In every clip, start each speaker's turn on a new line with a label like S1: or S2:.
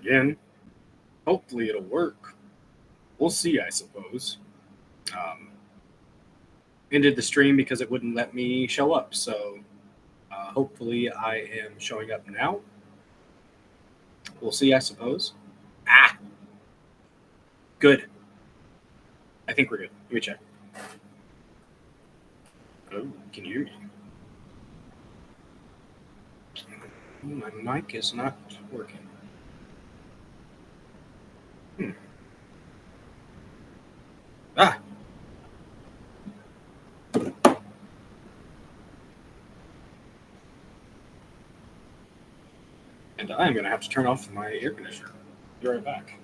S1: again. Hopefully it'll work. We'll see, I suppose. Ended the stream because it wouldn't let me show up, so hopefully I am showing up now. We'll see, I suppose. Good. I think we're good. Let me check. Oh, can you hear me? My mic is not working. And I'm going to have to turn off my air conditioner. Be right back.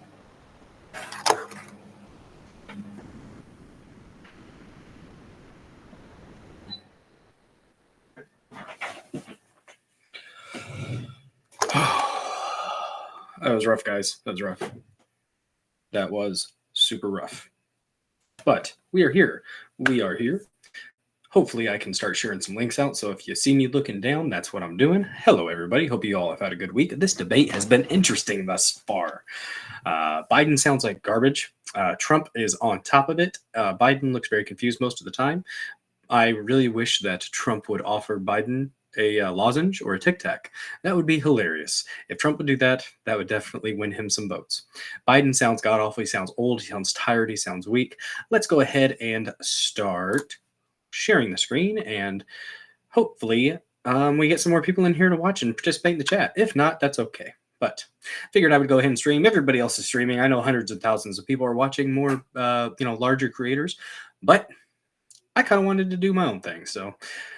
S1: That was rough, guys. That was rough. That was super rough. But we are here. We are here. Hopefully I can start sharing some links out. So if you see me looking down, that's what I'm doing. Hello, everybody. Hope you all have had a good week. This debate has been interesting thus far. Biden sounds like garbage. Trump is on top of it. Biden looks very confused most of the time. I really wish that Trump would offer Biden a lozenge or a Tic Tac. That would be hilarious. If Trump would do that, that would definitely win him some votes. Biden sounds god-awful. He sounds old. He sounds tired. He sounds weak. Let's go ahead and start sharing the screen, and hopefully we get some more people in here to watch and participate in the chat. If not, that's okay. But figured I would go ahead and stream. Everybody else is streaming. I know hundreds of thousands of people are watching, more larger creators, but I kind of wanted to do my own thing. So,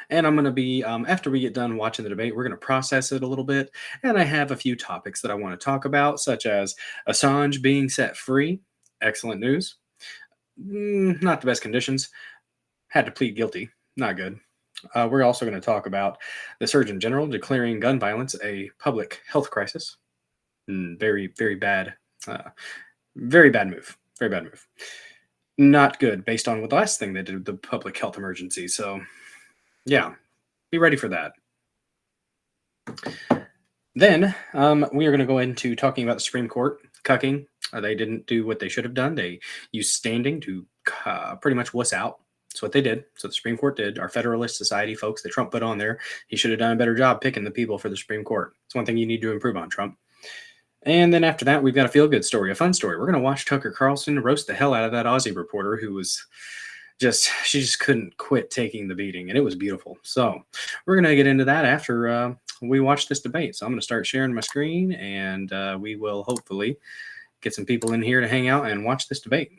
S1: and I'm going to be, after we get done watching the debate, we're going to process it a little bit. And I have a few topics that I want to talk about, such as Assange being set free. Excellent news. Not the best conditions. Had to plead guilty. Not good. We're also going to talk about the Surgeon General declaring gun violence a public health crisis. Very, very bad. Very bad move. Very bad move. Not good based on what the last thing they did with the public health emergency. So, yeah, be ready for that. Then we are going to go into talking about the Supreme Court cucking. They didn't do what they should have done. They used standing to pretty much wuss out. That's what they did. So the Supreme Court did. Our Federalist Society folks that Trump put on there, he should have done a better job picking the people for the Supreme Court. It's one thing you need to improve on, Trump. And then after that, we've got a feel-good story, a fun story. We're going to watch Tucker Carlson roast the hell out of that Aussie reporter who was she just couldn't quit taking the beating, and it was beautiful. So we're going to get into that after we watch this debate. So I'm going to start sharing my screen, and we will hopefully get some people in here to hang out and watch this debate.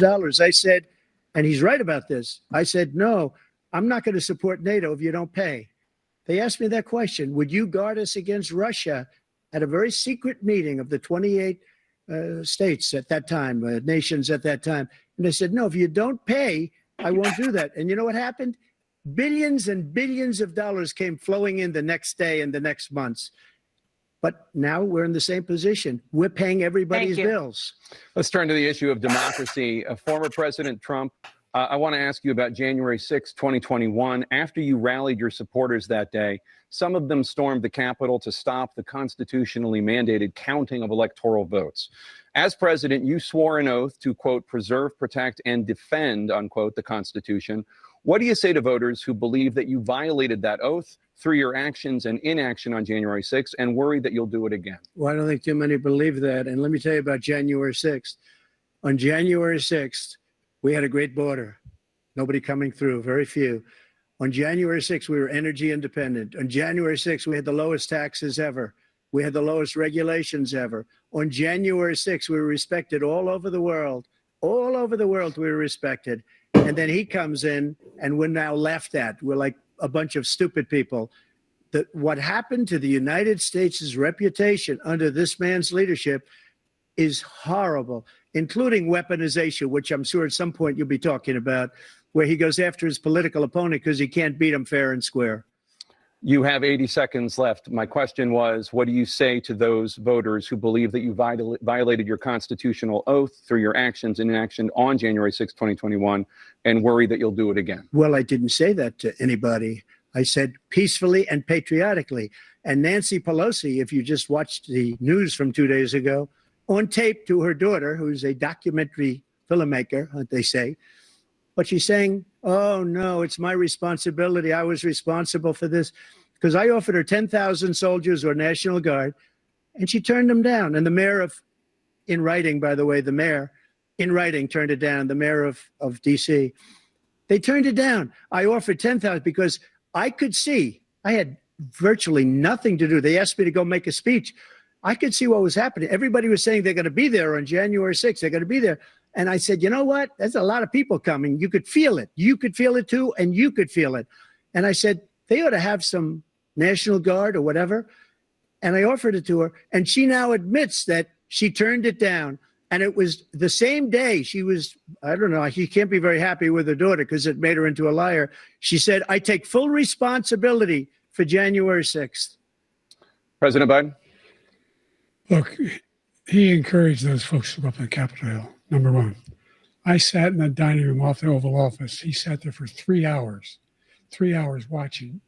S2: I said, and he's right about this. I said, no, I'm not going to support NATO if you don't pay. They asked me that question. Would you guard us against Russia at a very secret meeting of the 28 states at that time, nations at that time? And I said, no, if you don't pay, I won't do that. And you know what happened? Billions and billions of dollars came flowing in the next day and the next months. But now we're in the same position. We're paying everybody's bills.
S3: Let's turn to the issue of democracy. Former President Trump, I want to ask you about January 6, 2021. After you rallied your supporters that day, some of them stormed the Capitol to stop the constitutionally mandated counting of electoral votes. As president, you swore an oath to, quote, preserve, protect, and defend, unquote, the Constitution. What do you say to voters who believe that you violated that oath through your actions and inaction on January 6th and worry that you'll do it again?
S2: Well, I don't think too many believe that. And let me tell you about January 6th. On January 6th, we had a great border. Nobody coming through, very few. On January 6th, we were energy independent. On January 6th, we had the lowest taxes ever. We had the lowest regulations ever. On January 6th, we were respected all over the world. All over the world, we were respected. And then he comes in, and we're now laughed at. We're like a bunch of stupid people. What happened to the United States' reputation under this man's leadership is horrible, including weaponization, which I'm sure at some point you'll be talking about, where he goes after his political opponent because he can't beat him fair and square.
S3: You have 80 seconds left. My question was, what do you say to those voters who believe that you violated your constitutional oath through your actions and inaction on January 6, 2021, and worry that you'll do it again?
S2: Well, I didn't say that to anybody. I said peacefully and patriotically. And Nancy Pelosi, if you just watched the news from 2 days ago, on tape to her daughter, who's a documentary filmmaker, they say, but she's saying, oh, no, it's my responsibility. I was responsible for this because I offered her 10,000 soldiers or National Guard, and she turned them down. And the mayor of, in writing, by the way, the mayor in writing turned it down, the mayor of D.C. They turned it down. I offered 10,000 because I could see, I had virtually nothing to do. They asked me to go make a speech. I could see what was happening. Everybody was saying they're going to be there on January 6th. They're going to be there. And I said, you know what? There's a lot of people coming. You could feel it. You could feel it too, and you could feel it. And I said, they ought to have some National Guard or whatever. And I offered it to her. And she now admits that she turned it down. And it was the same day she was, I don't know, she can't be very happy with her daughter because it made her into a liar. She said, I take full responsibility for January 6th.
S3: President Biden?
S4: Look, he encouraged those folks to go up on Capitol Hill, number one. I sat in the dining room off the Oval Office. He sat there for 3 hours watching,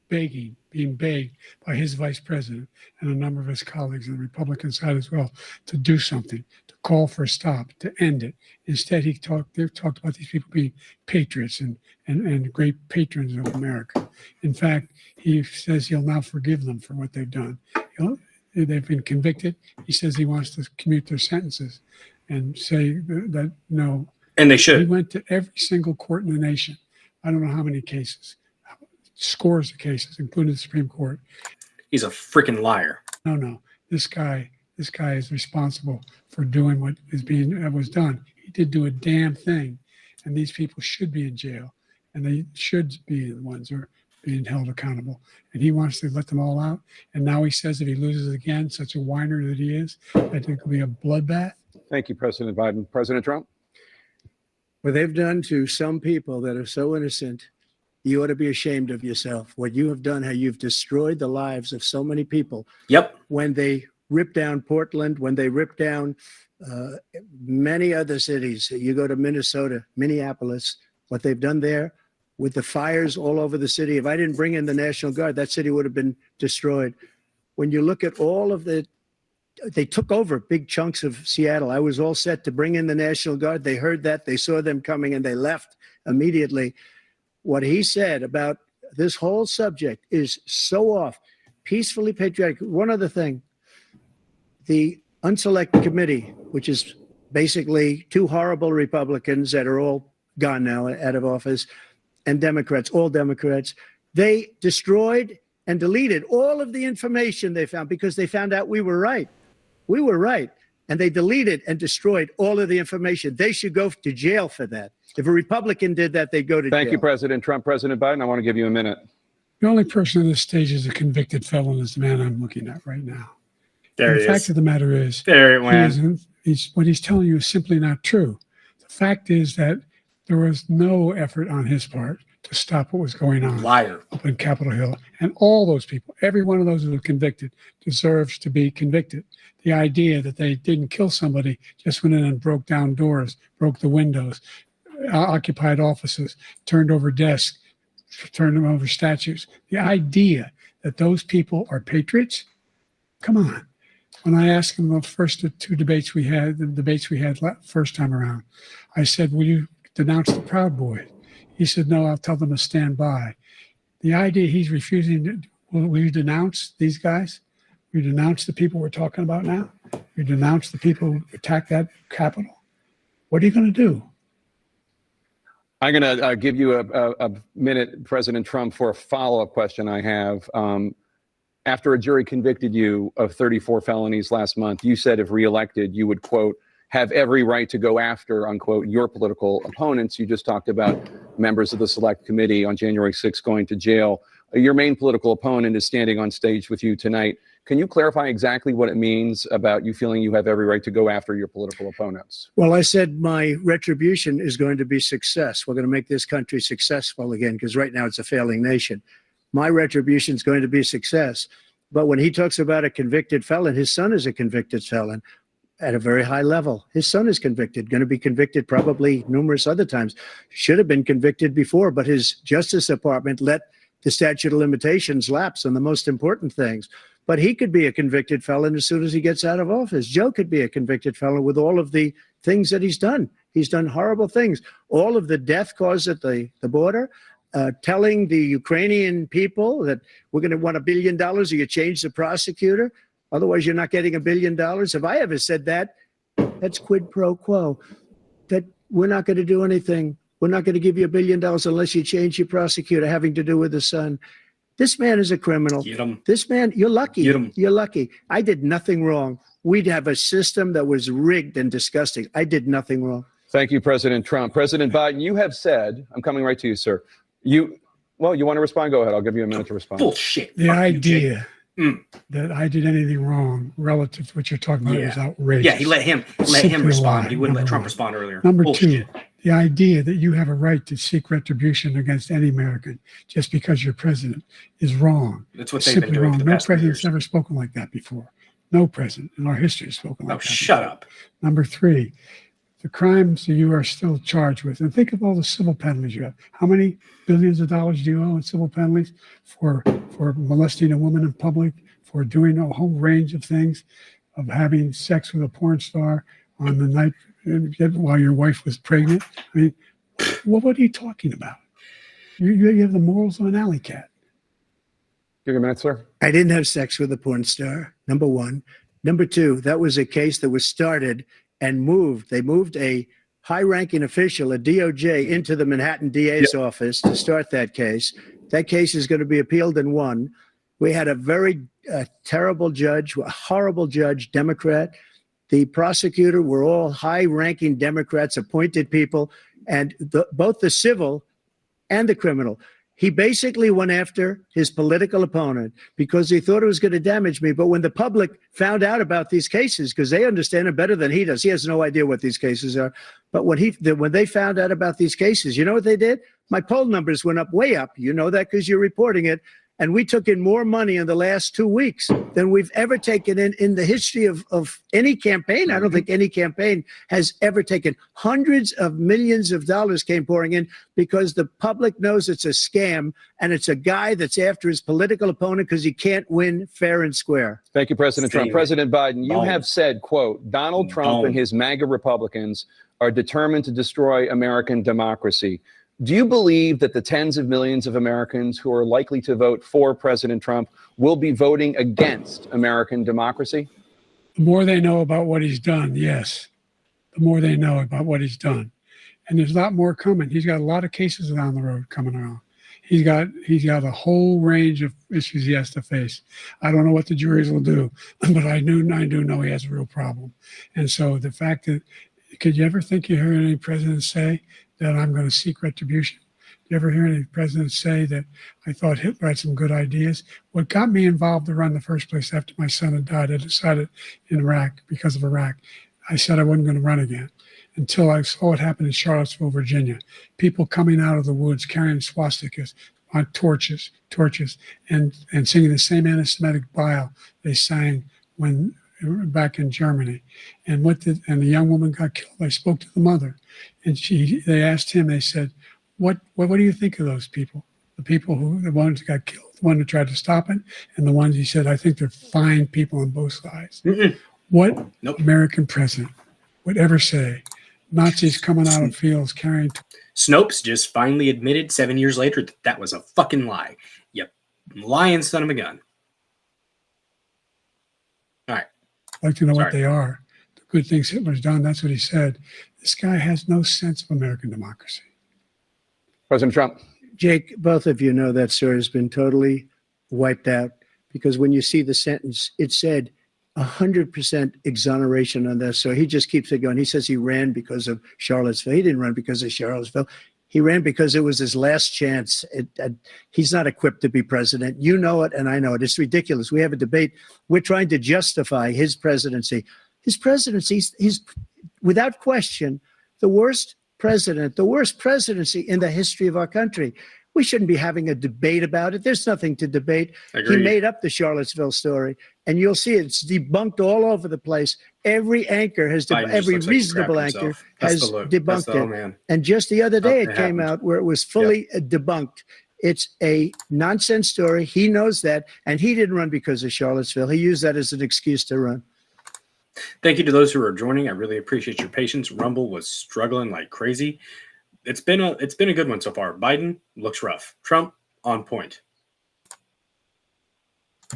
S4: begging, being begged by his vice president and a number of his colleagues on the Republican side as well to do something, to call for a stop, to end it. Instead, they talked about these people being patriots and great patrons of America. In fact, he says he'll now forgive them for what they've done. They've been convicted. He says he wants to commute their sentences and say that no.
S1: And they
S4: He
S1: should.
S4: went to every single court in the nation. I don't know how many cases, scores of cases, including the Supreme Court.
S1: He's a freaking liar.
S4: No. This guy is responsible for doing what was done. He did do a damn thing, and these people should be in jail, and they should be the ones who are being held accountable. And he wants to let them all out. And now he says if he loses again, such a whiner that he is, I think it'll be a bloodbath.
S3: Thank you, President Biden. President Trump?
S2: What they've done to some people that are so innocent, you ought to be ashamed of yourself. What you have done, how you've destroyed the lives of so many people.
S1: Yep.
S2: When they ripped down Portland, when they ripped down many other cities, you go to Minnesota, Minneapolis, what they've done there with the fires all over the city. If I didn't bring in the National Guard, that city would have been destroyed. When you look at all of they took over big chunks of Seattle. I was all set to bring in the National Guard. They heard that, they saw them coming, and they left immediately. What he said about this whole subject is so off. Peacefully patriotic. One other thing, the Unselect Committee, which is basically two horrible Republicans that are all gone now out of office, and Democrats, all Democrats, they destroyed and deleted all of the information they found because they found out we were right. We were right. And they deleted and destroyed all of the information. They should go to jail for that. If a Republican did that, they'd go to jail.
S3: Thank you, President Trump. President Biden, I want to give you a minute.
S4: The only person on this stage is a convicted felon is the man I'm looking at right now.
S1: There
S4: And
S1: it
S4: the fact
S1: is.
S4: of the matter is,
S1: There it went.
S4: what he's telling you is simply not true. The fact is that there was no effort on his part to stop what was going on
S1: Liar.
S4: up in Capitol Hill. And all those people, every one of those who were convicted, deserves to be convicted. The idea that they didn't kill somebody, just went in and broke down doors, broke the windows, occupied offices, turned over desks, turned them over statues. The idea that those people are patriots, come on. When I asked him the first two debates we had, first time around, I said, will you denounce the Proud Boys? He said, no, I'll tell them to stand by. The idea he's refusing to, will you denounce these guys? Will you denounce the people we're talking about now? Will you denounce the people who attacked that Capitol? What are you going to do?
S3: I'm going to give you a minute, President Trump, for a follow-up question I have. After a jury convicted you of 34 felonies last month, you said if reelected, you would, quote, have every right to go after, unquote, your political opponents. You just talked about members of the Select Committee on January 6th going to jail. Your main political opponent is standing on stage with you tonight. Can you clarify exactly what it means about you feeling you have every right to go after your political opponents?
S2: Well, I said my retribution is going to be success. We're going to make this country successful again, because right now it's a failing nation. My retribution is going to be success. But when he talks about a convicted felon, his son is a convicted felon at a very high level. His son is convicted, going to be convicted probably numerous other times. Should have been convicted before, but his Justice Department let the statute of limitations lapse on the most important things. But he could be a convicted felon as soon as he gets out of office. Joe could be a convicted felon with all of the things that he's done. He's done horrible things. All of the death caused at the border, telling the Ukrainian people that we're going to want $1 billion or you change the prosecutor. Otherwise, you're not getting $1 billion. If I ever said that, that's quid pro quo. That we're not going to do anything. We're not going to give you $1 billion unless you change your prosecutor, having to do with the son. This man is a criminal.
S1: Get him.
S2: This man, you're lucky.
S1: Get him.
S2: You're lucky. I did nothing wrong. We'd have a system that was rigged and disgusting. I did nothing wrong.
S3: Thank you, President Trump. President Biden, you have said, I'm coming right to you, sir. You want to respond? Go ahead. I'll give you a minute to respond.
S1: Bullshit.
S4: The
S1: Fuck you,
S4: idea
S1: Jake.
S4: that I did anything wrong relative to what you're talking about is outrageous.
S1: Yeah, he let him
S4: Simply
S1: respond.
S4: lie,
S1: He wouldn't let
S4: number
S1: Trump
S4: one.
S1: respond earlier.
S4: Number
S1: Bullshit.
S4: two, the idea that you have a right to seek retribution against any American just because you're president is wrong.
S1: That's what
S4: It's
S1: they've been
S4: simply
S1: doing
S4: wrong.
S1: for the
S4: No
S1: past 3
S4: president's
S1: years.
S4: ever spoken like that before. No president in our history has spoken like
S1: Oh,
S4: that.
S1: shut
S4: before.
S1: up.
S4: Number three, the crimes that you are still charged with. And think of all the civil penalties you have. How many billions of dollars do you owe in civil penalties for molesting a woman in public, for doing a whole range of things, of having sex with a porn star on the night while your wife was pregnant? I mean, what are you talking about? You have the morals of an alley cat.
S3: Give you a minute, sir.
S2: I didn't have sex with a porn star, number one. Number two, that was a case that was started and moved. They moved a high-ranking official, a DOJ, into the Manhattan DA's office to start that case. That case is going to be appealed and won. We had a very terrible judge, a horrible judge, Democrat. The prosecutor were all high-ranking Democrats, appointed people, and both the civil and the criminal. He basically went after his political opponent because he thought it was going to damage me. But when the public found out about these cases, because they understand it better than he does, he has no idea what these cases are. But when they found out about these cases, you know what they did? My poll numbers went up, way up. You know that because you're reporting it. And we took in more money in the last 2 weeks than we've ever taken in the history of any campaign. I don't think any campaign has ever taken. Hundreds of millions of dollars came pouring in because the public knows it's a scam and it's a guy that's after his political opponent because he can't win fair and square.
S3: Thank you, President Trump.
S1: Same.
S3: President Biden, you
S1: Boom.
S3: have said, quote, Donald Trump and his MAGA Republicans are determined to destroy American democracy. Do you believe that the tens of millions of Americans who are likely to vote for President Trump will be voting against American democracy?
S4: The more they know about what he's done, yes. The more they know about what he's done. And there's a lot more coming. He's got a lot of cases down the road coming around. He's got a whole range of issues he has to face. I don't know what the juries will do, but I do know he has a real problem. And so the fact that, could you ever think you heard any president say that I'm going to seek retribution? You ever hear any presidents say that I thought Hitler had some good ideas? What got me involved to run in the first place after my son had died, I decided in Iraq, because of Iraq, I said I wasn't going to run again until I saw what happened in Charlottesville, Virginia. People coming out of the woods carrying swastikas on torches, and singing the same anti-Semitic bile they sang when back in Germany. And the young woman got killed. I spoke to the mother, and they asked him, they said, what do you think of those people? The ones that got killed, the one who tried to stop it, and the ones he said, I think they're fine people on both sides. What American president would ever say, Nazis coming out of fields carrying...
S1: Snopes just finally admitted 7 years later that was a fucking lie. Yep. Lying son of a gun. All right.
S4: I'd like to know what they are. The good things Hitler's done, that's what he said. This guy has no sense of American democracy.
S3: President Trump.
S2: Jake, both of you know that story has been totally wiped out because when you see the sentence, it said 100% exoneration on this. So he just keeps it going. He says he ran because of Charlottesville. He didn't run because of Charlottesville. He ran because it was his last chance. He's not equipped to be president. You know it, and I know it. It's ridiculous. We have a debate. We're trying to justify his presidency. His presidency, he's without question, the worst president, the worst presidency in the history of our country. We shouldn't be having a debate about it. There's nothing to debate.
S1: Agreed.
S2: He made up the Charlottesville story, and you'll see it's debunked all over the place. Every anchor has,
S1: Biden just
S2: every
S1: looks like he
S2: reasonable
S1: crapped
S2: anchor
S1: himself. That's
S2: has
S1: the look. That's
S2: debunked
S1: the,
S2: it.
S1: oh, man.
S2: And just the other day, it
S1: It
S2: came
S1: happened.
S2: out where it was fully debunked. It's a nonsense story. He knows that, and he didn't run because of Charlottesville. He used that as an excuse to run.
S1: Thank you to those who are joining. I really appreciate your patience. Rumble was struggling like crazy. It's been a good one so far. Biden looks rough. Trump on point.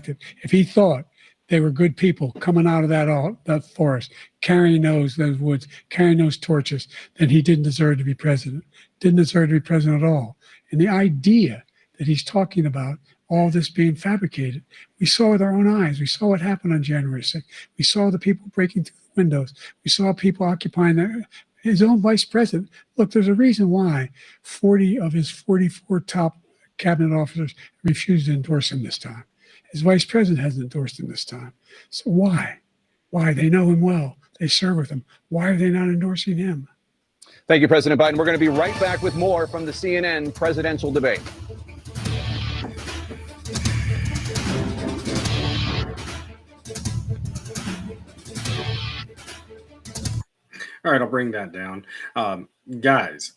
S4: If he thought they were good people coming out of that forest, carrying those woods, carrying those torches, then he didn't deserve to be president. Didn't deserve to be president at all. And the idea that he's talking about all this being fabricated, we saw with our own eyes. We saw what happened on January 6th. We saw the people breaking through the windows. We saw people occupying his own vice president. Look, there's a reason why 40 of his 44 top cabinet officers refused to endorse him this time. His vice president hasn't endorsed him this time. So why? Why? They know him well. They serve with him. Why are they not endorsing him?
S3: Thank you, President Biden. We're going to be right back with more from the CNN presidential debate.
S1: All right, I'll bring that down. Guys,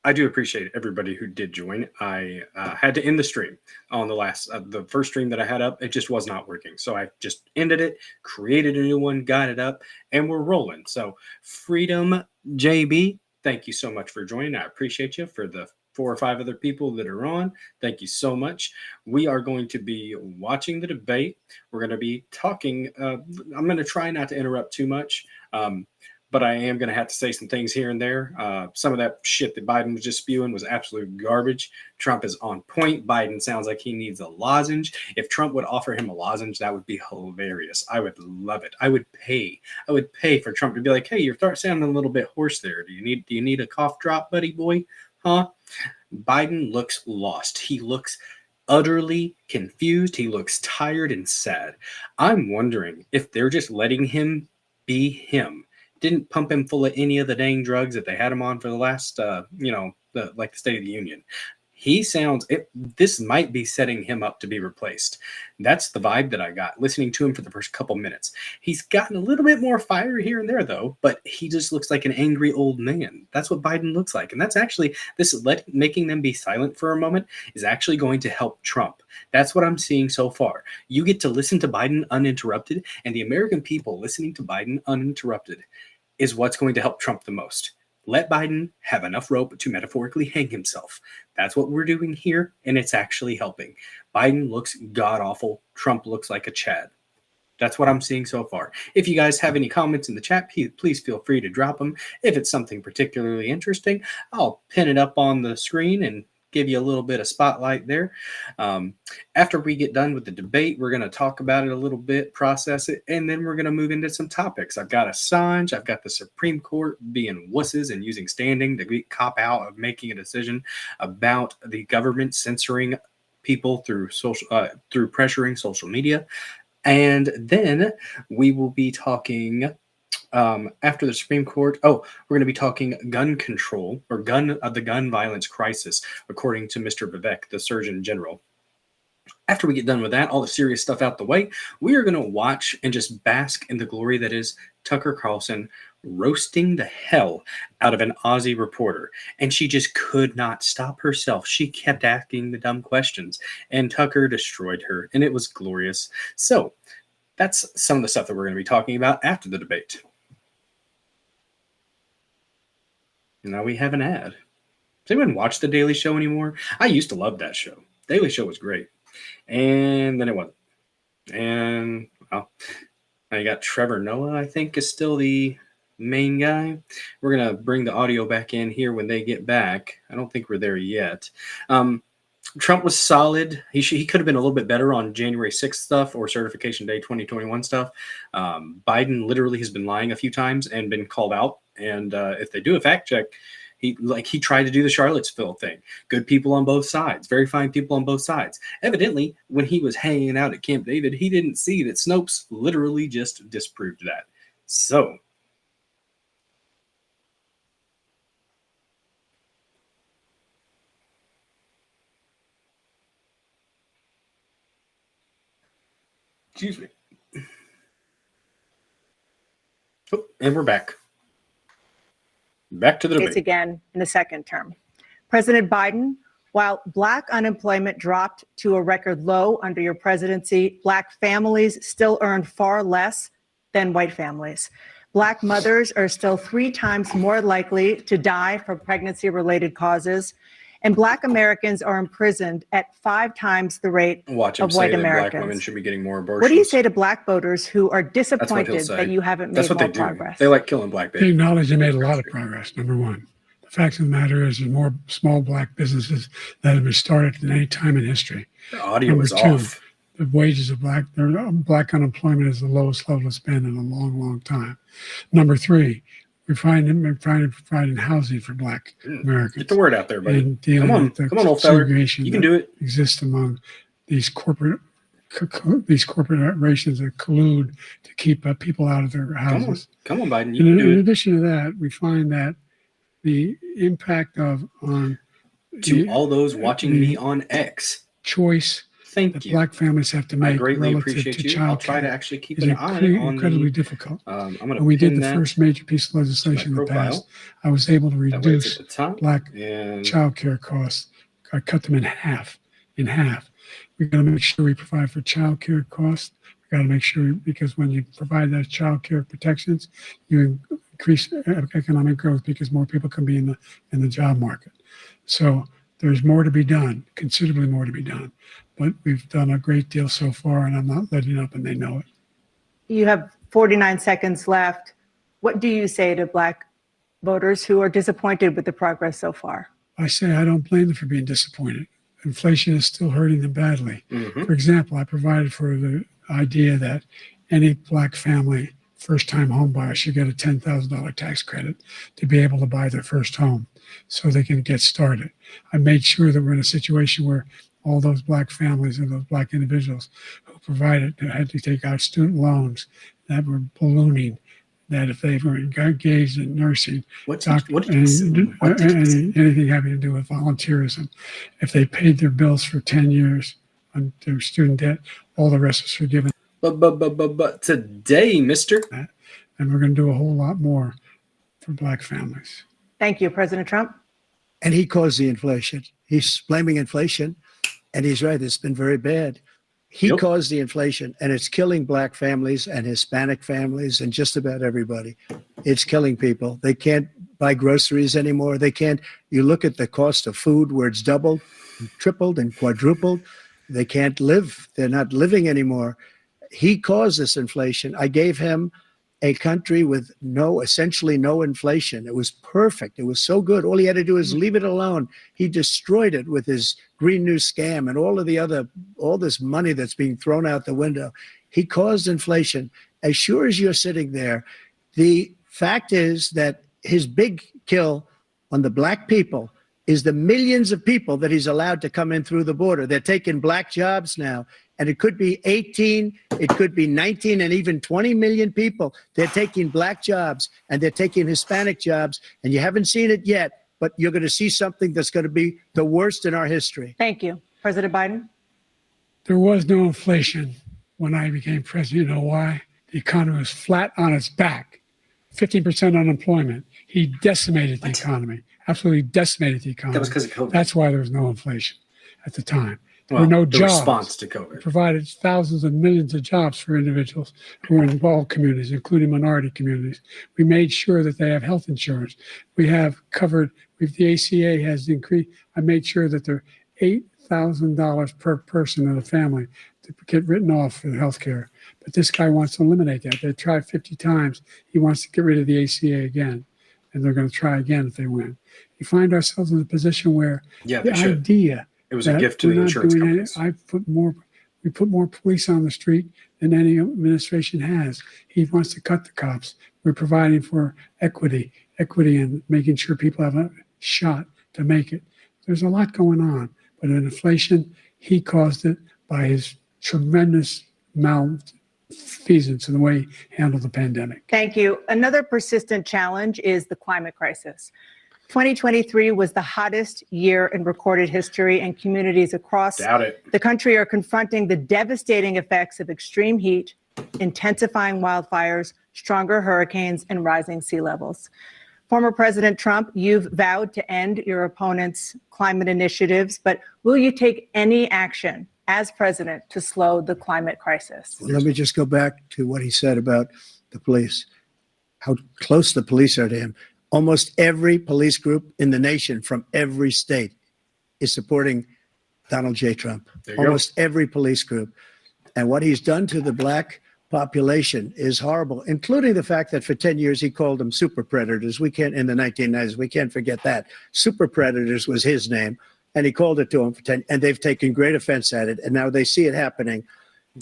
S1: I do appreciate everybody who did join. I had to end the stream on the first stream that I had up. It just was not working. So I just ended it, created a new one, got it up, and we're rolling. So Freedom JB, thank you so much for joining. I appreciate you. For the 4 or 5 other people that are on, thank you so much. We are going to be watching the debate. We're going to be talking. I'm going to try not to interrupt too much. But I am going to have to say some things here and there. Some of that shit that Biden was just spewing was absolute garbage. Trump is on point. Biden sounds like he needs a lozenge. If Trump would offer him a lozenge, that would be hilarious. I would love it. I would pay for Trump to be like, hey, you're sounding a little bit hoarse there. Do you need a cough drop, buddy boy? Huh? Biden looks lost. He looks utterly confused. He looks tired and sad. I'm wondering if they're just letting him be him. Didn't pump him full of any of the dang drugs that they had him on for the last, the State of the Union. This might be setting him up to be replaced. That's the vibe that I got listening to him for the first couple minutes. He's gotten a little bit more fire here and there, though, but he just looks like an angry old man. That's what Biden looks like. And that's actually, making them be silent for a moment is actually going to help Trump. That's what I'm seeing so far. You get to listen to Biden uninterrupted, and the American people listening to Biden uninterrupted is what's going to help Trump the most. Let Biden have enough rope to metaphorically hang himself. That's what we're doing here, and it's actually helping. Biden looks god-awful. Trump looks like a Chad. That's what I'm seeing so far. If you guys have any comments in the chat, please feel free to drop them. If it's something particularly interesting, I'll pin it up on the screen and give you a little bit of spotlight there. After we get done with the debate, we're going to talk about it a little bit, process it, and then we're going to move into some topics. I've got Assange. I've got the Supreme Court being wusses and using standing to cop out of making a decision about the government censoring people through pressuring social media. And then we will be talking after the Supreme Court. We're going to be talking gun control or the gun violence crisis, according to Mr. Vivek, the Surgeon General. After we get done with that, all the serious stuff out the way, we are going to watch and just bask in the glory that is Tucker Carlson roasting the hell out of an Aussie reporter. And she just could not stop herself. She kept asking the dumb questions, and Tucker destroyed her, and it was glorious. So that's some of the stuff that we're going to be talking about after the debate. Now we have an ad. Does anyone watch The Daily Show anymore? I used to love that show. Daily Show was great. And then it wasn't. And, well, now you got Trevor Noah, I think, is still the main guy. We're going to bring the audio back in here when they get back. I don't think we're there yet. Trump was solid. He could have been a little bit better on January 6th stuff or Certification Day 2021 stuff. Biden literally has been lying a few times and been called out. And if they do a fact check, he tried to do the Charlottesville thing. Good people on both sides, very fine people on both sides. Evidently, when he was hanging out at Camp David, he didn't see that Snopes literally just disproved that. So, excuse me. Oh, and we're back. Back to the debate.
S5: Again in the second term. President Biden While Black unemployment dropped to a record low under your presidency, Black families still earn far less than white families. Black mothers are still 3 times more likely to die from pregnancy-related causes, and Black Americans are imprisoned at 5 times the rate
S1: Watch him
S5: of
S1: say
S5: white
S1: that Black
S5: Americans.
S1: women should be getting more abortions.
S5: What do you say to Black voters who are
S1: That's what he'll
S5: disappointed
S1: say.
S5: that you haven't
S1: That's
S5: made
S1: what they
S5: more
S1: do.
S5: progress?
S1: They like killing Black
S4: They
S1: babies.
S4: acknowledge they made a lot of progress, number one. The fact of the matter is there's more small Black businesses that have been started than any time in history.
S1: The audio
S4: Number
S1: was
S4: two,
S1: off.
S4: the wages of Black unemployment is the lowest level it's been in a long, long time. Number three, we're trying to provide housing for Black Americans.
S1: Get the word out there, buddy.
S4: And dealing
S1: Come on,
S4: with the
S1: come on, old feller.
S4: segregation
S1: You can
S4: that
S1: do it.
S4: exists among these corporations that collude to keep people out of their houses.
S1: Come on, Biden. You
S4: In
S1: can do it.
S4: addition to that, we find that the impact on
S1: To all those watching me on X,
S4: choice
S1: thank
S4: that
S1: you.
S4: Black families have to
S1: I
S4: make
S1: greatly
S4: relative
S1: appreciate
S4: to
S1: you.
S4: child
S1: I'll try to
S4: care
S1: actually keep
S4: is
S1: an eye on
S4: incredibly
S1: the.
S4: difficult.
S1: I'm gonna.
S4: And we did
S1: pin
S4: the
S1: that
S4: first major piece of legislation in the
S1: profile.
S4: past. I was able to
S1: That way it's
S4: reduce
S1: at the top.
S4: Black
S1: And
S4: child care costs. I cut them in half. We've got to make sure we provide for child care costs. We've got to make sure, because when you provide those child care protections, you increase economic growth because more people can be in the job market. So there's more to be done, considerably more to be done. But we've done a great deal so far, and I'm not letting up, and they know it.
S5: You have 49 seconds left. What do you say to Black voters who are disappointed with the progress so far?
S4: I say I don't blame them for being disappointed. Inflation is still hurting them badly.
S1: Mhm.
S4: For example, I provided for the idea that any Black family first-time home buyer should get a $10,000 tax credit to be able to buy their first home so they can get started. I made sure that we're in a situation where all those Black families and those Black individuals who provided had to take out student loans that were ballooning, that if they were engaged in nursing, anything having to do with volunteerism, if they paid their bills for 10 years on their student debt, all the rest was forgiven.
S1: But today, mister.
S4: And we're going to do a whole lot more for Black families.
S5: Thank you, President Trump.
S2: And he caused the inflation. He's blaming inflation, and he's right. It's been very bad. He
S1: Yep.
S2: caused the inflation, and it's killing Black families and Hispanic families and just about everybody. It's killing people. They can't buy groceries anymore. They can't. You look at the cost of food where it's doubled, and tripled, and quadrupled. They can't live. They're not living anymore. He caused this inflation. I gave him a country with essentially no inflation. It was perfect. It was so good. All he had to do is leave it alone. He destroyed it with his Green New scam and all this money that's being thrown out the window. He caused inflation. As sure as you're sitting there, the fact is that his big kill on the Black people is the millions of people that he's allowed to come in through the border. They're taking Black jobs now. And it could be 18, it could be 19, and even 20 million people. They're taking Black jobs and they're taking Hispanic jobs. And you haven't seen it yet, but you're going to see something that's going to be the worst in our history.
S5: Thank you. President Biden?
S4: There was no inflation when I became president. You know why? The economy was flat on its back, 15% unemployment. He decimated the economy, absolutely decimated the economy.
S1: That was because of COVID.
S4: That's why there was no inflation at the time.
S1: Well,
S4: there were no
S1: the
S4: jobs.
S1: response to COVID.
S4: Provided thousands of millions of jobs for individuals who are in all communities, including minority communities. We made sure that they have health insurance. We have covered, the ACA has increased. I made sure that they're $8,000 per person in a family to get written off for health care. But this guy wants to eliminate that. They tried 50 times. He wants to get rid of the ACA again. And they're going to try again if they win. We find ourselves in a position where
S1: Yeah,
S4: the
S1: they should.
S4: idea
S1: It was a gift to the insurance companies.
S4: We put more police on the street than any administration has. He wants to cut the cops. We're providing for equity and making sure people have a shot to make it. There's a lot going on, but in inflation, he caused it by his tremendous malfeasance in the way he handled the pandemic.
S5: Thank you. Another persistent challenge is the climate crisis. 2023 was the hottest year in recorded history, and communities across the country are confronting the devastating effects of extreme heat, intensifying wildfires, stronger hurricanes, and rising sea levels. Former President Trump, you've vowed to end your opponent's climate initiatives, but will you take any action as president to slow the climate crisis?
S2: Let me just go back to what he said about the police, how close the police are to him. Almost every police group in the nation from every state is supporting Donald J. Trump. Almost every police group. And what he's done to the black population is horrible, including the fact that for 10 years he called them super predators. We can't, in the 1990s, we can't forget that. Super predators was his name, and he called it to them for 10, and they've taken great offense at it, and now they see it happening.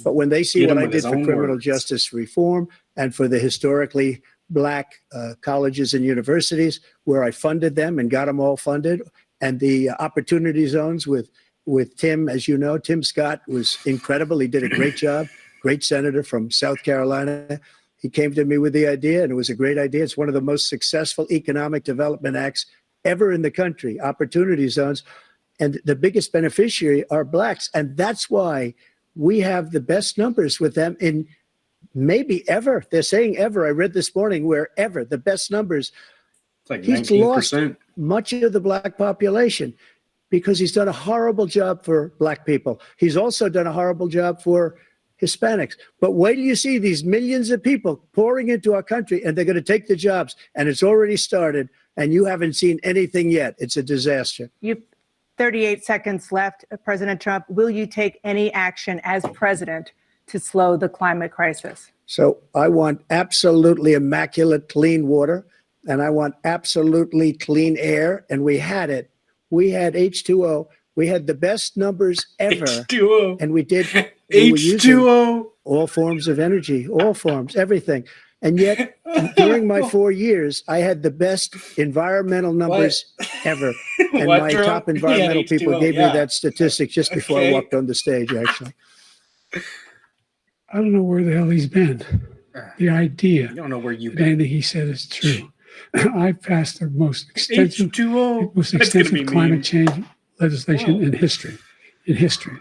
S2: But when they see what I did for criminal justice reform and for the historically black colleges and universities, where I funded them and got them all funded, and the opportunity zones with Tim, as you know, Tim Scott was incredible. He did a great job. Great senator from South Carolina. He came to me with the idea, and it was a great idea. It's one of the most successful economic development acts ever in the country, opportunity zones. And the biggest beneficiary are blacks. And that's why we have the best numbers with them in maybe ever. They're saying ever. I read this morning where ever, the best numbers.
S1: It's like
S2: he's
S1: 19%.
S2: lost much of the black population because he's done a horrible job for black people. He's also done a horrible job for Hispanics. But wait till you see these millions of people pouring into our country, and they're going to take the jobs, and it's already started, and you haven't seen anything yet. It's a disaster.
S5: You 38 seconds left. President Trump, will you take any action as president to slow the climate crisis?
S2: So I want absolutely immaculate clean water, and I want absolutely clean air, and we had it. We had H2O. We had the best numbers ever.
S1: H2O.
S2: And we did.
S1: H2O.
S2: All forms of energy, all forms, everything. And yet, during my 4 years, I had the best environmental numbers ever. And my top environmental people gave me that statistic just before I walked on the stage, actually.
S4: I don't know where the hell he's been. The idea
S1: I don't know where you've
S4: that
S1: been.
S4: anything he said is true. I passed the most extensive,
S1: H2O.
S4: most
S1: That's gonna be
S4: extensive climate
S1: mean.
S4: change legislation in history. In history,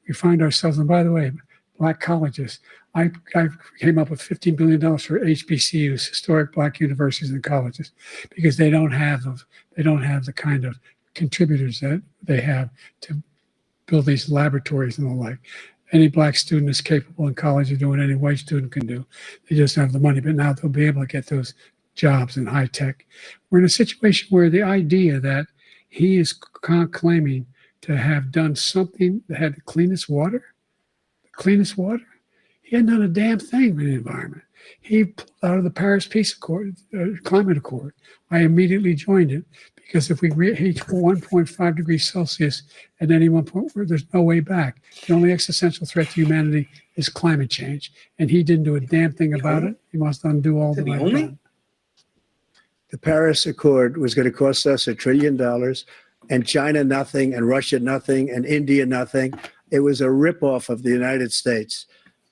S4: we find ourselves, and by the way, black colleges. I came up with $15 billion for HBCUs, historic black universities and colleges, because they don't have those. They don't have the kind of contributors that they have to build these laboratories and the like. Any black student is capable in college of doing what any white student can do. They just don't have the money, but now they'll be able to get those jobs in high tech. We're in a situation where the idea that he is claiming to have done something that had the cleanest water. He hadn't done a damn thing for the environment. He pulled out of the Paris Peace Accord, Climate Accord. I immediately joined it because if we reach 1.5 degrees Celsius at any one point, there's no way back. The only existential threat to humanity is climate change, and he didn't do a damn thing about it. He must undo all that I've done.
S2: The Paris Accord was going to cost us $1 trillion, and China nothing, and Russia nothing, and India nothing. It was a ripoff of the United States.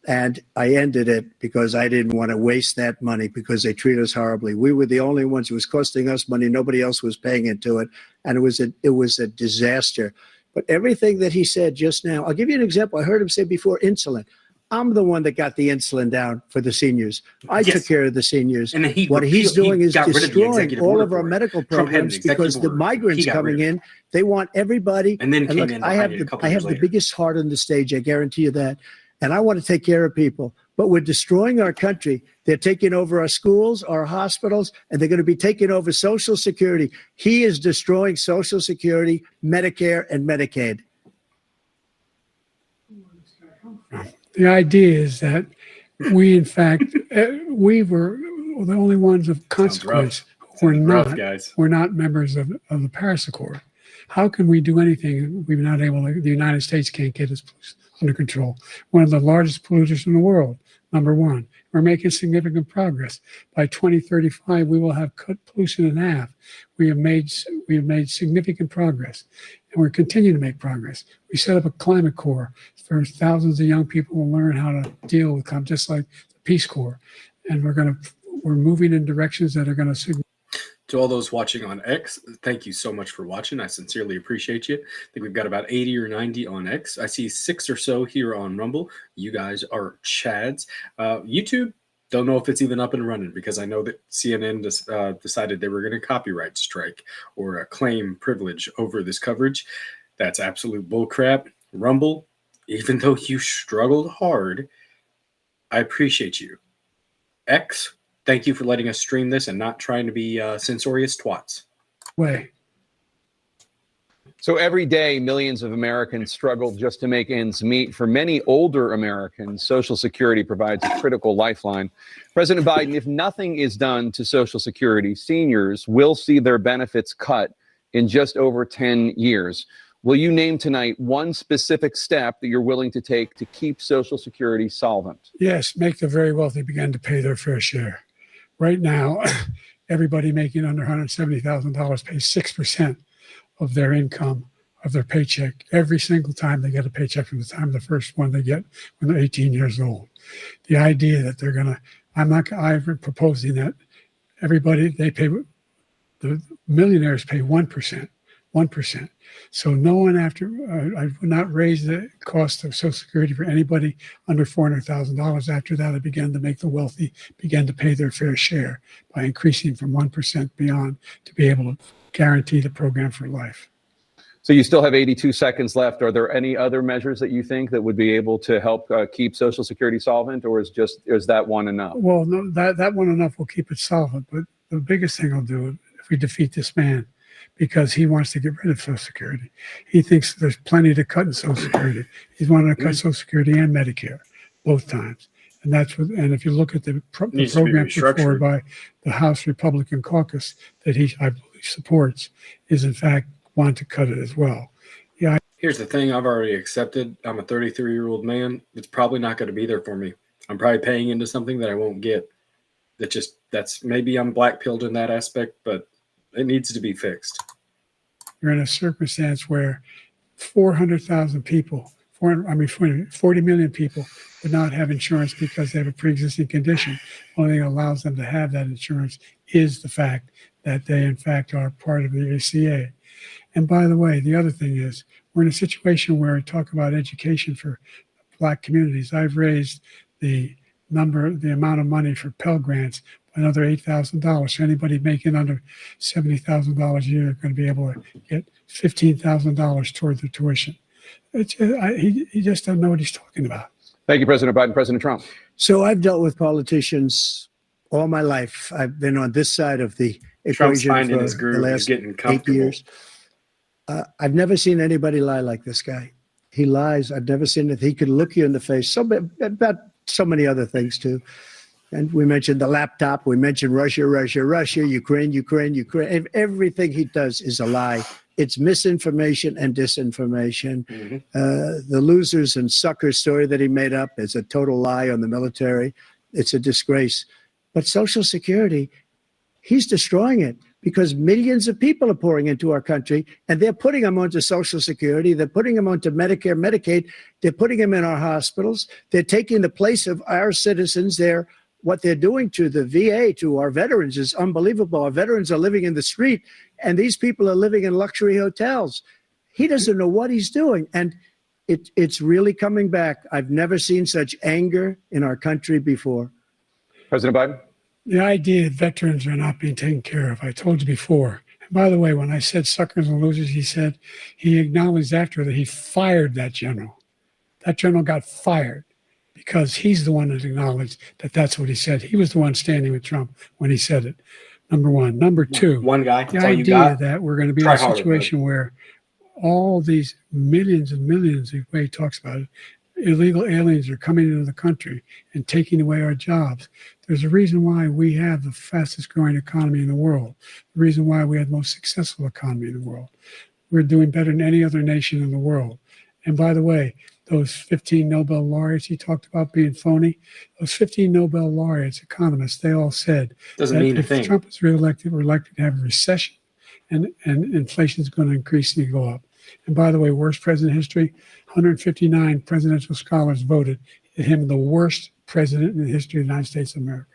S2: And I ended it because I didn't want to waste that money because they treat us horribly. We were the only ones. It was costing us money. Nobody else was paying into it. And it was a disaster. But everything that he said just now, I'll give you an example. I heard him say before insulin. I'm the one that got the insulin down for the seniors. I took care of the seniors. And what he's doing is destroying all of our medical programs because the migrants coming in, they want everybody. And then look, I have the biggest heart on the stage. I guarantee you that. And I want to take care of people, but we're destroying our country. They're taking over our schools, our hospitals, and they're going to be taking over Social Security. He is destroying Social Security, Medicare, and Medicaid.
S4: The idea is that we, in fact, we were the only ones of consequence who were not members of the Paris Accord. How can we do anything? We're not able to, the United States can't get us under control. One of the largest polluters in the world, number one. We're making significant progress. By 2035, we will have cut pollution in half. We have made significant progress, and we're continuing to make progress. We set up a climate corps for thousands of young people to learn how to deal with climate, just like the Peace Corps. And we're moving in directions that are going to.
S1: To all those watching on X, thank you so much for watching. I sincerely appreciate you. I think we've got about 80 or 90 on X. I see 6 or so here on Rumble. You guys are Chads. YouTube, Don't know if it's even up and running because I know that CNN decided they were going to copyright strike or claim privilege over this coverage. That's absolute bullcrap. Rumble, even though you struggled hard, I appreciate you. X, thank you for letting us stream this and not trying to be censorious twats.
S4: Way.
S3: So every day, millions of Americans struggle just to make ends meet. For many older Americans, Social Security provides a critical lifeline. President Biden, if nothing is done to Social Security, seniors will see their benefits cut in just over 10 years. Will you name tonight one specific step that you're willing to take to keep Social Security solvent?
S4: Yes, make the very wealthy begin to pay their fair share. Right now, everybody making under $170,000 pays 6% of their income, of their paycheck, every single time they get a paycheck from the time the first one they get when they're 18 years old. The idea that they're going to, I'm proposing that everybody, the millionaires pay 1%. So no one I would not raise the cost of Social Security for anybody under $400,000. After that, I began to make the wealthy begin to pay their fair share by increasing from 1% beyond to be able to guarantee the program for life.
S3: So you still have 82 seconds left. Are there any other measures that you think that would be able to help keep Social Security solvent, or is that one enough?
S4: Well, no, that one enough will keep it solvent. But the biggest thing I'll do if we defeat this man, because he wants to get rid of Social Security. He thinks there's plenty to cut in Social Security. He's wanting to cut Social Security and Medicare both times. And and if you look at the program put forward by the House Republican caucus that I believe supports, is in fact want to cut it as well. Yeah.
S1: Here's the thing I've already accepted. I'm a 33-year-old man. It's probably not going to be there for me. I'm probably paying into something that I won't get. That's maybe I'm black-pilled in that aspect, but it needs to be fixed.
S4: You're in a circumstance where 400,000 people, 40 million people would not have insurance because they have a pre-existing condition. Only thing that allows them to have that insurance is the fact that they, in fact, are part of the ACA. And by the way, the other thing is we're in a situation where I talk about education for Black communities. I've raised the amount of money for Pell Grants by another $8,000. So anybody making under $70,000 a year are going to be able to get $15,000 toward their tuition. He just doesn't know what he's talking about.
S3: Thank you, President Biden. President Trump.
S2: So I've dealt with politicians all my life. I've been on this side of the equation for the last 8 years. I've never seen anybody lie like this guy. He lies. I've never seen it. He could look you in the face. About so many other things too. And we mentioned the laptop. We mentioned Russia, Ukraine. Everything he does is a lie. It's misinformation and disinformation. Mm-hmm. The losers and suckers story that he made up is a total lie on the military. It's a disgrace. But Social Security, he's destroying it because millions of people are pouring into our country and they're putting them onto Social Security. They're putting them onto Medicare, Medicaid. They're putting them in our hospitals. They're taking the place of our citizens. What they're doing to the VA, to our veterans, is unbelievable. Our veterans are living in the street, and these people are living in luxury hotels. He doesn't know what he's doing, and it's really coming back. I've never seen such anger in our country before.
S3: President Biden?
S4: The idea that veterans are not being taken care of, I told you before. And by the way, when I said suckers and losers, he acknowledged after that he fired that general. That general got fired, because he's the one that acknowledged that that's what he said. He was the one standing with Trump when he said it, number one. Number two,
S1: one guy,
S4: the idea that we're going to be in a situation where all these millions and millions, the way he talks about it, illegal aliens are coming into the country and taking away our jobs. There's a reason why we have the fastest growing economy in the world, the reason why we have the most successful economy in the world. We're doing better than any other nation in the world. And by the way, those 15 Nobel laureates he talked about being phony, those 15 Nobel laureates, economists, they all said that if Trump is reelected, we're likely to have a recession and inflation is going to increasingly go up. And by the way, worst president in history, 159 presidential scholars voted him the worst president in the history of the United States of America.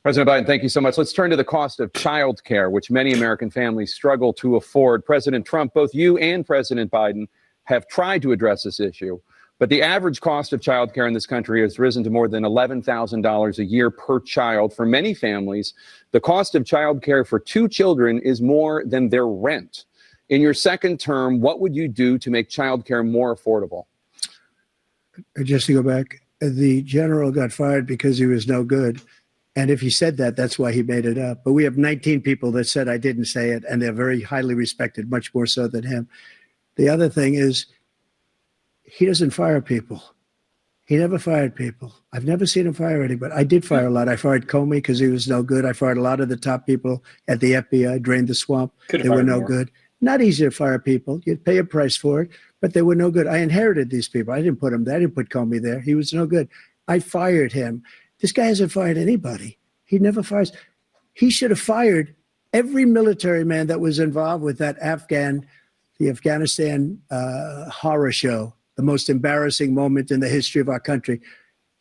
S3: President Biden, thank you so much. Let's turn to the cost of child care, which many American families struggle to afford. President Trump, both you and President Biden have tried to address this issue. But the average cost of childcare in this country has risen to more than $11,000 a year per child. For many families, the cost of childcare for 2 children is more than their rent. In your second term, what would you do to make childcare more affordable?
S2: Just to go back, the general got fired because he was no good. And if he said that, that's why he made it up. But we have 19 people that said I didn't say it, and they're very highly respected, much more so than him. The other thing is, he doesn't fire people. He never fired people. I've never seen him fire anybody. I did fire a lot. I fired Comey because he was no good. I fired a lot of the top people at the FBI, drained the swamp. They were no good. Not easy to fire people. You'd pay a price for it, but they were no good. I inherited these people. I didn't put them there. I didn't put Comey there. He was no good. I fired him. This guy hasn't fired anybody. He never fires. He should have fired every military man that was involved with that the Afghanistan horror show, the most embarrassing moment in the history of our country.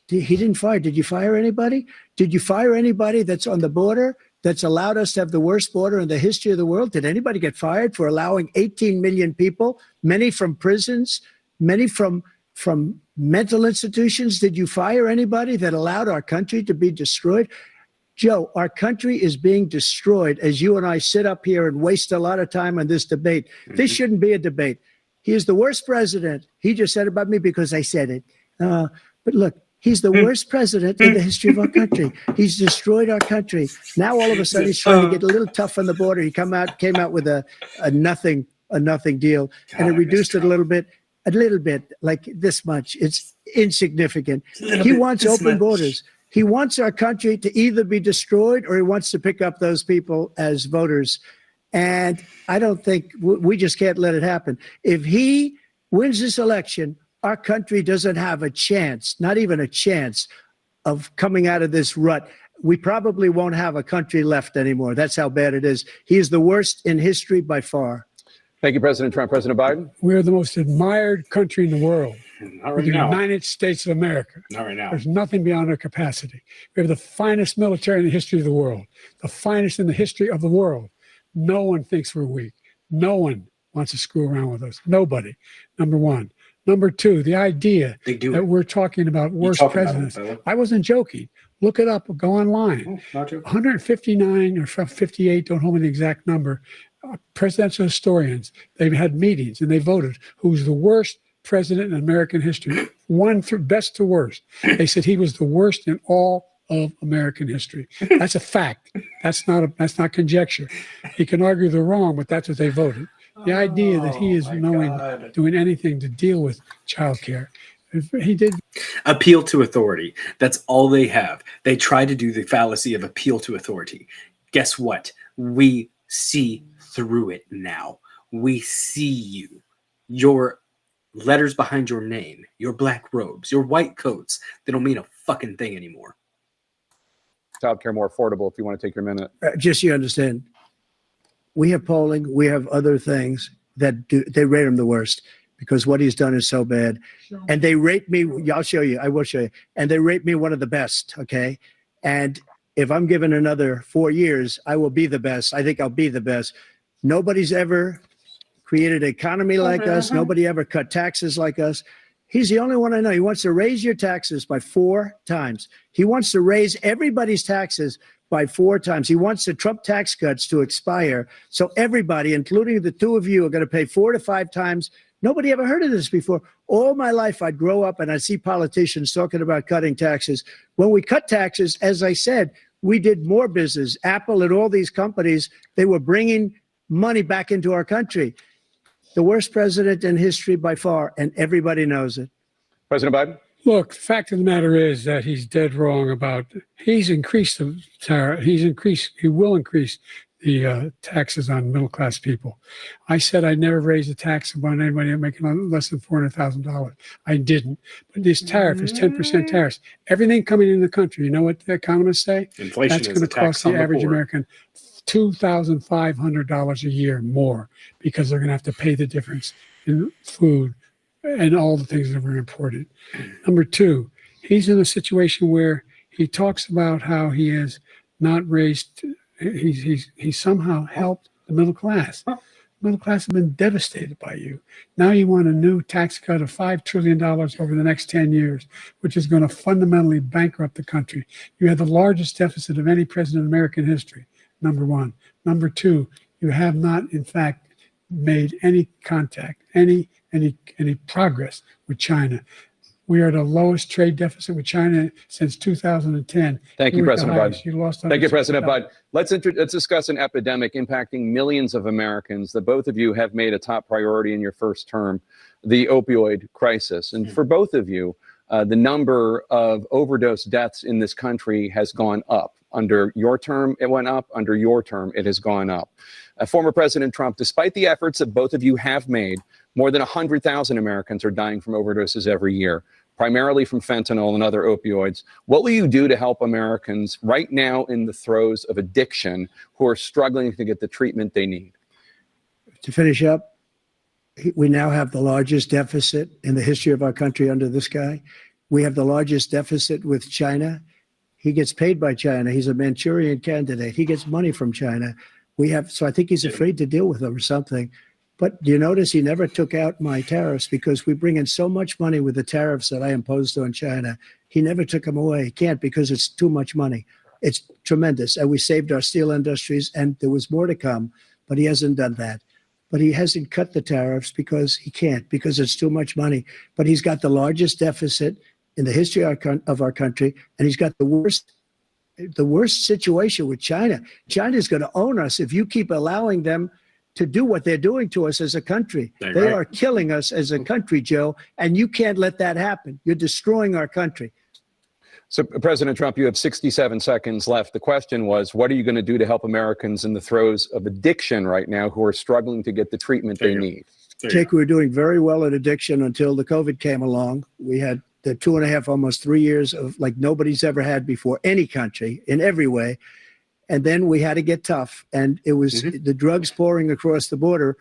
S2: He didn't fire. Did you fire anybody? Did you fire anybody that's on the border that's allowed us to have the worst border in the history of the world? Did anybody get fired for allowing 18 million people, many from prisons, many from mental institutions? Did you fire anybody that allowed our country to be destroyed? Joe, our country is being destroyed as you and I sit up here and waste a lot of time on this debate. This shouldn't be a debate. He is the worst president. He just said about me because I said it. But look, he's the worst president in the history of our country. He's destroyed our country. Now all of a sudden he's trying to get a little tough on the border. He came out with a nothing deal, and it reduced it a little bit, like this much. It's insignificant. He wants open borders. He wants our country to either be destroyed or he wants to pick up those people as voters. And I don't think we just can't let it happen. If he wins this election, our country doesn't have a chance, not even a chance, of coming out of this rut. We probably won't have a country left anymore. That's how bad it is. He is the worst in history by far.
S3: Thank you, President Trump. President Biden?
S4: We're the most admired country in the world.
S1: Not
S4: We're
S1: right
S4: the
S1: now.
S4: United States of America.
S1: Not right now.
S4: There's nothing beyond our capacity. We have the finest military in the history of the world, the finest in the history of the world. No one thinks we're weak. No one wants to screw around with us. Nobody. Number one. Number two, the idea that we're talking about worst presidents. I wasn't joking. Look it up. Go online.
S1: Not joking.
S4: 159 or 58, don't hold me the exact number, presidential historians, they've had meetings and they voted who's the worst president in American history, one through best to worst. They said he was the worst in all of American history. That's a fact. That's not conjecture. He can argue they're wrong, but that's what they voted. The idea that he is doing anything to deal with childcare. He did
S1: Appeal to authority. That's all they have. They try to do the fallacy of appeal to authority. Guess what? We see through it now. We see you. Your letters behind your name, your black robes, your white coats, they don't mean a fucking thing anymore.
S3: Childcare more affordable, if you want to take your minute.
S2: Just so you understand, we have polling, we have other things that they rate him the worst because what he's done is so bad. And they rate me, I'll show you, I will show you. And they rate me one of the best, okay? And if I'm given another 4 years, I will be the best. I think I'll be the best. Nobody's ever created an economy like us. Nobody ever cut taxes like us. He's the only one I know. He wants to raise your taxes by 4 times. He wants to raise everybody's taxes by 4 times. He wants the Trump tax cuts to expire. So everybody, including the two of you, are going to pay 4 to 5 times. Nobody ever heard of this before. All my life, I'd grow up and I'd see politicians talking about cutting taxes. When we cut taxes, as I said, we did more business. Apple and all these companies, they were bringing money back into our country. The worst president in history by far, and everybody knows it.
S3: President Biden?
S4: Look, the fact of the matter is that he's dead wrong about, he's increased the tariff, he will increase the taxes on middle-class people. I said I'd never raise a tax on anybody making less than $400,000. I didn't. But this tariff is 10% tariffs. Everything coming into the country, you know what the economists say?
S1: Inflation
S4: That's
S1: is
S4: going
S1: a
S4: to cost
S1: tax
S4: the
S1: on the
S4: average
S1: poor.
S4: American $2,500 a year more because they're going to have to pay the difference in food and all the things that were imported. Number two, he's in a situation where he talks about how he has not raised, he's somehow helped the middle class. middle class have been devastated by you. Now you want a new tax cut of $5 trillion over the next 10 years, which is going to fundamentally bankrupt the country. You have the largest deficit of any president in American history, number one. Number two, you have not, in fact, made any contact, any progress with China. We are the lowest trade deficit with China since 2010.
S3: Thank you, President Biden.
S4: You lost.
S3: Thank you, President Biden. Let's discuss an epidemic impacting millions of Americans that both of you have made a top priority in your first term, the opioid crisis. And for both of you, the number of overdose deaths in this country has gone up. Under your term, it went up. Under your term, it has gone up. Former President Trump, despite the efforts that both of you have made, more than 100,000 Americans are dying from overdoses every year, primarily from fentanyl and other opioids. What will you do to help Americans right now in the throes of addiction who are struggling to get the treatment they need?
S2: To finish up, we now have the largest deficit in the history of our country under this guy. We have the largest deficit with China. He gets paid by China. He's a Manchurian candidate. He gets money from China. So I think he's afraid to deal with them or something. But you notice he never took out my tariffs because we bring in so much money with the tariffs that I imposed on China. He never took them away. He can't because it's too much money. It's tremendous. And we saved our steel industries, and there was more to come, but he hasn't done that. But he hasn't cut the tariffs because he can't, because it's too much money. But he's got the largest deficit in the history of our country, and he's got the worst situation with China. China's going to own us if you keep allowing them to do what they're doing to us as a country. They are killing us as a country, Joe, and you can't let that happen. You're destroying our country.
S3: So, President Trump, you have 67 seconds left. The question was, what are you going to do to help Americans in the throes of addiction right now who are struggling to get the treatment they need?
S2: Jake, we were doing very well at addiction until the COVID came along. We had the 2.5, almost 3 years of like nobody's ever had before, any country, in every way. And then we had to get tough. And it was the drugs pouring across the border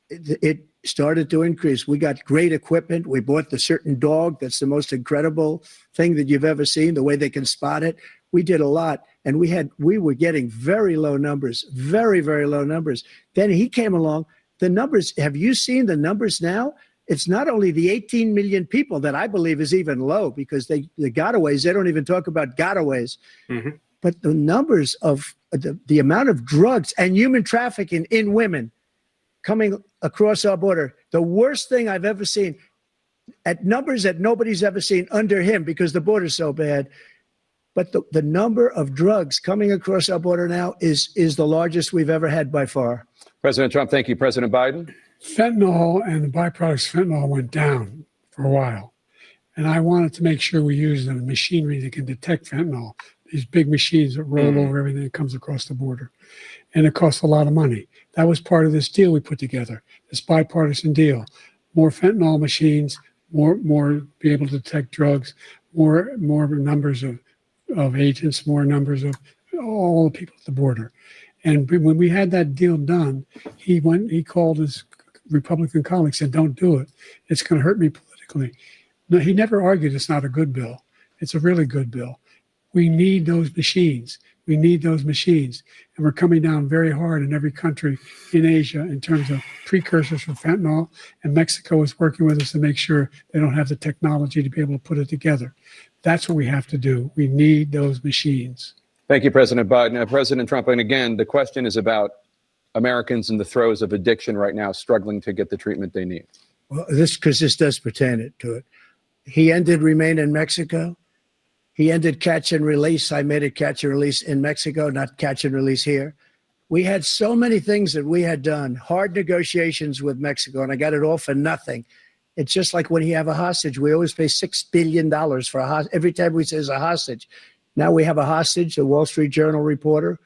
S2: it started to increase. We got great equipment. We bought the certain dog that's the most incredible thing that you've ever seen, the way they can spot it. We did a lot. And we were getting very low numbers, very, very low numbers. Then he came along. The numbers, have you seen the numbers now? It's not only the 18 million people that I believe is even low because the gotaways, they don't even talk about gotaways. But the numbers of the amount of drugs and human trafficking in women coming across our border, the worst thing I've ever seen, at numbers that nobody's ever seen under him because the border's so bad. But the number of drugs coming across our border now is the largest we've ever had by far.
S3: President Trump, thank you. President Biden?
S4: Fentanyl and the byproducts of fentanyl went down for a while. And I wanted to make sure we use the machinery that can detect fentanyl, these big machines that roll over everything that comes across the border. And it costs a lot of money. That was part of this deal we put together, this bipartisan deal. More fentanyl machines, more be able to detect drugs, more numbers of agents, more numbers of all the people at the border. And when we had that deal done, he called his Republican colleagues, said, don't do it. It's going to hurt me politically. No, he never argued it's not a good bill. It's a really good bill. We need those machines. We need those machines. And we're coming down very hard in every country in Asia in terms of precursors for fentanyl. And Mexico is working with us to make sure they don't have the technology to be able to put it together. That's what we have to do. We need those machines.
S3: Thank you, President Biden. President Trump, and again, the question is about Americans in the throes of addiction right now struggling to get the treatment they need.
S2: Well, this does pertain to it. He ended Remain in Mexico. He ended catch and release. I made it catch and release in Mexico, not catch and release here. We had so many things that we had done, hard negotiations with Mexico, and I got it all for nothing. It's just like when you have a hostage. We always pay $6 billion for a hostage. Every time we say it's a hostage. Now we have a hostage, a Wall Street Journal reporter,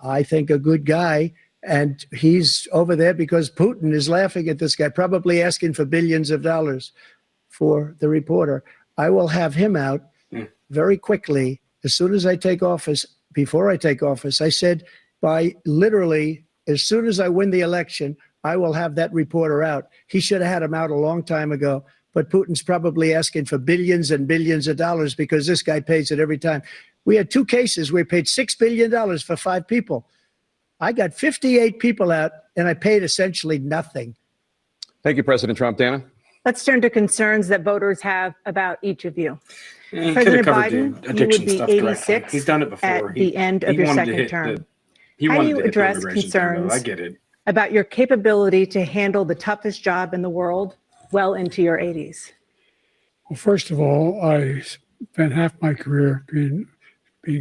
S2: I think a good guy, and he's over there because Putin is laughing at this guy, probably asking for billions of dollars for the reporter. I will have him out very quickly as soon as I take office. Before I take office, I said by literally as soon as I win the election, I will have that reporter out. He should have had him out a long time ago. But Putin's probably asking for billions and billions of dollars because this guy pays it every time. We had 2 cases where we paid $6 billion for 5 people. I got 58 people out, and I paid essentially nothing.
S3: Thank you, President Trump. Dana?
S5: Let's turn to concerns that voters have about each of you.
S1: He could have
S5: President
S1: covered
S5: Biden,
S1: the
S5: you
S1: addiction
S5: would be
S1: stuff directly.
S5: 86
S1: He's done it before.
S5: at the end of
S1: he
S5: your
S1: wanted to
S5: second
S1: hit
S5: term.
S1: he
S5: How do
S1: wanted
S5: you
S1: to hit the
S5: address
S1: immigration thing, though.
S5: concerns
S1: I get it.
S5: about your capability to handle the toughest job in the world well into your 80s?
S4: Well, first of all, I spent half my career being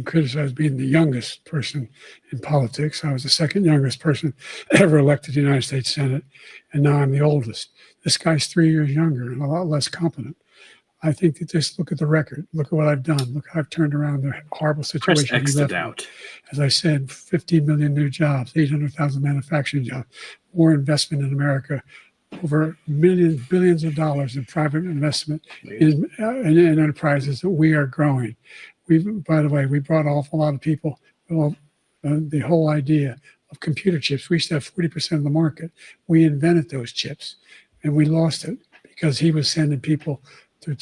S4: criticized being the youngest person in politics. I was the second youngest person ever elected to the United States Senate, and now I'm the oldest. This guy's 3 years younger and a lot less competent. I think that just look at the record. Look at what I've done. Look how I've turned around the horrible
S1: Press
S4: situation.
S1: X
S4: he
S1: to
S4: left me.
S1: doubt.
S4: As I said, 15 million new jobs, 800,000 manufacturing jobs, more investment in America, over billions of dollars in private investment in enterprises that we are growing. By the way, we brought off a lot of people. Well, the whole idea of computer chips, we used to have 40% of the market. We invented those chips, and we lost it because he was sending people to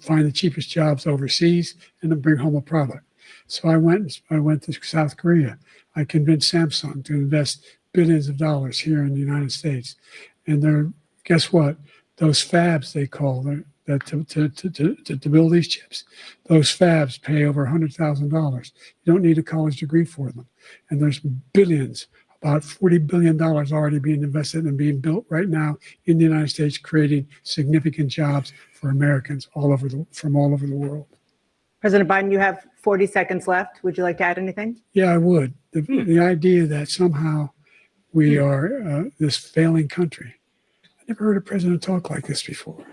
S4: find the cheapest jobs overseas and then bring home a product. So I went to South Korea. I convinced Samsung to invest billions of dollars here in the United States. And guess what? Those fabs, they call them, that to build these chips, those fabs pay over $100,000. You don't need a college degree for them. And there's billions, about $40 billion already being invested and being built right now in the United States, creating significant jobs for Americans from all over the world.
S5: President Biden, you have 40 seconds left. Would you like to add anything?
S4: Yeah, I would. The idea that somehow we are this failing country. I never heard a president talk like this before.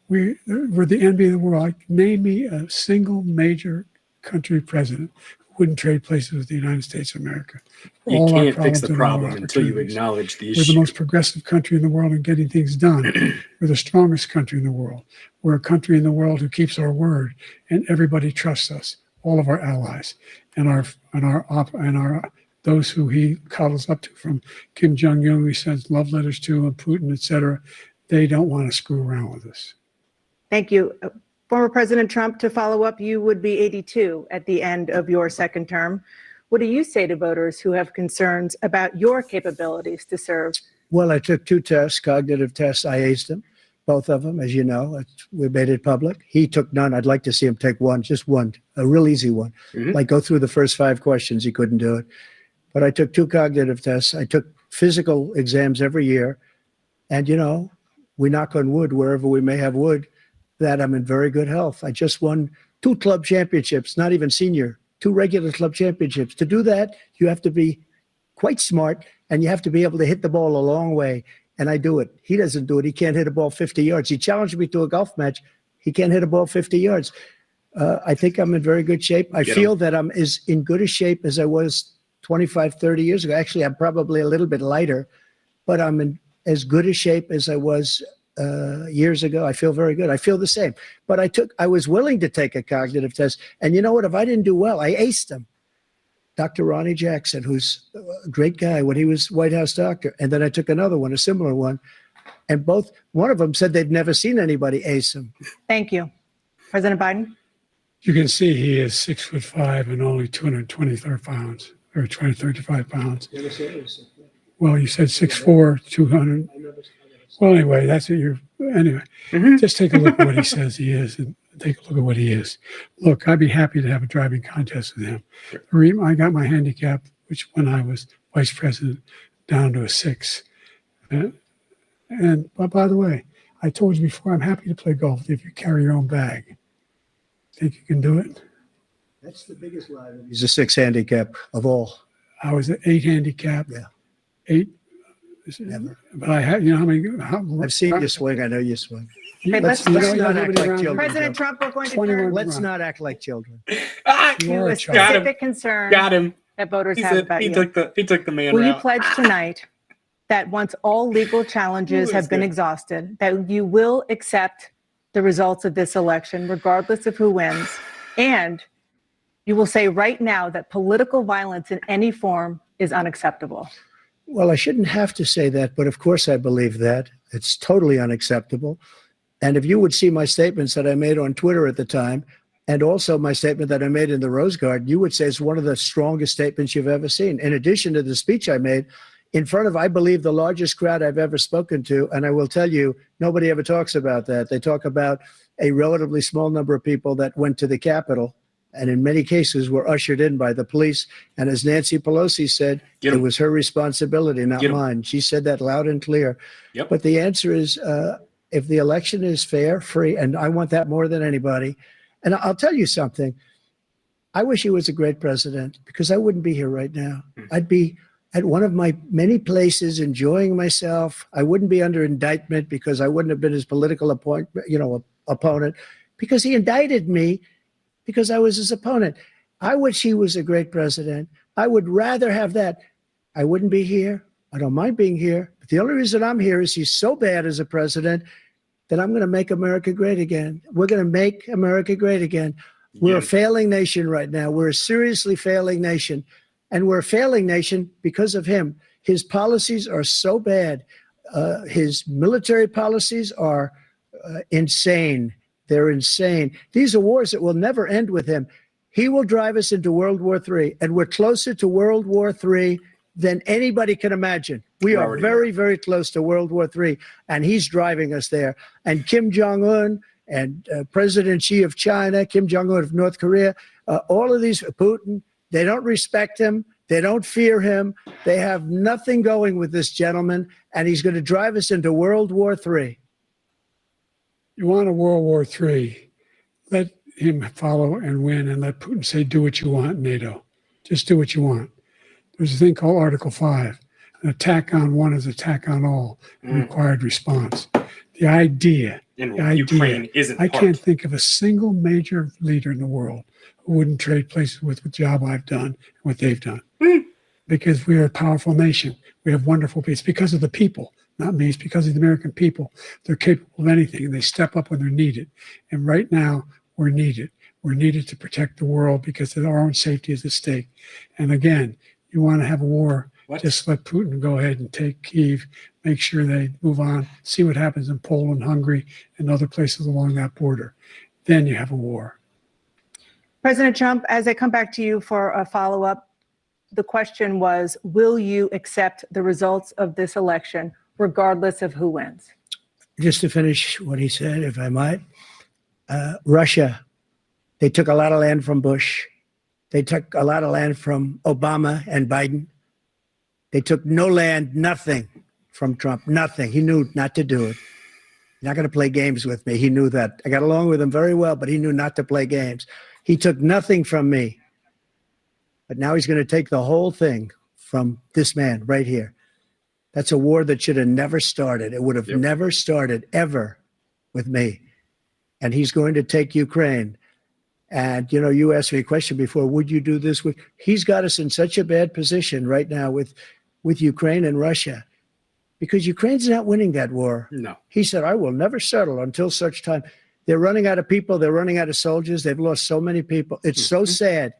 S4: We're the envy of the world. Name me a single major country president who wouldn't trade places with the United States of America.
S1: You
S4: All our
S1: can't fix the
S4: problems and all our
S1: problem until you
S4: opportunities.
S1: acknowledge the
S4: We're
S1: issue.
S4: the most progressive country in the world in getting things done. We're the strongest country in the world. We're a country in the world who keeps our word, and everybody trusts us. All of our allies and those who he cuddles up to, from Kim Jong-un, who he sends love letters to, and Putin, etc. They don't want to screw around with us.
S5: Thank you. Former President Trump, to follow up, you would be 82 at the end of your second term. What do you say to voters who have concerns about your capabilities to serve?
S2: Well, I took 2 tests, cognitive tests. I aced them, both of them, as you know. We made it public. He took none. I'd like to see him take one, just one, a real easy one. Like go through the first 5 questions. He couldn't do it. But I took 2 cognitive tests. I took physical exams every year. And, we knock on wood wherever we may have wood, that I'm in very good health. I just won 2 club championships, not even senior, 2 regular club championships. To do that, you have to be quite smart, and you have to be able to hit the ball a long way. And I do it. He doesn't do it. He can't hit a ball 50 yards. He challenged me to a golf match. He can't hit a ball 50 yards. I think I'm in very good shape. I feel that I'm as in good a shape as I was 25, 30 years ago. Actually, I'm probably a little bit lighter, but I'm in as good a shape as I was years ago. I feel very good. I feel the same. But I was willing to take a cognitive test. And you know what? If I didn't do well, I aced them. Dr. Ronnie Jackson, who's a great guy when he was White House doctor. And then I took another one, a similar one. And one of them said they've never seen anybody ace him.
S5: Thank you. President Biden?
S4: You can see he is 6'5" and only 223 pounds, or 235 pounds. Well, you said 6'4", 200. Well, anyway, that's what anyway. Just take a look at what he says he is, and take a look at what he is. Look, I'd be happy to have a driving contest with him. I got my handicap, which when I was vice president, down to a 6. But by the way, I told you before, I'm happy to play golf if you carry your own bag. Think you can do it?
S2: That's the biggest lie. He's a 6 handicap of all.
S4: I was at 8 handicap.
S2: Yeah.
S4: 8.
S2: Never.
S4: But I had,
S2: I've seen you swing. I know you swing.
S5: Okay, let's
S2: not act like children.
S5: President Trump, we're going to
S4: 21
S5: turn
S2: Let's not act like children.
S5: to
S4: You're
S5: a
S4: a child.
S5: specific concern
S1: Got him.
S5: that voters have about
S1: He
S5: you.
S1: took the man
S5: Will you
S1: route.
S5: pledge tonight that once all legal challenges have been exhausted, that you will accept the results of this election, regardless of who wins, and you will say right now that political violence in any form is unacceptable?
S2: Well, I shouldn't have to say that, but of course I believe that. It's totally unacceptable. And if you would see my statements that I made on Twitter at the time, And also my statement that I made in the Rose Garden, you would say is one of the strongest statements you've ever seen. In addition to the speech I made in front of, I believe, the largest crowd I've ever spoken to. And I will tell you, nobody ever talks about that. They talk about a relatively small number of people that went to the Capitol and in many cases were ushered in by the police. And as Nancy Pelosi said, it was her responsibility, not mine. She said that loud and clear.
S1: Yep.
S2: But the answer is, if the election is fair, free, and I want that more than anybody. And I'll tell you something. I wish he was a great president because I wouldn't be here right now. I'd be at one of my many places enjoying myself. I wouldn't be under indictment because I wouldn't have been his political opponent because he indicted me because I was his opponent. I wish he was a great president. I would rather have that. I wouldn't be here. I don't mind being here. But the only reason I'm here is he's so bad as a president that I'm going to make America great again. We're going to make America great again. We're a failing nation right now. We're a seriously failing nation. And we're a failing nation because of him. His policies are so bad. His military policies are insane. They're insane. These are wars that will never end with him. He will drive us into World War III. And we're closer to World War III than anybody can imagine. We are very, very close to World War III, and he's driving us there. And Kim Jong-un and President Xi of China, Kim Jong-un of North Korea, all of these, Putin, they don't respect him. They don't fear him. They have nothing going with this gentleman, and he's going to drive us into World War III.
S4: You want a World War III, let him follow and win, and let Putin say, do what you want, NATO. Just do what you want. There's a thing called Article 5. An attack on one is attack on all, required response. The idea,
S1: Ukraine isn't
S4: I can't think of a single major leader in the world who wouldn't trade places with the job I've done and what they've done. Because we are a powerful nation. We have wonderful people. It's because of the people, not me. It's because of the American people. They're capable of anything, and they step up when they're needed. And right now, we're needed. We're needed to protect the world because our own safety is at stake. And again, you want to have a war, just let Putin go ahead and take Kyiv, make sure they move on, see what happens in Poland, Hungary, and other places along that border. Then you have a war.
S5: President Trump, as I come back to you for a follow-up, the question was, will you accept the results of this election, regardless of who wins?
S2: Just to finish what he said, if I might, Russia, they took a lot of land from Bush. They took a lot of land from Obama and Biden. They took no land, nothing from Trump, nothing. He knew not to do it. He's not going to play games with me. He knew that. I got along with him very well, but he knew not to play games. He took nothing from me. But now he's going to take the whole thing from this man right here. That's a war that should have never started. It would have never started ever with me. And he's going to take Ukraine. And, you know, you asked me a question before, would you do this? He's got us in such a bad position right now with Ukraine and Russia because Ukraine's not winning that war.
S1: No.
S2: He said, I will never settle until such time. They're running out of people. They're running out of soldiers. They've lost so many people. It's so sad.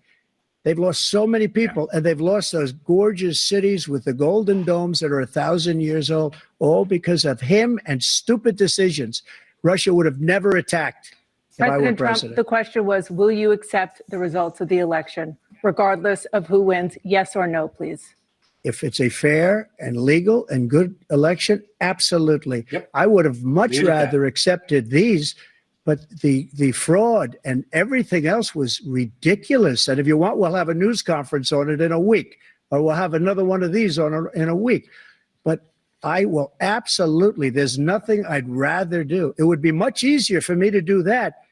S2: They've lost so many people, and they've lost those gorgeous cities with the golden domes that are 1,000 years old, all because of him and stupid decisions. Russia would have never attacked.
S5: President Trump, the question was, will you accept the results of the election, regardless of who wins? Yes or no, please.
S2: If it's a fair and legal and good election, absolutely.
S1: Yep.
S2: I would have much rather accepted these, but the fraud and everything else was ridiculous. And if you want, we'll have a news conference on it in a week, or we'll have another one of these in a week. But I will absolutely, there's nothing I'd rather do. It would be much easier for me to do that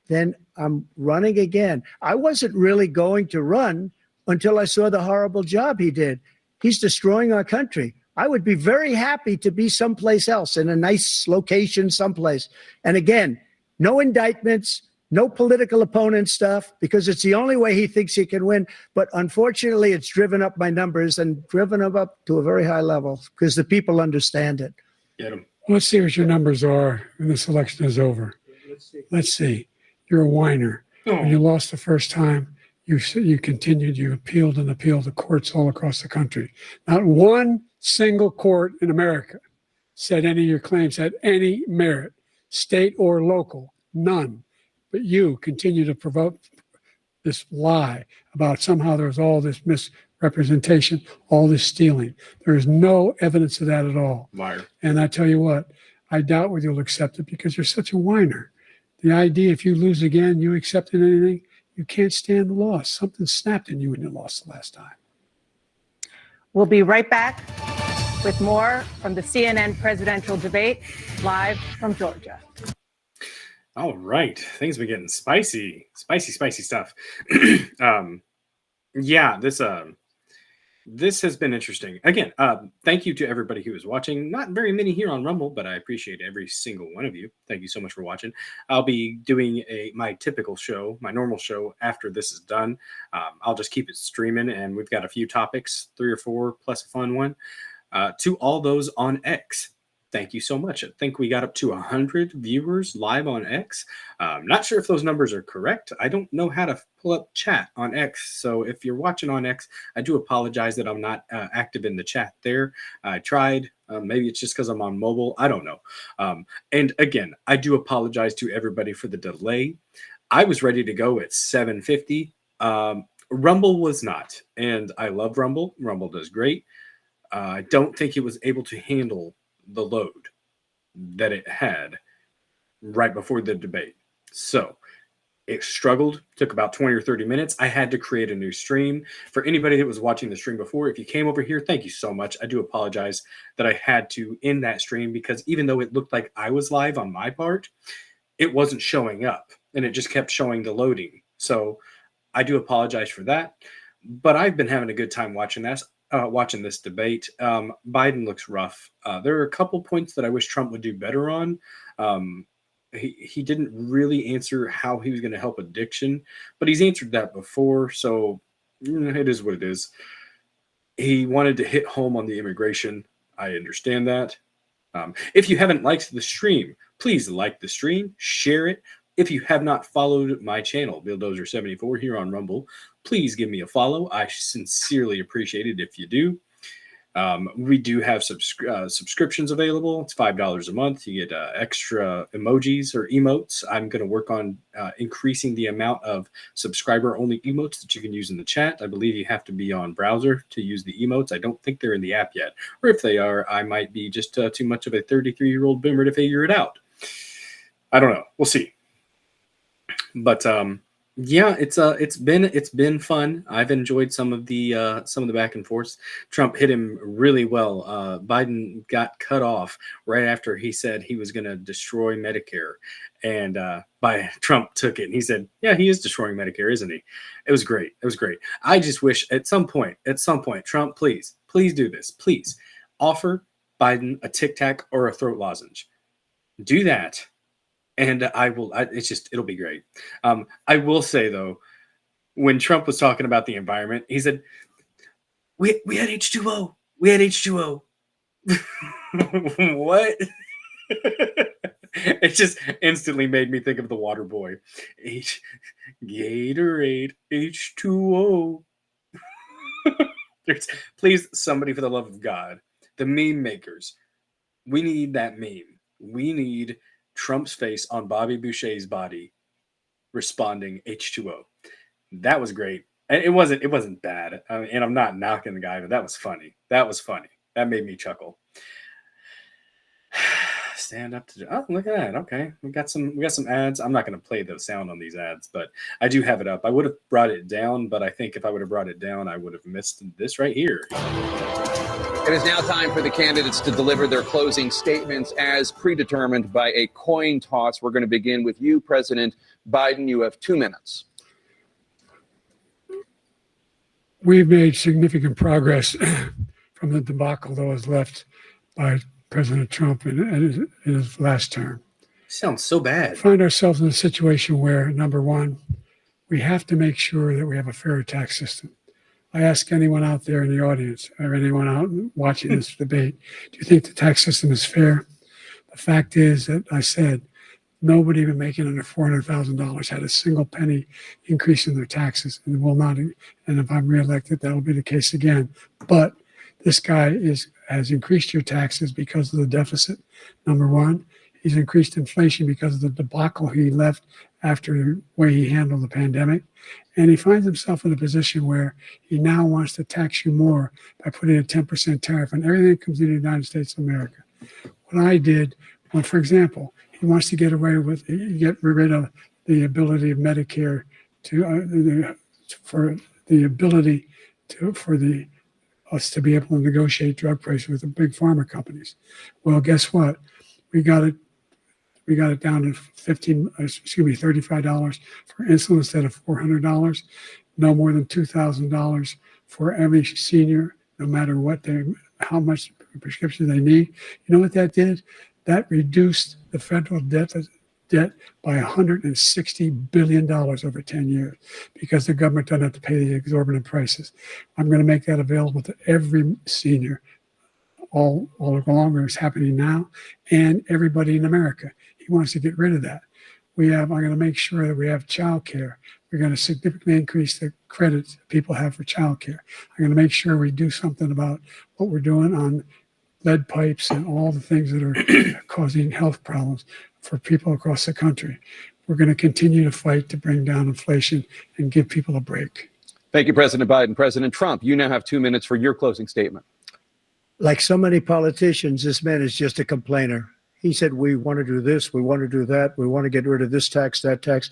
S2: than I'm running again. I wasn't really going to run until I saw the horrible job he did. He's destroying our country. I would be very happy to be someplace else in a nice location someplace. And again, no indictments, no political opponent stuff, because it's the only way he thinks he can win. But unfortunately, it's driven up my numbers and driven them up to a very high level because the people understand it.
S1: Get him.
S4: Let's see what your numbers are when this election is over. Let's see. You're a whiner. When you lost the first time, you continued, you appealed and appealed to courts all across the country. Not one single court in America said any of your claims had any merit, state or local, none. but you continue to provoke this lie about somehow there's all this misrepresentation, all this stealing. There is no evidence of that at all.
S1: Liar.
S4: And I tell you what, I doubt whether you'll accept it because you're such a whiner. The idea if you lose again, you accepting anything, you can't stand the loss. Something snapped in you when you lost the last time.
S5: We'll be right back with more from the CNN presidential debate, live from Georgia.
S1: All right, things been getting spicy stuff. Yeah, this has been interesting. Again, thank you to everybody who is watching. Not very many here on Rumble, but I appreciate every single one of you. Thank you so much for watching. I'll be doing my typical show, my normal show after this is done. I'll just keep it streaming, and we've got a few topics, 3 or 4 plus a fun one, to all those on X. Thank you so much. I think we got up to 100 viewers live on X. Not sure if those numbers are correct. I don't know how to pull up chat on X. So if you're watching on X, I do apologize that I'm not active in the chat there. I tried. Maybe it's just because I'm on mobile. I don't know. And again, I do apologize to everybody for the delay. I was ready to go at 7:50. Rumble was not. And I love Rumble. Rumble does great. I don't think it was able to handle the load that it had right before the debate. So it struggled, took about 20 or 30 minutes. I had to create a new stream. For anybody that was watching the stream before, if you came over here, thank you so much. I do apologize that I had to end that stream because even though it looked like I was live on my part, it wasn't showing up and it just kept showing the loading. So I do apologize for that, but I've been having a good time watching this. Watching this debate. Biden looks rough. There are a couple points that I wish Trump would do better on. He didn't really answer how he was going to help addiction, but he's answered that before, so it is what it is. He wanted to hit home on the immigration. I understand that. If you haven't liked the stream, please like the stream, share it. If you have not followed my channel, Billdozer74 here on Rumble, please give me a follow. I sincerely appreciate it if you do. We do have subscriptions available. It's $5 a month. You get extra emojis or emotes. I'm going to work on increasing the amount of subscriber-only emotes that you can use in the chat. I believe you have to be on browser to use the emotes. I don't think they're in the app yet. Or if they are, I might be just too much of a 33-year-old boomer to figure it out. I don't know. We'll see. But yeah, it's been fun. I've enjoyed some of the back and forths. Trump hit him really well. Biden got cut off right after he said he was going to destroy Medicare, and Trump took it and he said, "Yeah, he is destroying Medicare, isn't he?" It was great. It was great. I just wish at some point, Trump, please do this. Please offer Biden a Tic Tac or a throat lozenge. Do that. And it'll be great. I will say, though, when Trump was talking about the environment, he said, we had H2O. We had H2O. What? It just instantly made me think of the water boy. Gatorade, H2O. Please, somebody, for the love of God, the meme makers, we need that meme. We need Trump's face on Bobby Boucher's body responding H2O. That was great. And it wasn't bad. And I'm not knocking the guy, but that was funny. That made me chuckle. Stand up to, oh, look at that. Okay. We got some ads. I'm not going to play the sound on these ads, but I do have it up. I would have brought it down, but I think if I would have brought it down, I would have missed this right here.
S3: It is now time for the candidates to deliver their closing statements as predetermined by a coin toss. We're going to begin with you, President Biden. You have 2 minutes.
S4: We've made significant progress from the debacle that was left by President Trump in his last term.
S1: Sounds so bad.
S4: We find ourselves in a situation where, number one, we have to make sure that we have a fair tax system. I ask anyone out there in the audience or anyone out watching this debate, do you think the tax system is fair? The fact is that I said nobody even making under $400,000 had a single penny increase in their taxes and will not. And if I'm reelected, that will be the case again. But this guy has increased your taxes because of the deficit. Number one, he's increased inflation because of the debacle he left after the way he handled the pandemic. And he finds himself in a position where he now wants to tax you more by putting a 10% tariff on everything that comes into the United States of America. What I did, well, for example, he wants to get rid of the ability of Medicare for us to be able to negotiate drug prices with the big pharma companies. Well, guess what? We got it down to $35 for insulin instead of $400. No more than $2,000 for every senior, no matter how much prescription they need. You know what that did? That reduced the federal debt by $160 billion over 10 years because the government doesn't have to pay the exorbitant prices. I'm going to make that available to every senior all along, it's happening now, and everybody in America. He wants to get rid of that. I'm going to make sure that we have child care. We're going to significantly increase the credits people have for child care. I'm going to make sure we do something about what we're doing on lead pipes and all the things that are causing health problems for people across the country. We're going to continue to fight to bring down inflation and give people a break.
S3: Thank you, President Biden. President Trump, you now have 2 minutes for your closing statement.
S2: Like so many politicians, this man is just a complainer. He said, we want to do this, we want to do that, we want to get rid of this tax, that tax.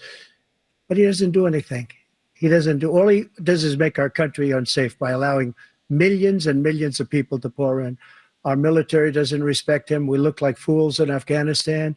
S2: But he doesn't do anything. All he does is make our country unsafe by allowing millions and millions of people to pour in. Our military doesn't respect him. We look like fools in Afghanistan.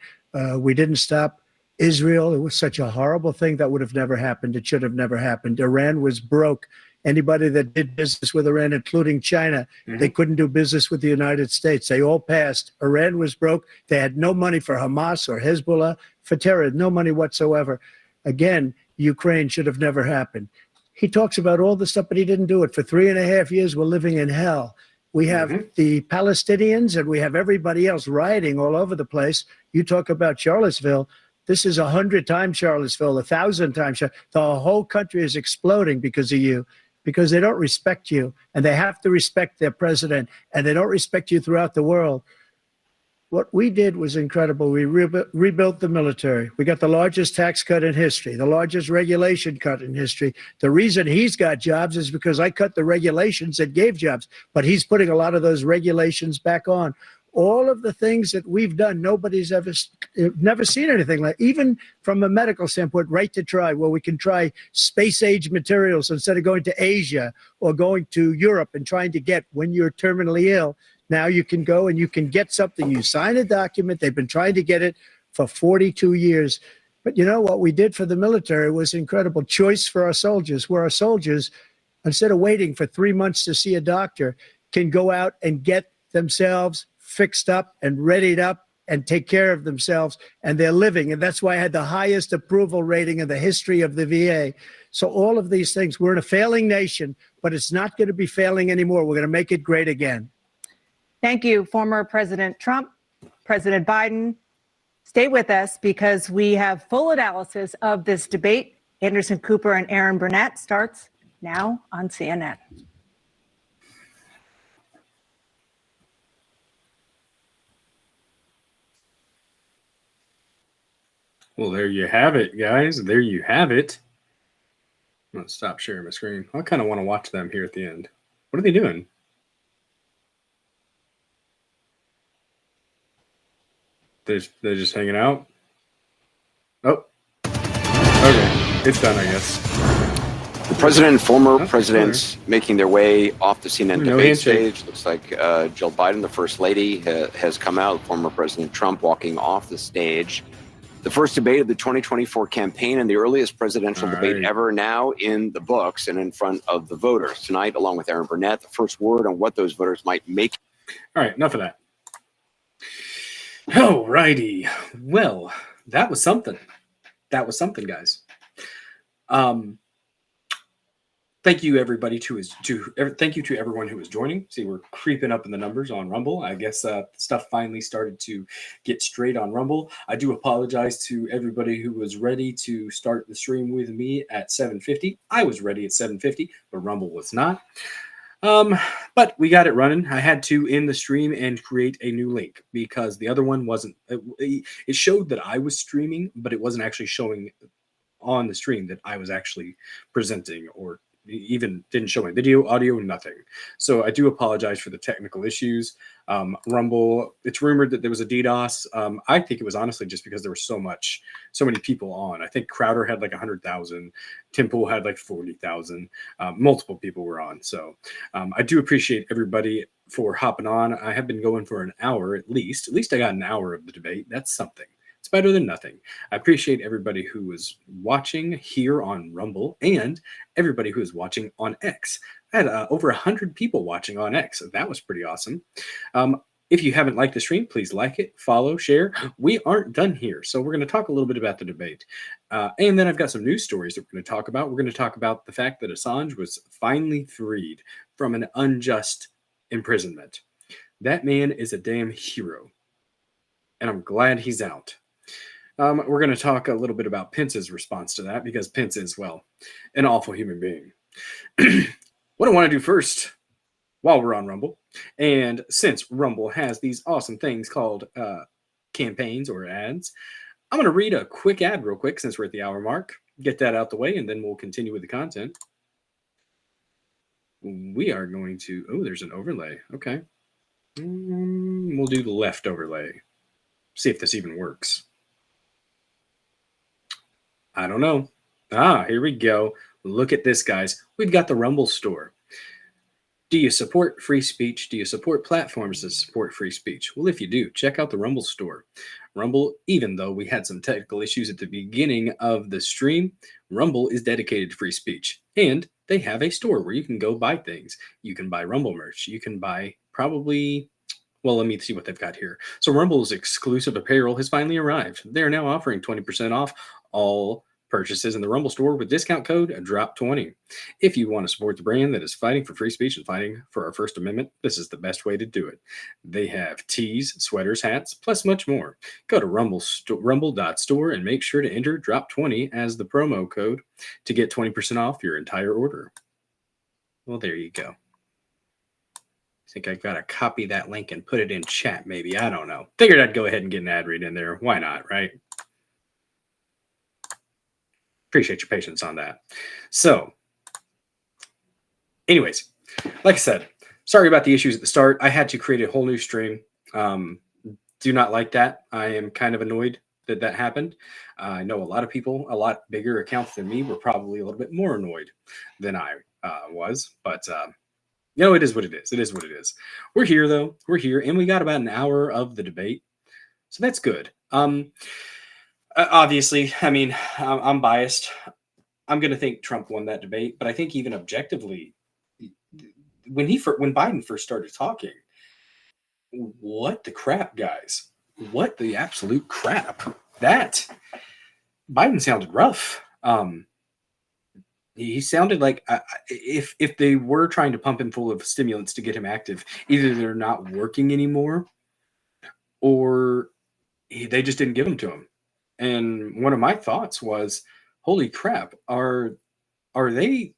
S2: We didn't stop Israel. It was such a horrible thing that would have never happened. It should have never happened. Iran was broke. Anybody that did business with Iran, including China, they couldn't do business with the United States. They all passed. Iran was broke. They had no money for Hamas or Hezbollah, for terror, no money whatsoever. Again, Ukraine should have never happened. He talks about all this stuff, but he didn't do it. For 3.5 years, we're living in hell. We have the Palestinians and we have everybody else rioting all over the place. You talk about Charlottesville. This is 100 times Charlottesville, 1,000 times. The whole country is exploding because of you, because they don't respect you, and they have to respect their president, and they don't respect you throughout the world. What we did was incredible. We rebuilt the military. We got the largest tax cut in history, the largest regulation cut in history. The reason he's got jobs is because I cut the regulations that gave jobs, but he's putting a lot of those regulations back on. All of the things that we've done, nobody's never seen anything like, even from a medical standpoint, right to try, where we can try space-age materials instead of going to Asia or going to Europe and trying to get when you're terminally ill. Now you can go and you can get something. You sign a document. They've been trying to get it for 42 years. But you know what we did for the military was incredible. Choice for our soldiers, where our soldiers, instead of waiting for 3 months to see a doctor, can go out and get themselves fixed up and readied up and take care of themselves, and they're living. And that's why I had the highest approval rating in the history of the VA. So all of these things, we're in a failing nation, but it's not going to be failing anymore. We're going to make it great again.
S5: Thank you, former President Trump, President Biden. Stay with us because we have full analysis of this debate. Anderson Cooper and Aaron Burnett starts now on CNN.
S1: Well, there you have it, guys. There you have it. I'm going to stop sharing my screen. I kind of want to watch them here at the end. What are they doing? They're just hanging out? Oh. Okay. It's done, I guess.
S6: The president and former presidents making their way off the CNN debate
S1: handshake.
S6: stage. Looks like Jill Biden, the first lady, has come out. Former President Trump walking off the stage. The first debate of the 2024 campaign and the earliest presidential debate ever now in the books and in front of the voters. Tonight, along with Aaron Burnett, the first word on what those voters might make.
S1: All right, enough of that. All righty. Well, that was something. That was something, guys. Thank you, everybody. Thank you to everyone who is joining. See, we're creeping up in the numbers on Rumble. I guess stuff finally started to get straight on Rumble. I do apologize to everybody who was ready to start the stream with me at 7:50. I was ready at 7:50, but Rumble was not. But we got it running. I had to end the stream and create a new link because the other one wasn't. It showed that I was streaming, but it wasn't actually showing on the stream that I was actually presenting, or even didn't show my video, audio, nothing. So I do apologize for the technical issues. Rumble, it's rumored that there was a DDoS. I think it was honestly just because there was so many people on. I think Crowder had like 100,000, Temple had like 40,000, multiple people were on. So I do appreciate everybody for hopping on. I have been going for an hour at least. At least I got an hour of the debate. That's something. It's better than nothing. I appreciate everybody who was watching here on Rumble and everybody who is watching on X. I had over 100 people watching on X. So that was pretty awesome. If you haven't liked the stream, please like it, follow, share. We aren't done here. So we're going to talk a little bit about the debate. And then I've got some news stories that we're going to talk about. We're going to talk about the fact that Assange was finally freed from an unjust imprisonment. That man is a damn hero. And I'm glad he's out. We're going to talk a little bit about Pence's response to that, because Pence is, well, an awful human being. What I want to do first, while we're on Rumble, and since Rumble has these awesome things called campaigns or ads, I'm going to read a quick ad real quick since we're at the hour mark, get that out the way, and then we'll continue with the content. We are going to, oh, there's an overlay. Okay. We'll do the left overlay. See if this even works. I don't know. Here we go. Look at this, guys. We've got the Rumble store. Do you support free speech? Do you support platforms that support free speech? Well, if you do, check out the Rumble store. Rumble, even though we had some technical issues at the beginning of the stream, Rumble is dedicated to free speech. And they have a store where you can go buy things. You can buy Rumble merch. You can buy probably... Well, let me see what they've got here. So Rumble's exclusive apparel has finally arrived. They're now offering 20% off all purchases in the Rumble store with discount code DROP20. If you want to support the brand that is fighting for free speech and fighting for our First Amendment, this is the best way to do it. They have tees, sweaters, hats, plus much more. Go to rumble.store and make sure to enter DROP20 as the promo code to get 20% off your entire order. Well, there you go. I think I got to copy that link and put it in chat, maybe. I don't know. Figured I'd go ahead and get an ad read in there. Why not, right? Appreciate your patience on that. So, anyways, like I said, sorry about the issues at the start. I had to create a whole new stream. Do not like that. I am kind of annoyed that that happened. I know a lot of people, a lot bigger accounts than me, were probably a little bit more annoyed than I was. But, you know, it is what it is. It is what it is. We're here, though. We're here, and we got about an hour of the debate. So that's good. Obviously, I mean, I'm biased. I'm going to think Trump won that debate, but I think even objectively, when Biden first started talking, what the crap, guys? What the absolute crap? That Biden sounded rough. He sounded like if they were trying to pump him full of stimulants to get him active, either they're not working anymore, or they just didn't give them to him. And one of my thoughts was, holy crap, are they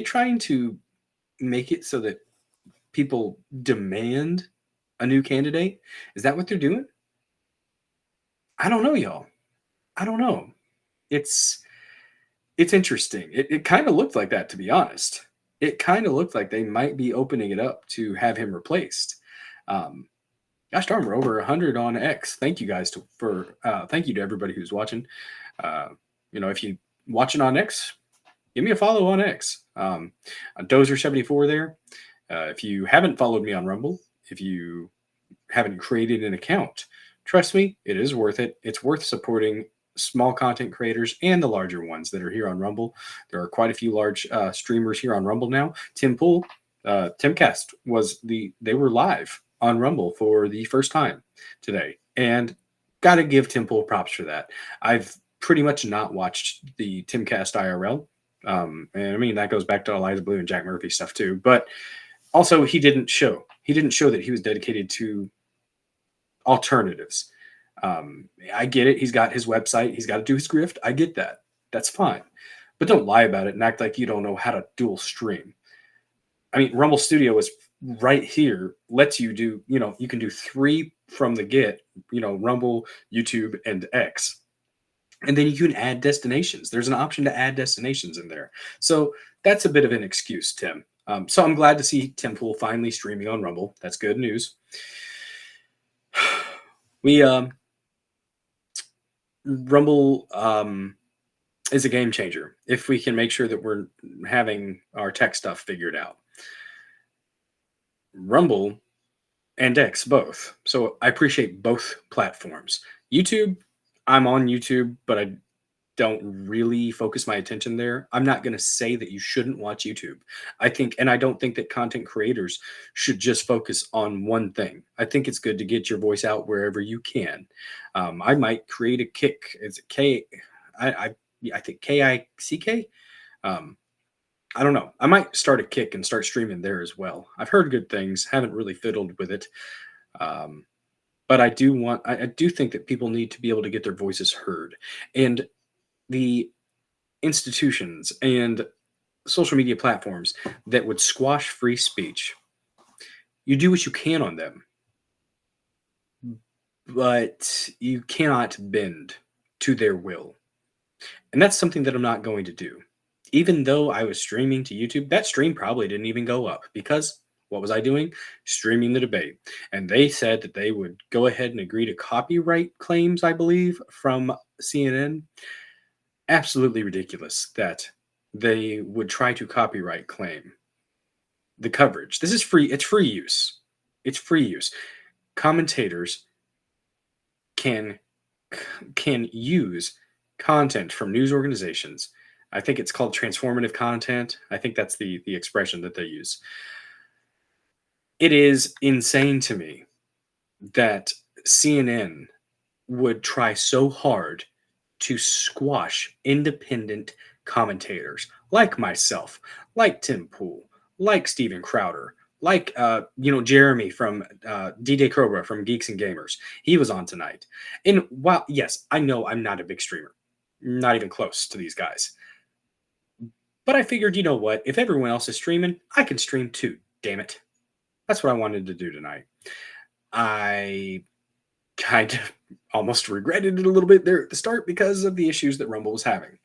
S1: trying to make it so that people demand a new candidate? Is that what they're doing? I don't know, y'all. I don't know. It's interesting. It kind of looked like that, to be honest. It kind of looked like they might be opening it up to have him replaced. Gosh darn, we're over 100 on X. Thank you guys thank you to everybody who's watching. You know, if you watching on X, give me a follow on X. Dozer74 there. If you haven't followed me on Rumble, if you haven't created an account, trust me, it is worth it. It's worth supporting small content creators and the larger ones that are here on Rumble. There are quite a few large streamers here on Rumble now. Tim Pool, Timcast they were live on Rumble for the first time today, and got to give Tim Pool props for that. I've pretty much not watched the Timcast IRL, and I mean that goes back to Eliza Blue and Jack Murphy stuff too. But also, he didn't show that he was dedicated to alternatives. I get it. He's got his website. He's got to do his grift. I get that. That's fine. But don't lie about it and act like you don't know how to dual stream. I mean, Rumble Studio is right here. Lets you do, you can do 3 from the get, Rumble, YouTube, and X. And then you can add destinations. There's an option to add destinations in there. So that's a bit of an excuse, Tim. So I'm glad to see Tim Pool finally streaming on Rumble. That's good news. Rumble is a game changer if we can make sure that we're having our tech stuff figured out. Rumble and X both. So I appreciate both platforms. YouTube, I'm on YouTube, but I don't really focus my attention there. I'm not going to say that you shouldn't watch YouTube. I don't think that content creators should just focus on one thing. I think it's good to get your voice out wherever you can. I might create a Kick. Is it K? I think KICK. I don't know. I might start a Kick and start streaming there as well. I've heard good things. Haven't really fiddled with it. But I do think that people need to be able to get their voices heard. And the institutions and social media platforms that would squash free speech, you do what you can on them, but you cannot bend to their will. And that's something that I'm not going to do. Even though I was streaming to YouTube, that stream probably didn't even go up because what was I doing? Streaming the debate. And they said that they would go ahead and agree to copyright claims, I believe, from CNN. Absolutely ridiculous that they would try to copyright claim the coverage. This is free. It's free use. It's free use. Commentators can use content from news organizations. I think it's called transformative content. I think that's the expression that they use. It is insane to me that CNN would try so hard to squash independent commentators like myself, like Tim Pool, like Steven Crowder, like Jeremy from DJ Cobra from Geeks and Gamers. He was on tonight. And while, yes, I know I'm not a big streamer, not even close to these guys. But I figured, you know what? If everyone else is streaming, I can stream too, damn it. That's what I wanted to do tonight. I kind of almost regretted it a little bit there at the start because of the issues that Rumble was having.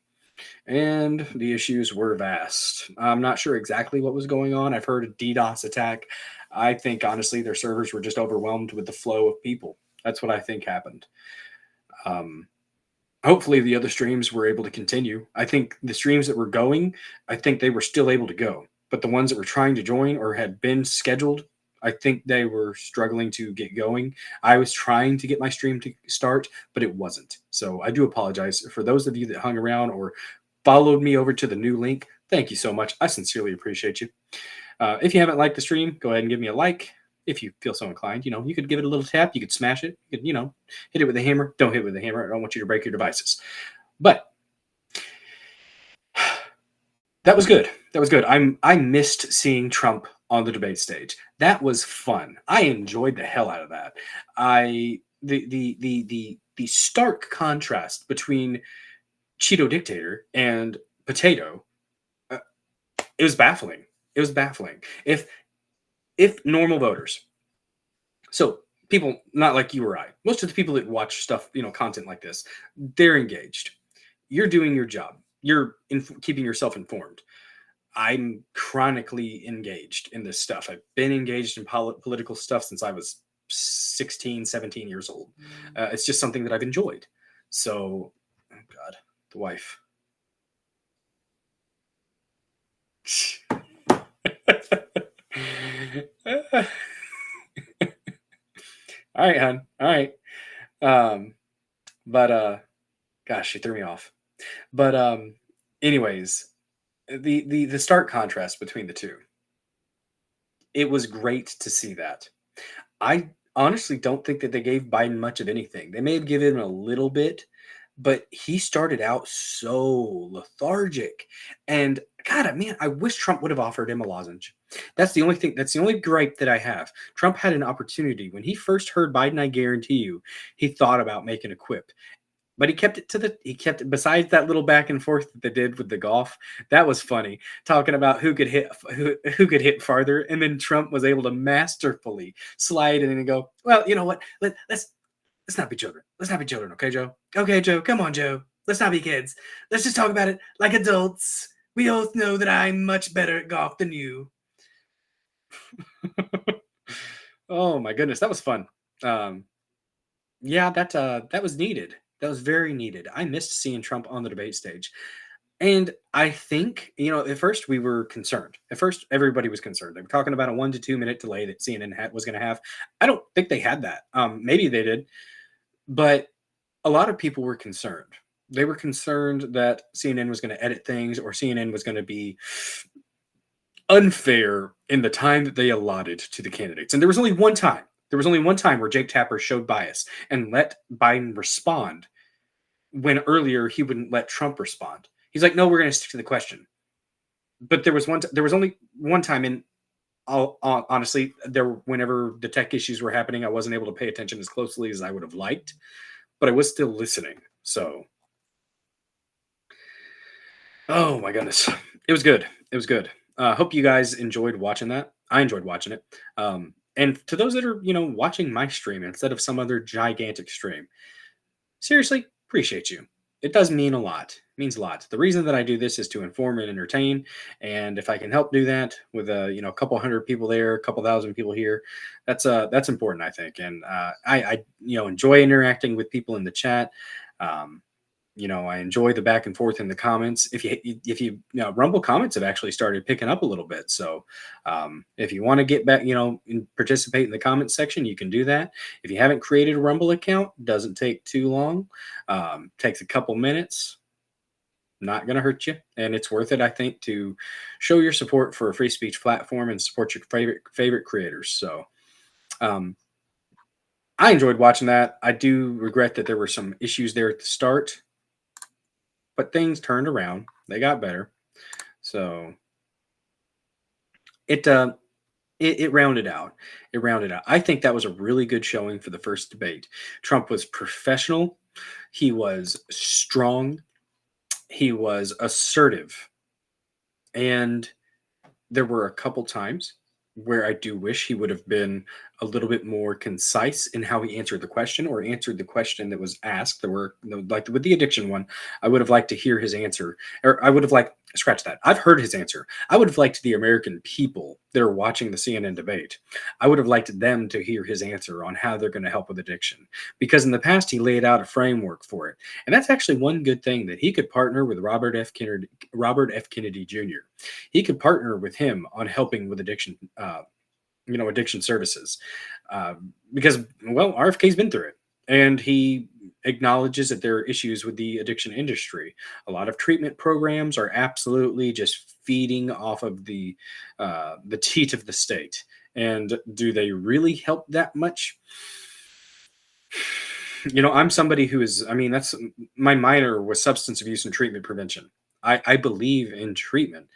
S1: And the issues were vast. I'm not sure exactly what was going on. I've heard a DDoS attack. I think, honestly, their servers were just overwhelmed with the flow of people. That's what I think happened. Hopefully, the other streams were able to continue. I think the streams that were going, I think they were still able to go. But the ones that were trying to join or had been scheduled, I think they were struggling to get going. I was trying to get my stream to start, but it wasn't. So I do apologize. For those of you that hung around or followed me over to the new link, thank you so much. I sincerely appreciate you. If you haven't liked the stream, go ahead and give me a like. If you feel so inclined, you could give it a little tap. You could smash it. You could, hit it with a hammer. Don't hit it with a hammer. I don't want you to break your devices. But that was good. That was good. I missed seeing Trump on the debate stage. That was fun. I enjoyed the hell out of that. The stark contrast between Cheeto Dictator and Potato, it was baffling. It was baffling. If normal voters, so people not like you or I, most of the people that watch stuff, content like this, they're engaged. You're doing your job. You're keeping yourself informed. I'm chronically engaged in this stuff. I've been engaged in political stuff since I was 16, 17 years old. It's just something that I've enjoyed. So, oh God, the wife. All right, hon. All right. But gosh, she threw me off. But anyways, the stark contrast between the two. It was great to see that. I honestly don't think that they gave Biden much of anything. They may have given him a little bit, but he started out so lethargic. And God, man, I wish Trump would have offered him a lozenge. That's the only thing. That's the only gripe that I have. Trump had an opportunity. When he first heard Biden, I guarantee you, he thought about making a quip. But he kept it besides that little back and forth that they did with the golf. That was funny, talking about who could hit farther. And then Trump was able to masterfully slide in and go, well, you know what? Let's not be children. Let's not be children. Okay, Joe? Okay, Joe. Come on, Joe. let's not be kids. Let's just talk about it like adults. We both know that I'm much better at golf than you. Oh my goodness, that was fun. Yeah, that was needed. That was very needed. I missed seeing Trump on the debate stage. And I think, at first we were concerned. At first, everybody was concerned. They were talking about a 1 to 2 minute delay that CNN was going to have. I don't think they had that. Maybe they did, but a lot of people were concerned. They were concerned that CNN was going to edit things, or CNN was going to be unfair in the time that they allotted to the candidates. And there was only one time. There was only one time where Jake Tapper showed bias and let Biden respond, when earlier he wouldn't let Trump respond. He's like, no, we're going to stick to the question. But there was only one time, and honestly, whenever the tech issues were happening, I wasn't able to pay attention as closely as I would have liked, but I was still listening. So, oh my goodness, it was good. It was good. Hope you guys enjoyed watching that. I enjoyed watching it. And to those that are, watching my stream instead of some other gigantic stream, seriously, appreciate you. It does mean a lot. It means a lot. The reason that I do this is to inform and entertain. And if I can help do that with a couple hundred people there, a couple thousand people here, that's important, I think. And I enjoy interacting with people in the chat. I enjoy the back and forth in the comments. If you Rumble comments have actually started picking up a little bit. So if you want to get back, and participate in the comments section, you can do that. If you haven't created a Rumble account, doesn't take too long. Takes a couple minutes. Not going to hurt you. And it's worth it, I think, to show your support for a free speech platform and support your favorite creators. So I enjoyed watching that. I do regret that there were some issues there at the start, but things turned around. They got better. So it rounded out. It rounded out. I think that was a really good showing for the first debate. Trump was professional. He was strong. He was assertive. And there were a couple times where I do wish he would have been a little bit more concise in how he answered the question, or answered the question that was asked. There were, like with the addiction one, I would have liked to hear his answer, or I would have liked, scratch that. I've heard his answer. I would have liked the American people that are watching the CNN debate. I would have liked them to hear his answer on how they're going to help with addiction, because in the past he laid out a framework for it. And that's actually one good thing, that he could partner with Robert F. Kennedy Jr. He could partner with him on helping with addiction, addiction services, because, well, RFK's been through it, and he acknowledges that there are issues with the addiction industry. A lot of treatment programs are absolutely just feeding off of the teat of the state. And do they really help that much? I'm somebody who is, that's my minor was substance abuse and treatment prevention. I believe in treatment,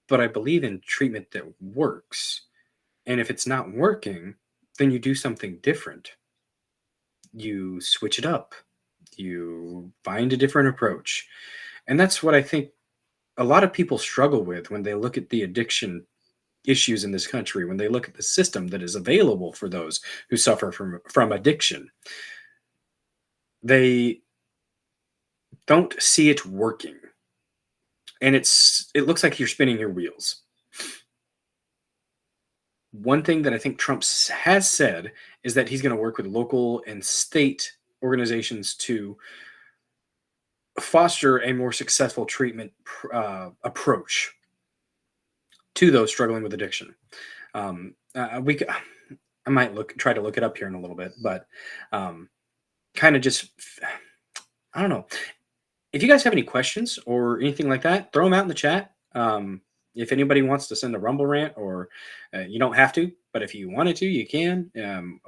S1: but I believe in treatment that works. And if it's not working, then you do something different. You switch it up. You find a different approach. And that's what I think a lot of people struggle with when they look at the addiction issues in this country, when they look at the system that is available for those who suffer from addiction. They don't see it working. And it looks like you're spinning your wheels. One thing that I think Trump has said is that he's going to work with local and state organizations to foster a more successful treatment approach to those struggling with addiction. I might try to look it up here in a little bit, but kind of just, I don't know. If you guys have any questions or anything like that, throw them out in the chat. If anybody wants to send a Rumble rant, or you don't have to, but if you wanted to, you can.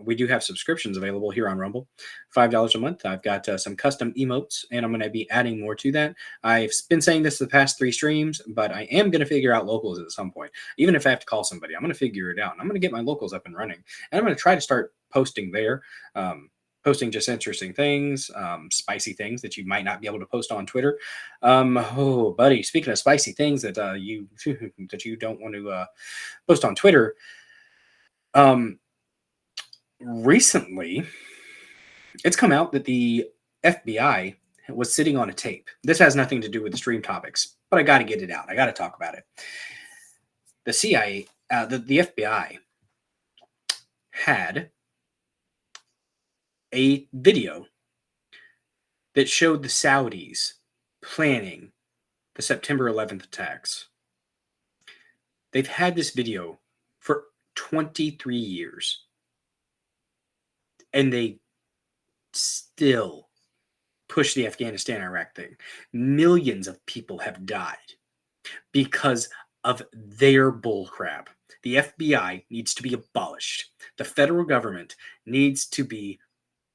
S1: We do have subscriptions available here on Rumble, $5 a month. I've got some custom emotes, and I'm going to be adding more to that. I've been saying this the past 3 streams, but I am going to figure out locals at some point. Even if I have to call somebody, I'm going to figure it out. And I'm going to get my locals up and running, and I'm going to try to start posting there. Posting just interesting things, spicy things that you might not be able to post on Twitter. Oh, buddy, speaking of spicy things that you don't want to post on Twitter, recently it's come out that the FBI was sitting on a tape. This has nothing to do with the stream topics, but I got to get it out. I got to talk about it. The CIA, the FBI had a video that showed the Saudis planning the September 11th attacks. They've had this video for 23 years. And they still push the Afghanistan-Iraq thing. Millions of people have died because of their bullcrap. The FBI needs to be abolished. The federal government needs to be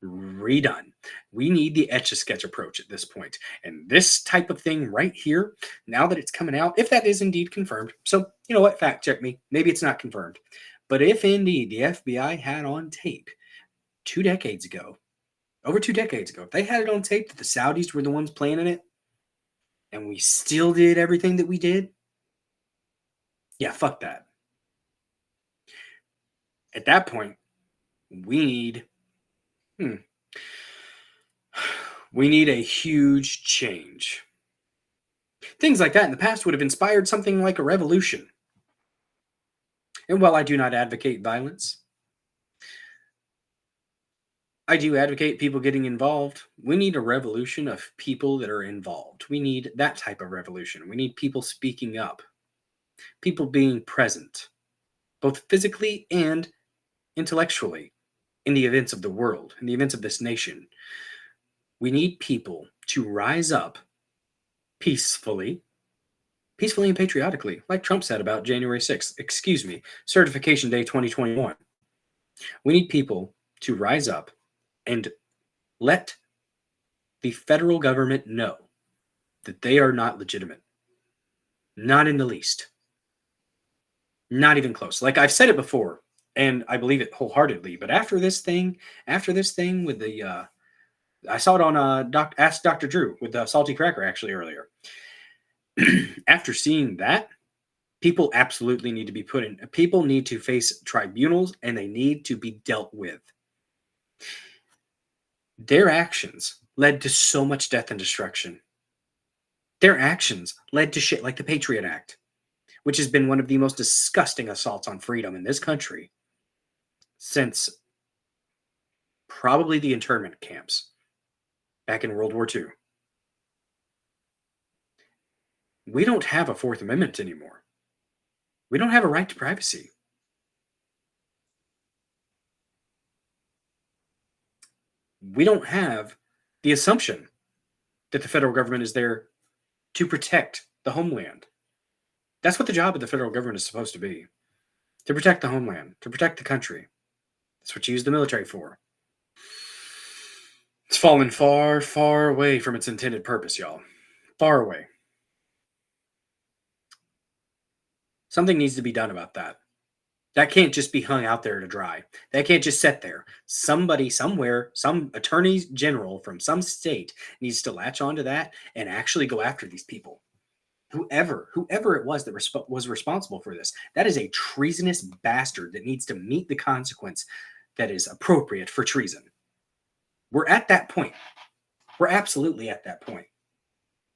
S1: redone. We need the Etch-a-Sketch approach at this point. And this type of thing right here, now that it's coming out, if that is indeed confirmed, so you know what, fact check me, maybe it's not confirmed, but if indeed the FBI had on tape 2 decades ago, over 2 decades ago, if they had it on tape that the Saudis were the ones planning it, and we still did everything that we did, yeah, fuck that. At that point, we need a huge change. Things like that in the past would have inspired something like a revolution. And while I do not advocate violence, I do advocate people getting involved. We need a revolution of people that are involved. We need that type of revolution. We need people speaking up, people being present, both physically and intellectually, in the events of the world, in the events of this nation. We need people to rise up peacefully and patriotically, like Trump said about January 6th, Certification Day 2021. We need people to rise up and let the federal government know that they are not legitimate. Not in the least. Not even close. Like I've said it before, and I believe it wholeheartedly, but after this thing with the, I saw it on Ask Dr. Drew with the Salty Cracker actually earlier. After seeing that, people absolutely need to be people need to face tribunals and they need to be dealt with. Their actions led to so much death and destruction. Their actions led to shit like the Patriot Act, which has been one of the most disgusting assaults on freedom in this country since probably the internment camps back in World War II. We don't have a Fourth Amendment anymore. We don't have a right to privacy. We don't have the assumption that the federal government is there to protect the homeland. That's what the job of the federal government is supposed to be. To protect the homeland, to protect the country. That's what you use the military for. It's fallen far, far away from its intended purpose, y'all. Far away. Something needs to be done about that. That can't just be hung out there to dry. That can't just sit there. Somebody somewhere, some attorney general from some state needs to latch onto that and actually go after these people. Whoever it was that was responsible for this, that is a treasonous bastard that needs to meet the consequence that is appropriate for treason. We're at that point. We're absolutely at that point.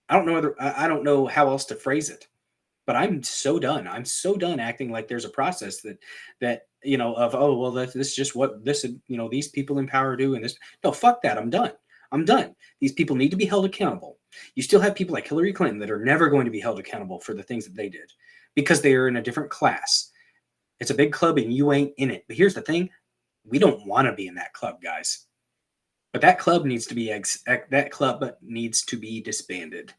S1: I don't know how else to phrase it. But I'm so done. I'm so done acting like there's a process that this is just what this, these people in power do. And this, no, fuck that. I'm done. I'm done. These people need to be held accountable. You still have people like Hillary Clinton that are never going to be held accountable for the things that they did because they are in a different class. It's a big club and you ain't in it. But here's the thing. We don't want to be in that club, guys. But that club needs to be disbanded.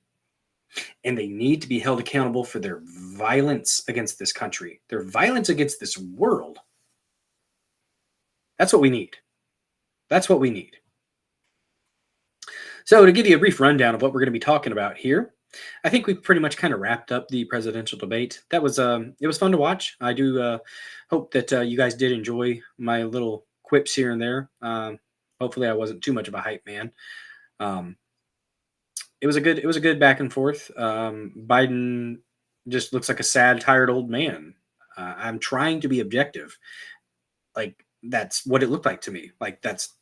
S1: And they need to be held accountable for their violence against this country, their violence against this world. That's what we need. That's what we need. So to give you a brief rundown of what we're going to be talking about here, I think we've pretty much kind of wrapped up the presidential debate. That was it was fun to watch. I do hope that you guys did enjoy my little quips here and there. Hopefully I wasn't too much of a hype man. It was a good back and forth. Biden just looks like a sad, tired old man. I'm trying to be objective. Like that's what it looked like to me. Like that's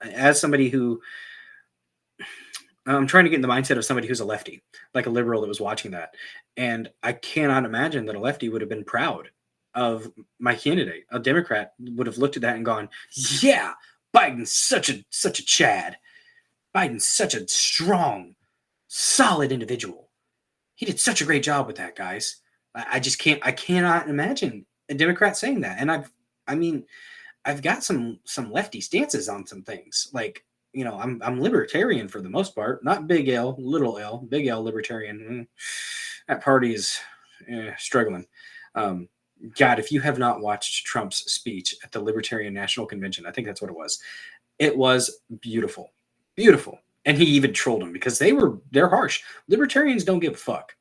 S1: as somebody who I'm trying to get in the mindset of somebody who's a lefty, like a liberal that was watching that. And I cannot imagine that a lefty would have been proud of my candidate. A Democrat would have looked at that and gone, yeah, Biden's such a Chad. Biden's such a strong, solid individual. He did such a great job with that, guys. I cannot imagine a Democrat saying that. And I've got some lefty stances on some things. Like, I'm libertarian for the most part, not big L, little L, big L libertarian. That party is struggling. God, if you have not watched Trump's speech at the Libertarian National Convention, I think that's what it was beautiful, beautiful. And he even trolled them because they're harsh. Libertarians don't give a fuck.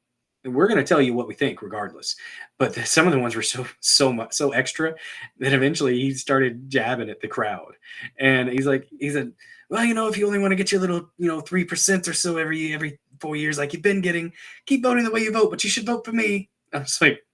S1: And we're going to tell you what we think regardless. But some of the ones were so extra that eventually he started jabbing at the crowd. And he said, well, if you only want to get your little, 3% or so every 4 years, like you've been getting, keep voting the way you vote, but you should vote for me. I was like,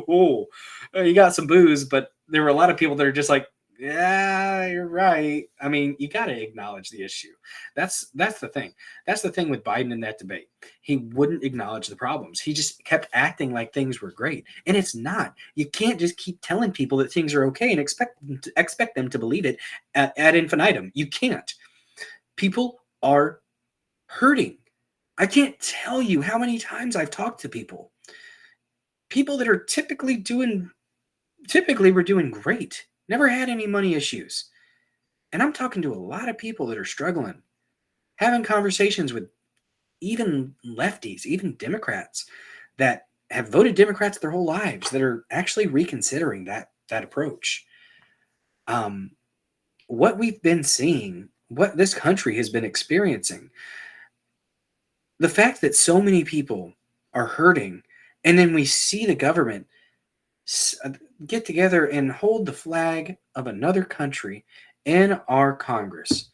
S1: oh, you got some booze, but there were a lot of people that are just like, yeah, you're right. I mean, you got to acknowledge the issue. That's the thing. That's the thing with Biden in that debate. He wouldn't acknowledge the problems. He just kept acting like things were great, and it's not. You can't just keep telling people that things are okay and expect them to believe it ad infinitum. You can't. People are hurting. I can't tell you how many times I've talked to people that are typically were doing great. Never had any money issues. And I'm talking to a lot of people that are struggling, having conversations with even lefties, even Democrats that have voted Democrats their whole lives that are actually reconsidering that approach. What we've been seeing, what this country has been experiencing, the fact that so many people are hurting, and then we see the government get together and hold the flag of another country in our Congress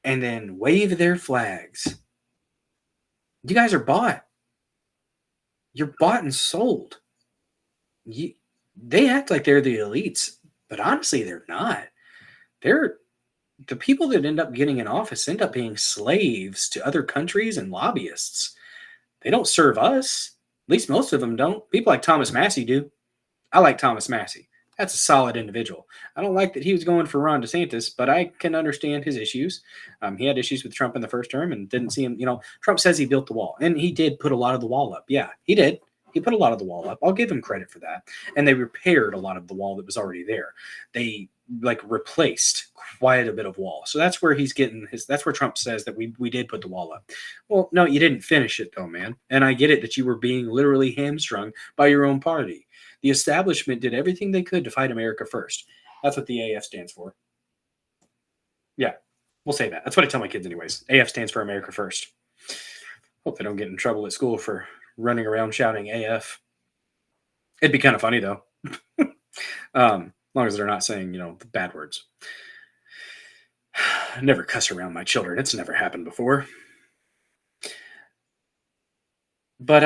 S1: and then wave their flags. You guys are bought. You're bought and sold. They act like they're the elites, but honestly, they're not. They're the people that end up getting in office end up being slaves to other countries and lobbyists. They don't serve us. At least most of them don't. People like Thomas Massey do. I like Thomas Massey. That's a solid individual. I don't like that he was going for Ron DeSantis, but I can understand his issues. He had issues with Trump in the first term and didn't see him. Trump says he built the wall, and he did put a lot of the wall up. Yeah, he did. He put a lot of the wall up. I'll give him credit for that. And they repaired a lot of the wall that was already there. They replaced quite a bit of wall. So that's where he's getting that's where Trump says that we did put the wall up. Well, no, you didn't finish it though, man. And I get it that you were being literally hamstrung by your own party. The establishment did everything they could to fight America first. That's what the AF stands for. Yeah, we'll say that. That's what I tell my kids anyways. AF stands for America First. Hope they don't get in trouble at school for running around shouting AF. It'd be kind of funny though. As long as they're not saying, the bad words. I never cuss around my children. It's never happened before. But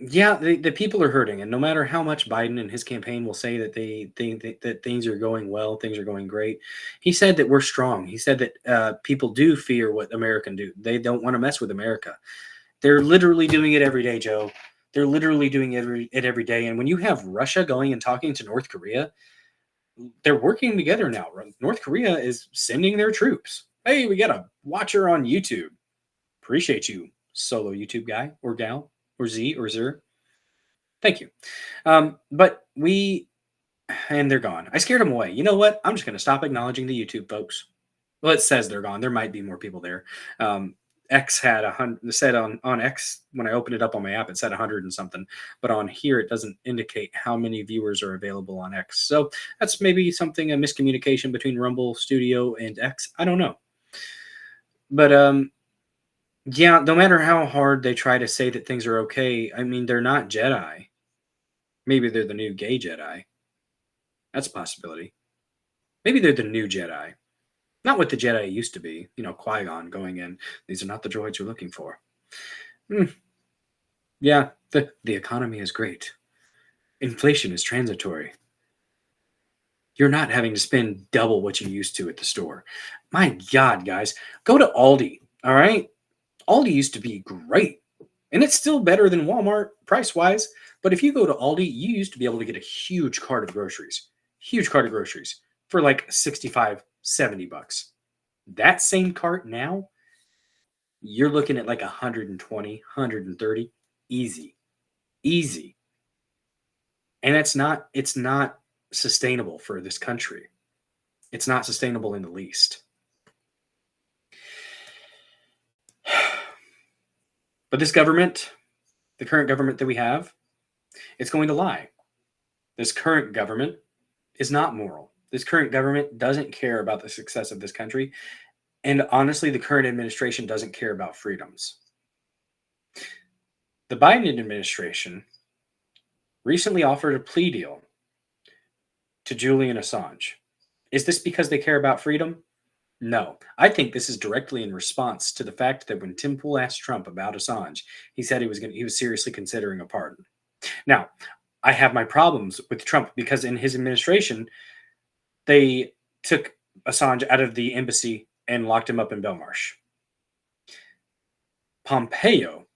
S1: yeah, the people are hurting, and no matter how much Biden and his campaign will say that they think that things are going well, things are going great, he said that we're strong. He said that people do fear what Americans do. They don't want to mess with America. They're literally doing it every day, Joe. They're literally doing it every day. And when you have Russia going and talking to North Korea, they're working together now. North Korea is sending their troops. Hey, we got a watcher on YouTube. Appreciate you, solo YouTube guy or gal. Or Z or Zer. Thank you. But and they're gone. I scared them away. You know what? I'm just going to stop acknowledging the YouTube folks. Well, it says they're gone. There might be more people there. X had 100, said on X, when I opened it up on my app, it said 100 and something. But on here, it doesn't indicate how many viewers are available on X. So that's maybe a miscommunication between Rumble Studio and X. I don't know. But, yeah, no matter how hard they try to say that things are okay, I mean, they're not Jedi. Maybe they're the new gay Jedi. That's a possibility. Maybe they're the new Jedi. Not what the Jedi used to be. Qui-Gon going in. These are not the droids you're looking for. Yeah, the economy is great. Inflation is transitory. You're not having to spend double what you used to at the store. My God, guys, go to Aldi. All right. Aldi used to be great, and it's still better than Walmart price wise. But if you go to Aldi, you used to be able to get a huge cart of groceries, for like 65, 70 bucks. That same cart now, you're looking at like 120, 130, easy, easy. And it's not sustainable for this country. It's not sustainable in the least. But this government, the current government that we have, it's going to lie. This current government is not moral. This current government doesn't care about the success of this country. And honestly, the current administration doesn't care about freedoms. The Biden administration recently offered a plea deal to Julian Assange. Is this because they care about freedom? No. I think this is directly in response to the fact that when Tim Pool asked Trump about Assange, he said he was seriously considering a pardon. Now, I have my problems with Trump because in his administration, they took Assange out of the embassy and locked him up in Belmarsh. Pompeo,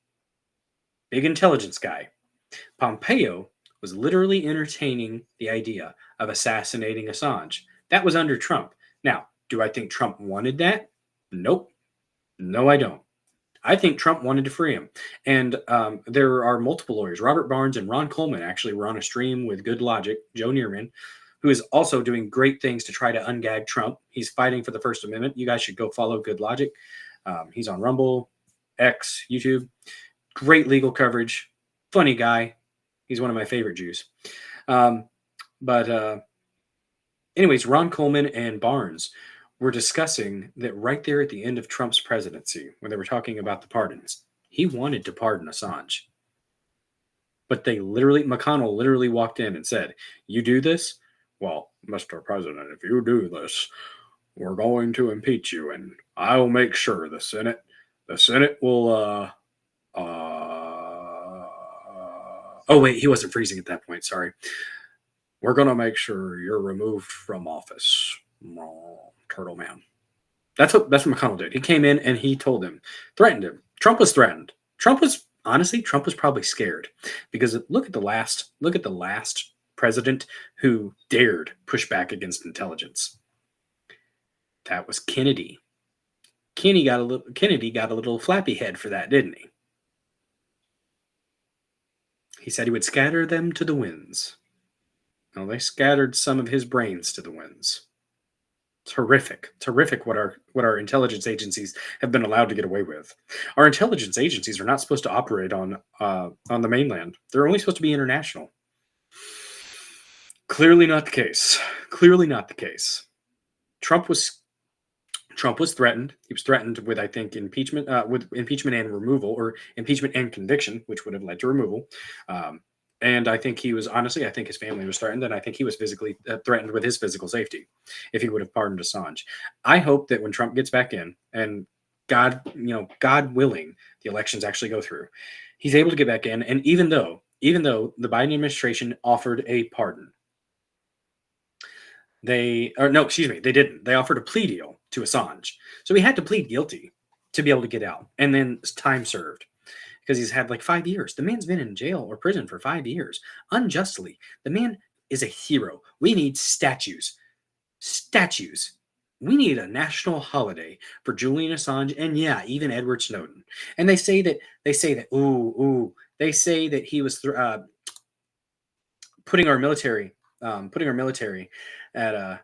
S1: big intelligence guy, Pompeo was literally entertaining the idea of assassinating Assange. That was under Trump. Now, do I think Trump wanted that? Nope. No, I don't. I think Trump wanted to free him. And there are multiple lawyers. Robert Barnes and Ron Coleman actually were on a stream with Good Logic, Joe Neerman, who is also doing great things to try to ungag Trump. He's fighting for the First Amendment. You guys should go follow Good Logic. He's on Rumble, X, YouTube. Great legal coverage. Funny guy. He's one of my favorite Jews. Anyways, Ron Coleman and Barnes were discussing that right there at the end of Trump's presidency, when they were talking about the pardons, he wanted to pardon Assange. But McConnell literally walked in and said, "You do this? Well, Mr. President, if you do this, we're going to impeach you, and I'll make sure the Senate will, oh, wait, he wasn't freezing at that point. Sorry. We're going to make sure you're removed from office, Turtle Man." That's what McConnell did. He came in and he threatened him. Trump was threatened. Trump was probably scared because look at the last president who dared push back against intelligence. That was Kennedy. Kennedy got a little flappy head for that, didn't he? He said he would scatter them to the winds. Well, they scattered some of his brains to the winds. Terrific what our intelligence agencies have been allowed to get away with. Our intelligence agencies are not supposed to operate on the mainland. They're only supposed to be international. Clearly not the case. Trump was threatened. He was threatened with, I think, impeachment and removal, or impeachment and conviction, which would have led to removal. And I think I think his family was threatened, and I think he was physically threatened with his physical safety if he would have pardoned Assange. I hope that when Trump gets back in, and God willing, the elections actually go through, he's able to get back in. And even though the Biden administration offered a pardon, they didn't. They offered a plea deal to Assange. So he had to plead guilty to be able to get out, and then time served. Because he's had like 5 years. The man's been in jail or prison for 5 years. Unjustly. The man is a hero. We need statues. We need a national holiday for Julian Assange and even Edward Snowden. And they say that he was putting our military at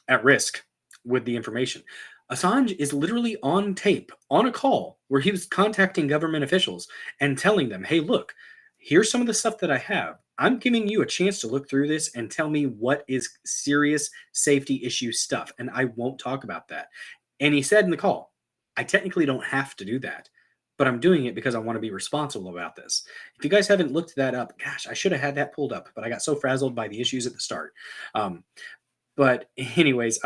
S1: at risk with the information. Assange is literally on tape, on a call, where he was contacting government officials and telling them, "Hey, look, here's some of the stuff that I have. I'm giving you a chance to look through this and tell me what is serious safety issue stuff, and I won't talk about that." And he said in the call, "I technically don't have to do that, but I'm doing it because I want to be responsible about this." If you guys haven't looked that up, gosh, I should have had that pulled up, but I got so frazzled by the issues at the start. But anyways,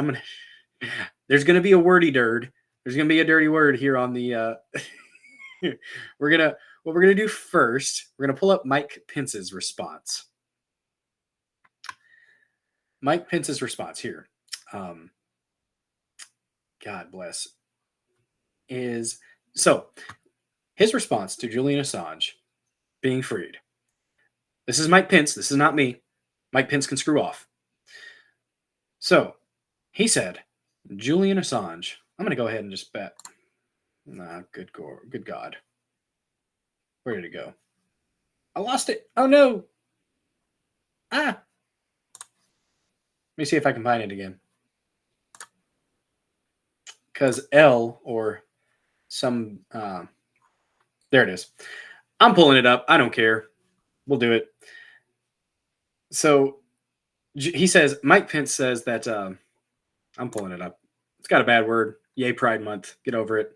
S1: there's going to be a wordy dird. There's going to be a dirty word here on the, what we're going to do first, we're going to pull up Mike Pence's response. Mike Pence's response here, God bless, is so his response to Julian Assange being freed. This is Mike Pence. This is not me. Mike Pence can screw off. So he said, Julian Assange, I'm going to go ahead and just bet. Nah, good God. Where did it go? I lost it. Oh, no. Let me see if I can find it again. Because L or some, there it is. I'm pulling it up. I don't care. We'll do it. So he says, Mike Pence says that, I'm pulling it up. It's got a bad word. Yay, Pride Month. Get over it.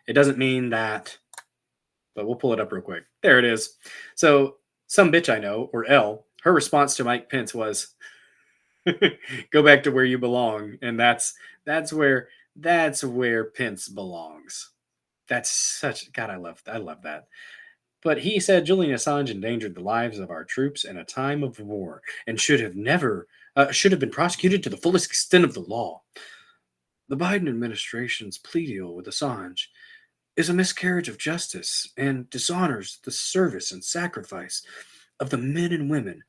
S1: It doesn't mean that, but we'll pull it up real quick. There it is. So some bitch I know, or L, her response to Mike Pence was, go back to where you belong. And that's where Pence belongs. That's such, God, I love that. But he said Julian Assange endangered the lives of our troops in a time of war and should have been prosecuted to the fullest extent of the law. The Biden administration's plea deal with Assange is a miscarriage of justice and dishonors the service and sacrifice of the men and women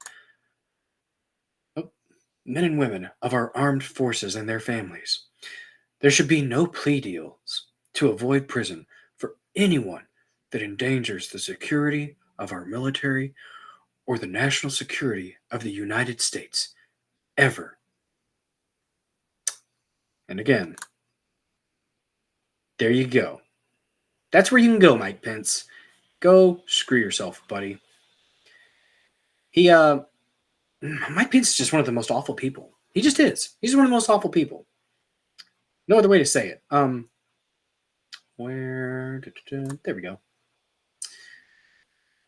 S1: of our armed forces and their families. There should be no plea deals to avoid prison for anyone that endangers the security of our military or the national security of the United States, ever. And again, there you go. That's where you can go, Mike Pence. Go screw yourself, buddy. Mike Pence is just one of the most awful people. He just is. He's one of the most awful people. No other way to say it. There we go.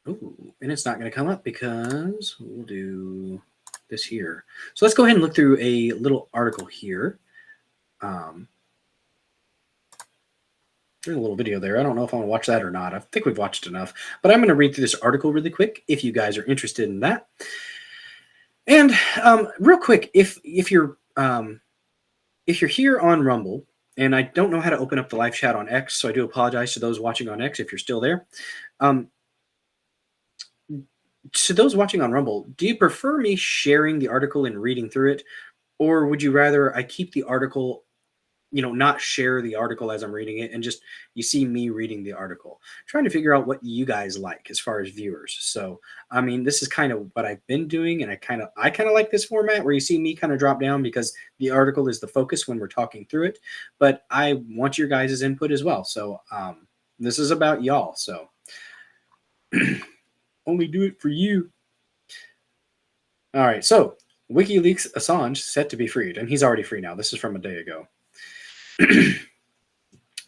S1: Ooh, and it's not going to come up because we'll do this here. So let's go ahead and look through a little article here. There's a little video there. I don't know if I want to watch that or not. I think we've watched enough. But I'm going to read through this article really quick if you guys are interested in that. And real quick, if you're here on Rumble, and I don't know how to open up the live chat on X, so I do apologize to those watching on X if you're still there. To those watching on Rumble, do you prefer me sharing the article and reading through it? Or would you rather I keep the article, not share the article as I'm reading it and just you see me reading the article? I'm trying to figure out what you guys like as far as viewers. So, I mean, this is kind of what I've been doing, and I kind of like this format where you see me kind of drop down because the article is the focus when we're talking through it. But I want your guys' input as well. So, this is about y'all. So, only do it for you. All right. So, WikiLeaks Assange set to be freed, and he's already free now. This is from a day ago.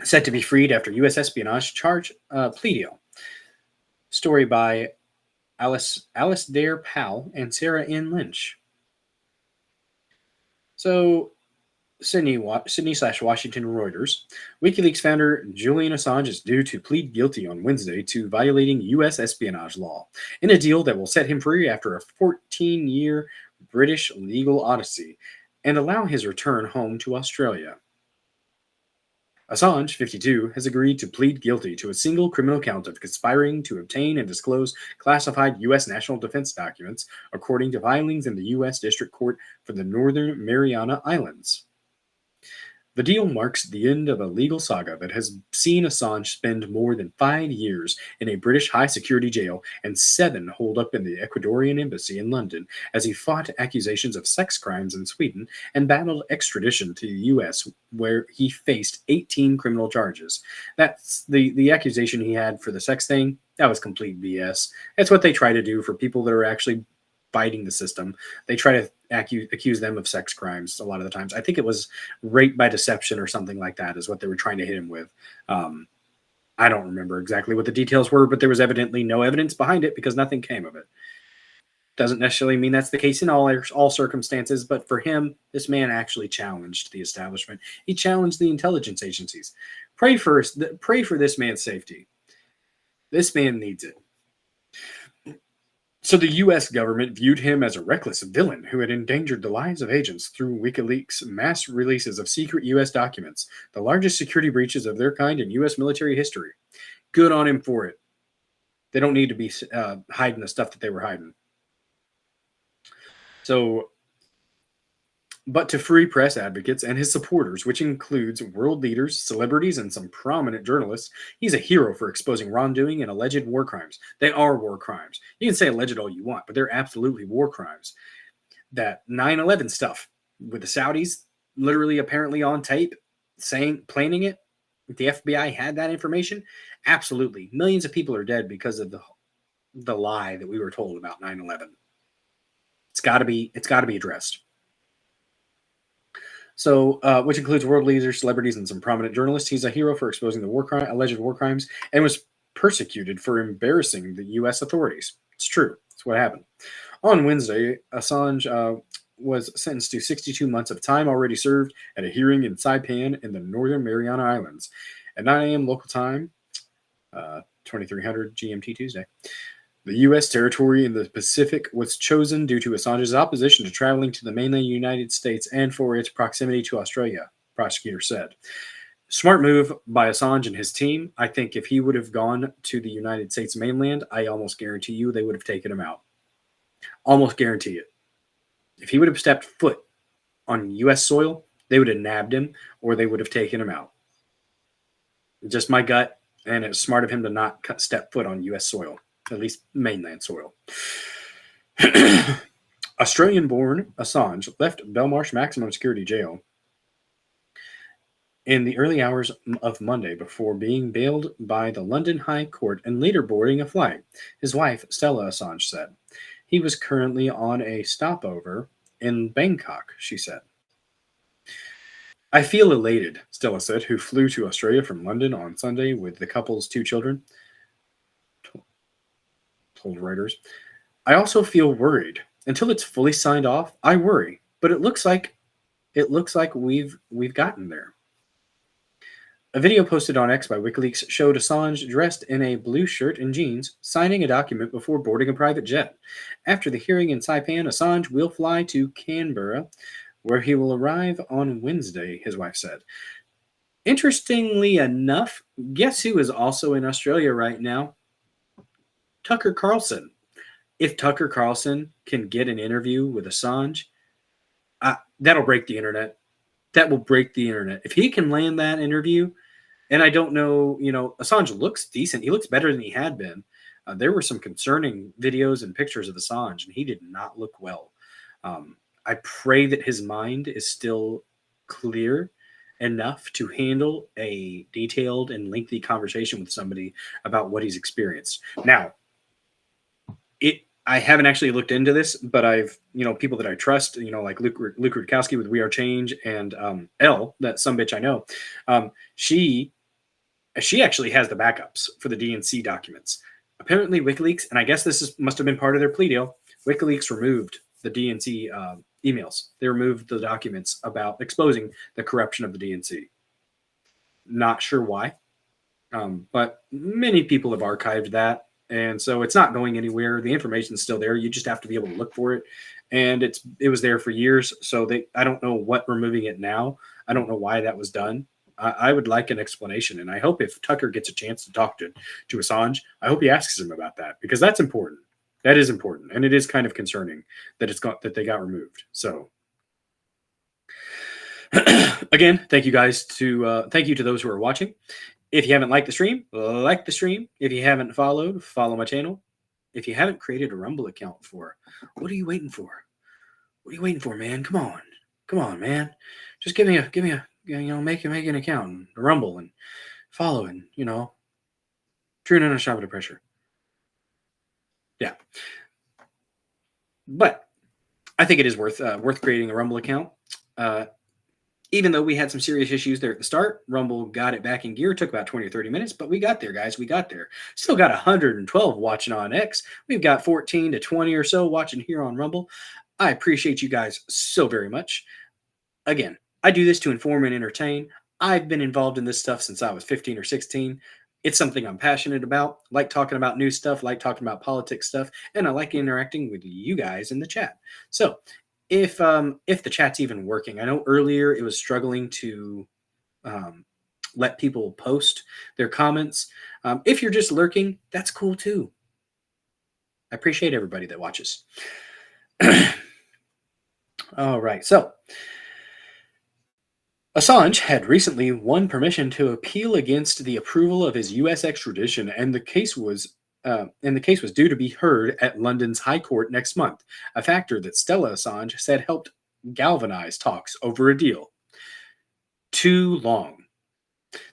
S1: Set to be freed after U.S. espionage charge plea deal. Story by Alice Dare Powell and Sarah N. Lynch. So, Sydney/Washington Reuters. WikiLeaks founder Julian Assange is due to plead guilty on Wednesday to violating U.S. espionage law in a deal that will set him free after a 14-year British legal odyssey and allow his return home to Australia. Assange, 52, has agreed to plead guilty to a single criminal count of conspiring to obtain and disclose classified U.S. national defense documents, according to filings in the U.S. District Court for the Northern Mariana Islands. The deal marks the end of a legal saga that has seen Assange spend more than 5 years in a British high-security jail and 7 holed up in the Ecuadorian embassy in London as he fought accusations of sex crimes in Sweden and battled extradition to the U.S., where he faced 18 criminal charges. That's the accusation he had for the sex thing. That was complete BS. That's what they try to do for people that are actually fighting the system. They try to accuse them of sex crimes a lot of the times. I think it was rape by deception or something like that is what they were trying to hit him with. I don't remember exactly what the details were, but there was evidently no evidence behind it because nothing came of it. Doesn't necessarily mean that's the case in all circumstances, but for him, this man actually challenged the establishment. He challenged the intelligence agencies. Pray for this man's safety. This man needs it. So the U.S. government viewed him as a reckless villain who had endangered the lives of agents through WikiLeaks' mass releases of secret U.S. documents, the largest security breaches of their kind in U.S. military history. Good on him for it. They don't need to be hiding the stuff that they were hiding. So, but to free press advocates and his supporters, which includes world leaders, celebrities, and some prominent journalists, he's a hero for exposing wrongdoing and alleged war crimes. They are war crimes. You can say alleged all you want, but they're absolutely war crimes. That 9/11 stuff with the Saudis literally apparently on tape planning it. If the FBI had that information, absolutely. Millions of people are dead because of the lie that we were told about 9/11. It's got to be addressed. So, which includes world leaders, celebrities, and some prominent journalists. He's a hero for exposing the alleged war crimes, and was persecuted for embarrassing the U.S. authorities. It's true. That's what happened. On Wednesday, Assange was sentenced to 62 months of time already served at a hearing in Saipan in the Northern Mariana Islands at 9 a.m. local time, 2300 GMT Tuesday. The U.S. territory in the Pacific was chosen due to Assange's opposition to traveling to the mainland United States and for its proximity to Australia, prosecutors said. Smart move by Assange and his team. I think if he would have gone to the United States mainland, I almost guarantee you they would have taken him out. Almost guarantee it. If he would have stepped foot on U.S. soil, they would have nabbed him or they would have taken him out. Just my gut, and it's smart of him to not step foot on U.S. soil. At least mainland soil. Australian-born Assange left Belmarsh Maximum Security Jail in the early hours of Monday before being bailed by the London High Court and later boarding a flight, his wife, Stella Assange, said. He was currently on a stopover in Bangkok, she said. I feel elated, Stella said, who flew to Australia from London on Sunday with the couple's 2 children. Told Reuters. I also feel worried. Until it's fully signed off, I worry. But it looks like we've gotten there. A video posted on X by WikiLeaks showed Assange dressed in a blue shirt and jeans, signing a document before boarding a private jet. After the hearing in Saipan, Assange will fly to Canberra, where he will arrive on Wednesday, his wife said. Interestingly enough, guess who is also in Australia right now? Tucker Carlson. If Tucker Carlson can get an interview with Assange, that'll break the internet. That will break the internet. If he can land that interview, and I don't know, Assange looks decent. He looks better than he had been. There were some concerning videos and pictures of Assange, and he did not look well. I pray that his mind is still clear enough to handle a detailed and lengthy conversation with somebody about what he's experienced. Now, I haven't actually looked into this, but I've, people that I trust, like Luke Rudkowski with We Are Change and Elle, that some bitch I know, she actually has the backups for the DNC documents. Apparently WikiLeaks, and I guess must have been part of their plea deal, WikiLeaks removed the DNC emails. They removed the documents about exposing the corruption of the DNC. Not sure why, but many people have archived that. And so it's not going anywhere. The information's still there. You just have to be able to look for it. And it was there for years. So I don't know what removing it now. I don't know why that was done. I would like an explanation. And I hope if Tucker gets a chance to talk to Assange, I hope he asks him about that, because that's important. That is important. And it is kind of concerning that they got removed. So again, thank you guys thank you to those who are watching. If you haven't liked the stream, like the stream. If you haven't followed, follow my channel. If you haven't created a Rumble account before, what are you waiting for? What are you waiting for, man? Come on, man. Just give me a make an account and a Rumble and follow and turn on a shot of pressure. Yeah, but I think it is worth creating a Rumble account. Even though we had some serious issues there at the start, Rumble got it back in gear. It took about 20 or 30 minutes, but we got there, guys. We got there. Still got 112 watching on X. We've got 14 to 20 or so watching here on Rumble. I appreciate you guys so very much. Again, I do this to inform and entertain. I've been involved in this stuff since I was 15 or 16. It's something I'm passionate about. Like talking about new stuff, like talking about politics stuff, and I like interacting with you guys in the chat. So if the chat's even working, I know earlier it was struggling to let people post their comments. If you're just lurking, that's cool too. I appreciate everybody that watches. All right, so Assange had recently won permission to appeal against the approval of his U.S. extradition, and the case was due to be heard at London's High Court next month. A factor that Stella Assange said helped galvanize talks over a deal. Too long.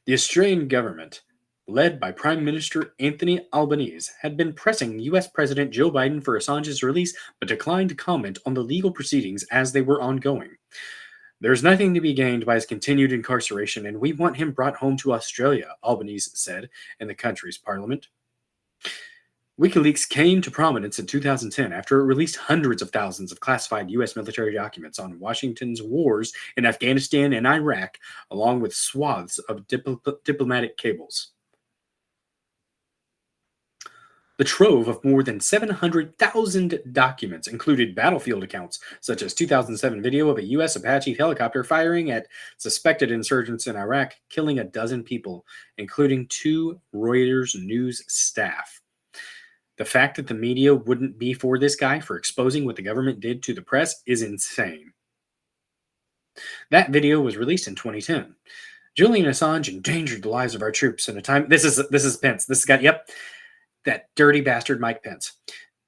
S1: The Australian government, led by Prime Minister Anthony Albanese, had been pressing U.S. President Joe Biden for Assange's release, but declined to comment on the legal proceedings as they were ongoing. There's nothing to be gained by his continued incarceration, and we want him brought home to Australia, Albanese said in the country's parliament. WikiLeaks came to prominence in 2010 after it released hundreds of thousands of classified U.S. military documents on Washington's wars in Afghanistan and Iraq, along with swaths of diplomatic cables. The trove of more than 700,000 documents included battlefield accounts, such as 2007 video of a U.S. Apache helicopter firing at suspected insurgents in Iraq, killing 12 people, including 2 Reuters news staff. The fact that the media wouldn't be for this guy for exposing what the government did to the press is insane. That video was released in 2010. Julian Assange endangered the lives of our troops in a time. This is Pence. This guy. Yep. That dirty bastard Mike Pence.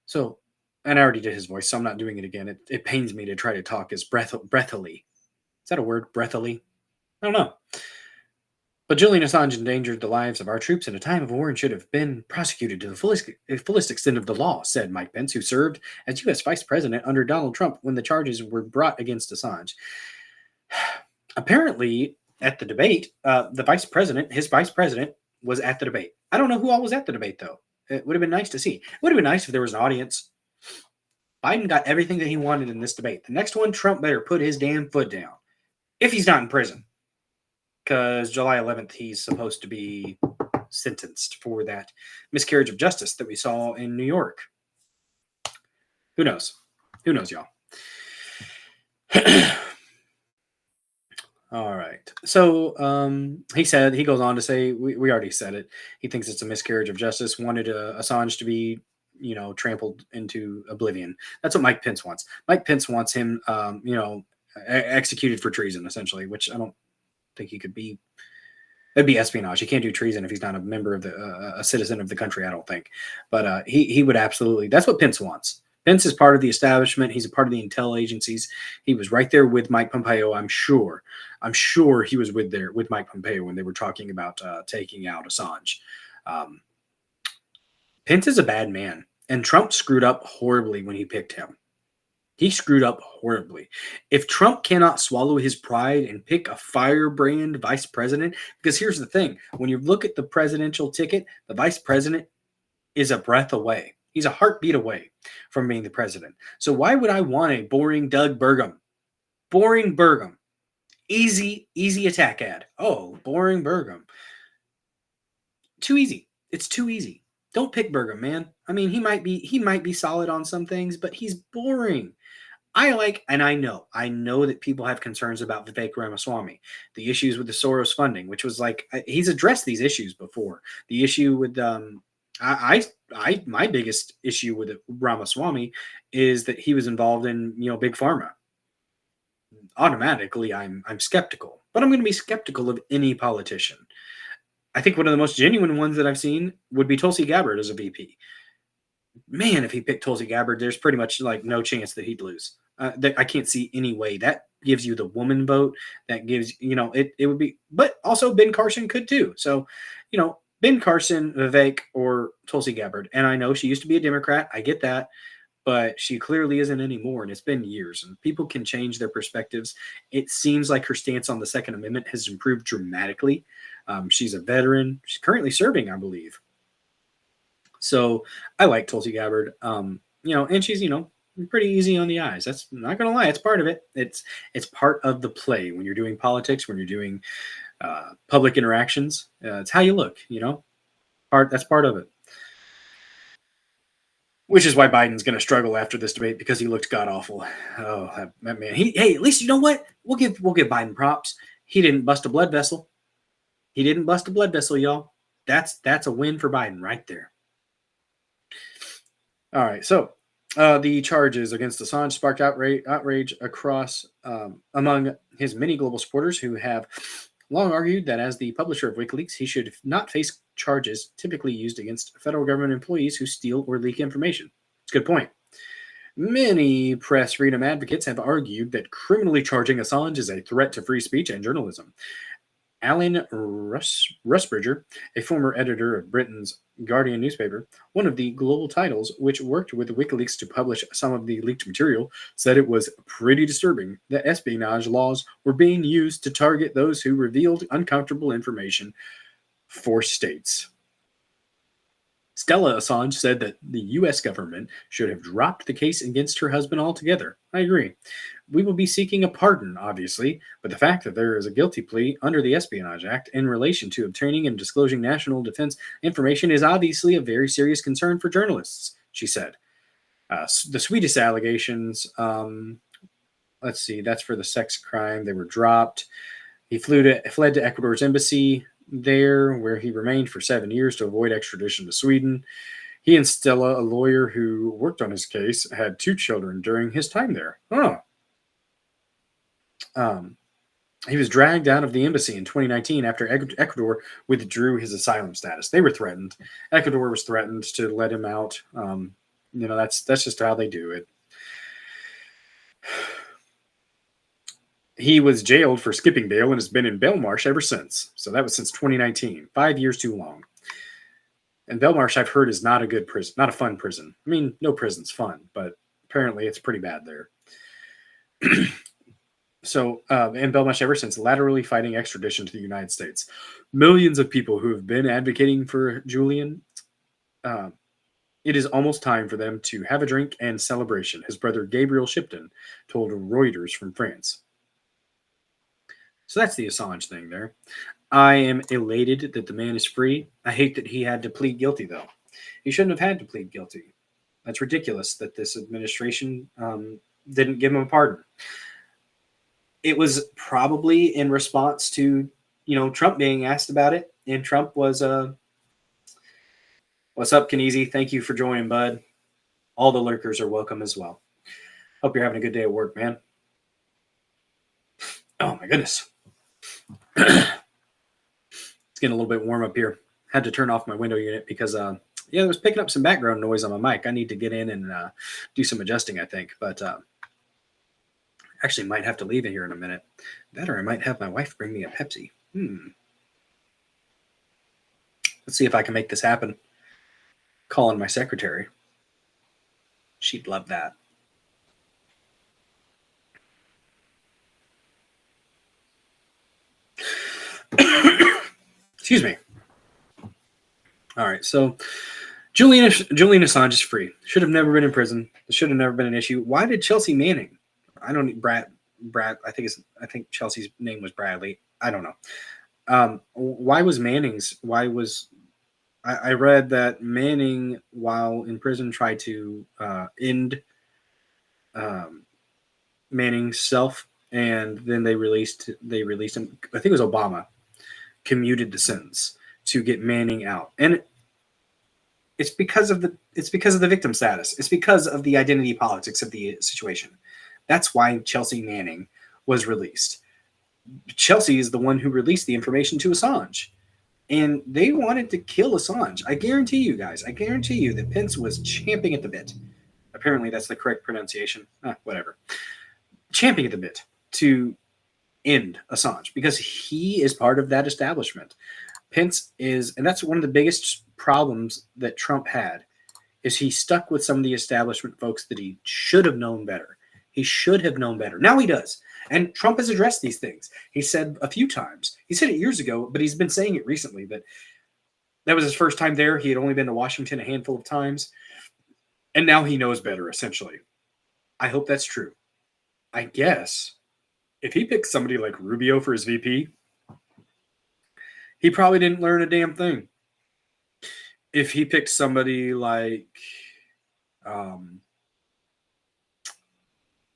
S1: So, and I already did his voice, so I'm not doing it again. It pains me to try to talk as breathily. Is that a word? Breathily? I don't know. But Julian Assange endangered the lives of our troops in a time of war and should have been prosecuted to the fullest extent of the law, said Mike Pence, who served as U.S. Vice President under Donald Trump when the charges were brought against Assange. Apparently, at the debate, his vice president, was at the debate. I don't know who all was at the debate, though. It would have been nice to see. It would have been nice if there was an audience. Biden got everything that he wanted in this debate. The next one, Trump better put his damn foot down. If he's not in prison. Because July 11th, he's supposed to be sentenced for that miscarriage of justice that we saw in New York. Who knows? Who knows, y'all? All right. So he goes on to say, we already said it. He thinks it's a miscarriage of justice, wanted Assange to be, trampled into oblivion. That's what Mike Pence wants. Mike Pence wants him, executed for treason, essentially, which I don't think he could be. That'd be espionage. He can't do treason if he's not a member of a citizen of the country, I don't think. But he would absolutely. That's what Pence wants. Pence is part of the establishment. He's a part of the intel agencies. He was right there with Mike Pompeo. I'm sure he was with Mike Pompeo when they were talking about taking out Assange. Pence is a bad man, and Trump screwed up horribly when he picked him. He screwed up horribly. If Trump cannot swallow his pride and pick a firebrand vice president, because here's the thing, when you look at the presidential ticket, the vice president is a breath away. He's a heartbeat away from being the president. So why would I want a boring Doug Burgum? Boring Burgum. Easy attack ad. Oh, boring Burgum. Too easy. It's too easy. Don't pick Burgum, man. I mean, he might be solid on some things, but he's boring. I know that people have concerns about Vivek Ramaswamy, the issues with the Soros funding, which was like, he's addressed these issues before. The issue with, my biggest issue with Ramaswamy is that he was involved in, big pharma. Automatically, I'm skeptical, but I'm going to be skeptical of any politician. I think one of the most genuine ones that I've seen would be Tulsi Gabbard as a VP. Man, if he picked Tulsi Gabbard, there's pretty much like no chance that he'd lose. I can't see any way. That gives you the woman vote. That gives, it would be, but also Ben Carson could too. So, Ben Carson, Vivek, or Tulsi Gabbard. And I know she used to be a Democrat. I get that. But she clearly isn't anymore. And it's been years. And people can change their perspectives. It seems like her stance on the Second Amendment has improved dramatically. She's a veteran. She's currently serving, I believe. So I like Tulsi Gabbard. And she's, pretty easy on the eyes. That's I'm not going to lie. It's part of it. It's part of the play when you're doing politics, when you're doing public interactions. It's how you look, That's part of it. Which is why Biden's going to struggle after this debate because he looked god awful. Oh, that man. Hey, at least you know what? We'll give Biden props. He didn't bust a blood vessel. He didn't bust a blood vessel, y'all. That's a win for Biden right there. All right, so the charges against Assange sparked outrage across among his many global supporters who have long argued that as the publisher of WikiLeaks, he should not face charges typically used against federal government employees who steal or leak information. It's a good point. Many press freedom advocates have argued that criminally charging Assange is a threat to free speech and journalism. Alan Rusbridger, a former editor of Britain's Guardian newspaper, one of the global titles which worked with WikiLeaks to publish some of the leaked material, said it was pretty disturbing that espionage laws were being used to target those who revealed uncomfortable information for states. Stella Assange said that the U.S. government should have dropped the case against her husband altogether. I agree. We will be seeking a pardon, obviously, but the fact that there is a guilty plea under the Espionage Act in relation to obtaining and disclosing national defense information is obviously a very serious concern for journalists, she said. The sweetest allegations, let's see, that's for the sex crime. They were dropped. He fled to Ecuador's embassy there, where he remained for 7 years to avoid extradition to Sweden. He and Stella, a lawyer who worked on his case, had 2 children during his time there. He was dragged out of the embassy in 2019 after Ecuador withdrew his asylum status. They were threatened. Ecuador was threatened to let him out. That's just how they do it. He was jailed for skipping bail and has been in Belmarsh ever since. So that was since 2019. 5 years too long. And Belmarsh, I've heard, is not a good prison, not a fun prison. I mean, no prison's fun, but apparently it's pretty bad there. So, and Belmarsh ever since, laterally fighting extradition to the United States. Millions of people who have been advocating for Julian, it is almost time for them to have a drink and celebration, his brother Gabriel Shipton told Reuters from France. So that's the Assange thing there. I am elated that the man is free. I hate that he had to plead guilty, though. He shouldn't have had to plead guilty. That's ridiculous that this administration didn't give him a pardon. It was probably in response to, Trump being asked about it. And Trump was, what's up, Kneezy? Thank you for joining, bud. All the lurkers are welcome as well. Hope you're having a good day at work, man. Oh, my goodness. It's getting a little bit warm up here. Had to turn off my window unit because, it was picking up some background noise on my mic. I need to get in and do some adjusting, I think. But actually might have to leave it here in a minute. That or I might have my wife bring me a Pepsi. Let's see if I can make this happen. Calling my secretary. She'd love that. Excuse me. All right, so Julian Assange is free. Should have never been in prison. It should have never been an issue. Why did Chelsea Manning? I don't need Brad. I think Chelsea's name was Bradley. I don't know. Why was Manning's? I read that Manning, while in prison, tried to end Manning's self, and then they released him. I think it was Obama commuted the sentence to get Manning out, and it's because of the victim status. It's because of the identity politics of the situation. That's why Chelsea Manning was released. Chelsea is the one who released the information to Assange. And they wanted to kill Assange. I guarantee you guys, that Pence was champing at the bit. Apparently that's the correct pronunciation. Whatever. Champing at the bit to end Assange because he is part of that establishment. Pence is, and that's one of the biggest problems that Trump had, is he stuck with some of the establishment folks that he should have known better. He should have known better. Now he does. And Trump has addressed these things. He said a few times. He said it years ago, but he's been saying it recently that was his first time there. He had only been to Washington a handful of times. And now he knows better, essentially. I hope that's true. I guess if he picked somebody like Rubio for his VP, he probably didn't learn a damn thing. if he picked somebody like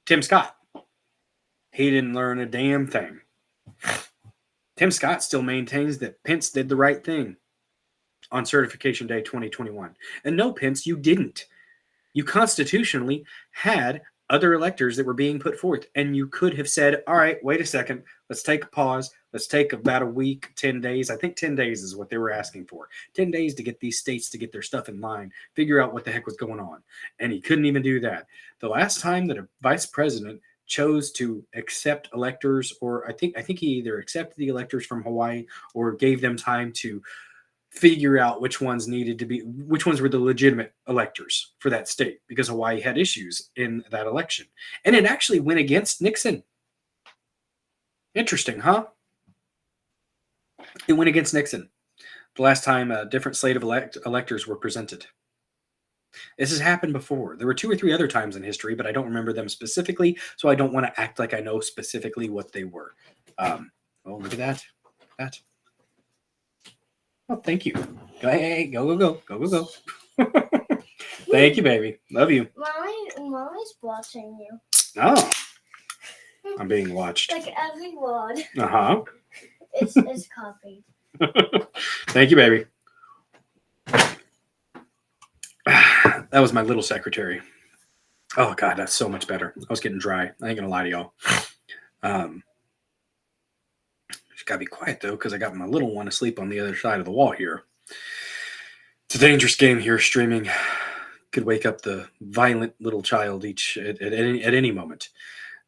S1: Tim Scott, he didn't learn a damn thing. Tim Scott still maintains that Pence did the right thing on Certification Day 2021. And no, Pence, you didn't. You constitutionally had other electors that were being put forth, and you could have said, all right, wait a second, let's take a pause. Let's take about a week, 10 days. I think 10 days is what they were asking for. 10 days to get these states to get their stuff in line, figure out what the heck was going on. And he couldn't even do that. The last time that a vice president chose to accept electors, or I think he either accepted the electors from Hawaii or gave them time to figure out which ones were the legitimate electors for that state, because Hawaii had issues in that election. And it actually went against Nixon. Interesting, huh? It went against Nixon the last time a different slate of electors were presented. This has happened before. There were 2 or 3 other times in history, but I don't remember them specifically, so I don't want to act like I know specifically what they were. Oh, look at that. Oh, thank you. Hey, go. Thank you, baby. Love you.
S7: Mommy's watching you.
S1: Oh, I'm being watched.
S7: Like every word.
S1: Uh-huh.
S7: It's copied.
S1: Thank you, baby. That was my little secretary. Oh, God, that's so much better. I was getting dry. I ain't going to lie to y'all. Just got to be quiet, though, because I got my little one asleep on the other side of the wall here. It's a dangerous game here, streaming. Could wake up the violent little child at any moment.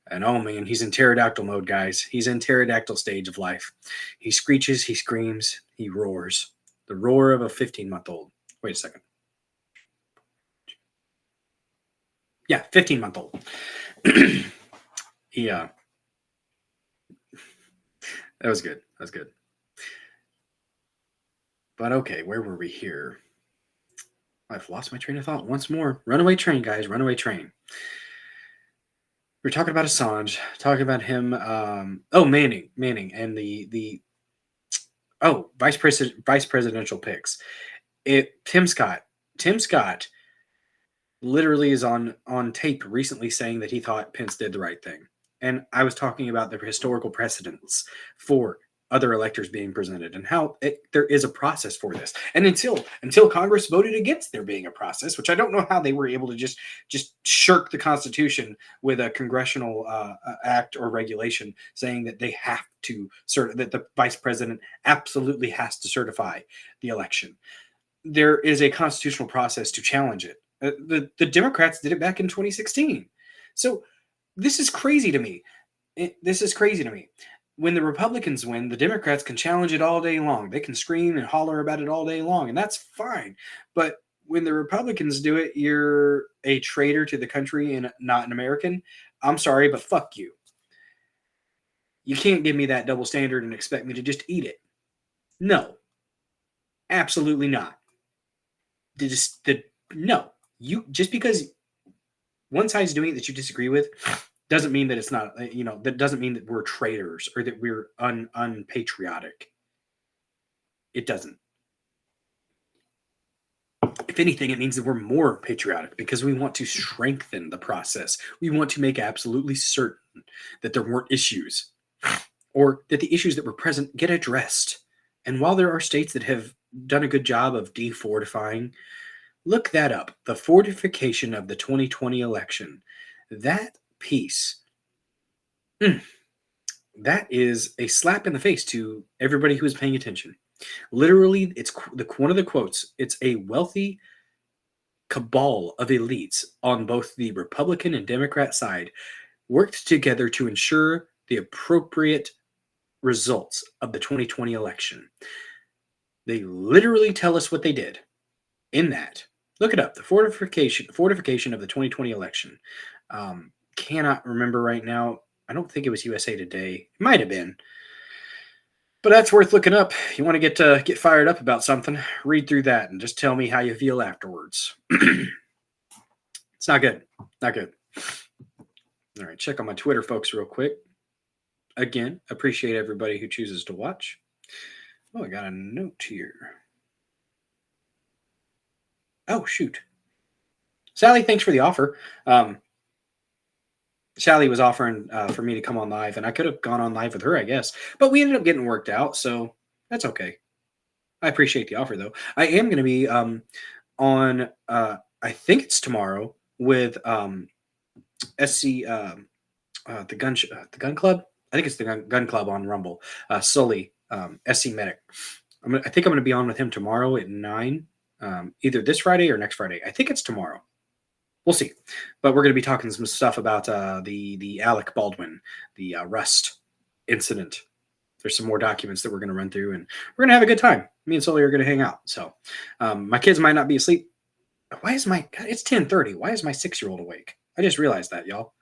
S1: And oh, man, he's in pterodactyl mode, guys. He's in pterodactyl stage of life. He screeches, he screams, he roars. The roar of a 15-month-old. Wait a second. Yeah, 15-month-old. Yeah. That was good. But okay, where were we here? I've lost my train of thought once more. Runaway train, guys. Runaway train. We're talking about Assange. Talking about him. Manning, and the vice presidential picks. Tim Scott literally is on tape recently saying that he thought Pence did the right thing. And I was talking about the historical precedents for other electors being presented and how there is a process for this. And until Congress voted against there being a process, which I don't know how they were able to just shirk the Constitution with a congressional act or regulation saying that they have to that the vice president absolutely has to certify the election. There is a constitutional process to challenge it. The Democrats did it back in 2016. So this is crazy to me. When the Republicans win, the Democrats can challenge it all day long. They can scream and holler about it all day long, and that's fine. But when the Republicans do it, you're a traitor to the country and not an American. I'm sorry, but fuck you. You can't give me that double standard and expect me to just eat it. No. Absolutely not. No. You just because one side's doing it that you disagree with doesn't mean that it's not, that doesn't mean that we're traitors or that we're unpatriotic. It doesn't. If anything, it means that we're more patriotic because we want to strengthen the process. We want to make absolutely certain that there weren't issues or that the issues that were present get addressed. And while there are states that have done a good job of defortifying, look that up. The fortification of the 2020 election. That piece, that is a slap in the face to everybody who is paying attention. Literally, it's one of the quotes. It's a wealthy cabal of elites on both the Republican and Democrat side worked together to ensure the appropriate results of the 2020 election. They literally tell us what they did in that. Look it up. The fortification of the 2020 election. Cannot remember right now. I don't think it was USA Today. It might have been. But that's worth looking up. You want to get fired up about something, read through that and just tell me how you feel afterwards. It's not good. Not good. All right, check on my Twitter, folks, real quick. Again, appreciate everybody who chooses to watch. Oh, I got a note here. Oh, shoot. Sally, thanks for the offer. Sally was offering for me to come on live, and I could have gone on live with her, I guess. But we ended up getting worked out, so that's okay. I appreciate the offer, though. I am going to be on, I think it's tomorrow, with SC, the gun club. I think it's the gun club on Rumble. Sully, SC Medic. I think I'm going to be on with him tomorrow at 9, either this Friday or next Friday. I think it's tomorrow. We'll see. But we're going to be talking some stuff about the Alec Baldwin, the Rust incident. There's some more documents that we're going to run through, and we're going to have a good time. Me and Sully are going to hang out. So my kids might not be asleep. Why is God, it's 10:30. Why is my 6-year-old awake? I just realized that, y'all.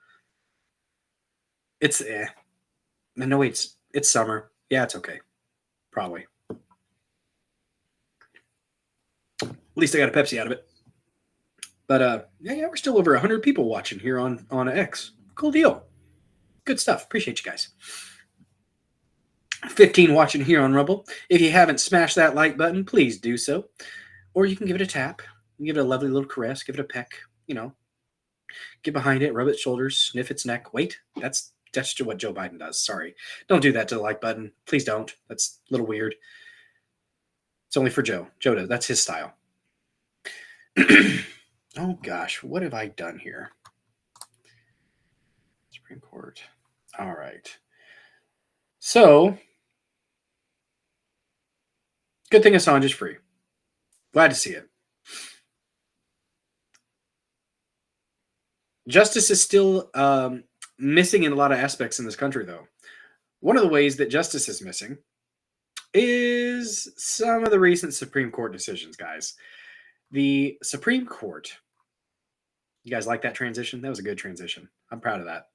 S1: It's no, it's summer. Yeah, it's okay. Probably. At least I got a Pepsi out of it. But yeah, we're still over 100 people watching here on X. Cool deal. Good stuff. Appreciate you guys. 15 watching here on Rumble. If you haven't smashed that like button, please do so. Or you can give it a tap. Give it a lovely little caress. Give it a peck. Get behind it, rub its shoulders, sniff its neck. Wait, that's what Joe Biden does. Sorry. Don't do that to the like button. Please don't. That's a little weird. It's only for Joe. Joe does. That's his style. Oh, gosh. What have I done here? Supreme Court. All right. So, good thing Assange is free. Glad to see it. Justice is still missing in a lot of aspects in this country, though. One of the ways that justice is missing is some of the recent Supreme Court decisions, guys. The Supreme Court, you guys like that transition? That was a good transition. I'm proud of that.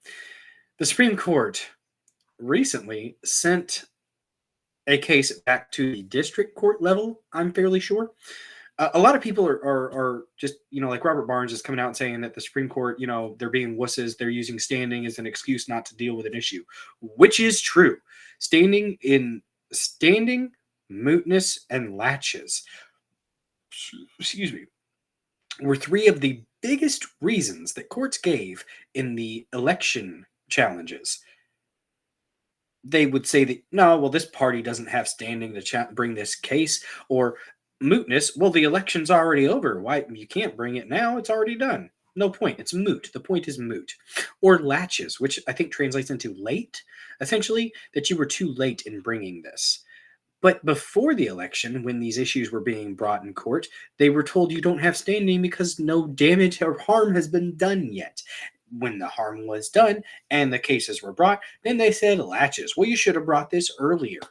S1: The Supreme Court recently sent a case back to the district court level, I'm fairly sure. A lot of people are just, like Robert Barnes is coming out and saying that the Supreme Court, they're being wusses. They're using standing as an excuse not to deal with an issue, which is true. Standing, mootness, and latches, were 3 of the biggest reasons that courts gave in the election challenges. They would say that, no, well, this party doesn't have standing to bring this case, or mootness, well, the election's already over. Why? You can't bring it now. It's already done. No point. It's moot. The point is moot. Or latches, which I think translates into late, essentially, that you were too late in bringing this. But before the election, when these issues were being brought in court, they were told you don't have standing because no damage or harm has been done yet. When the harm was done and the cases were brought, then they said latches. Well, you should have brought this earlier.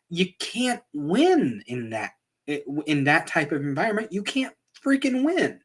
S1: You can't win in that type of environment. You can't freaking win.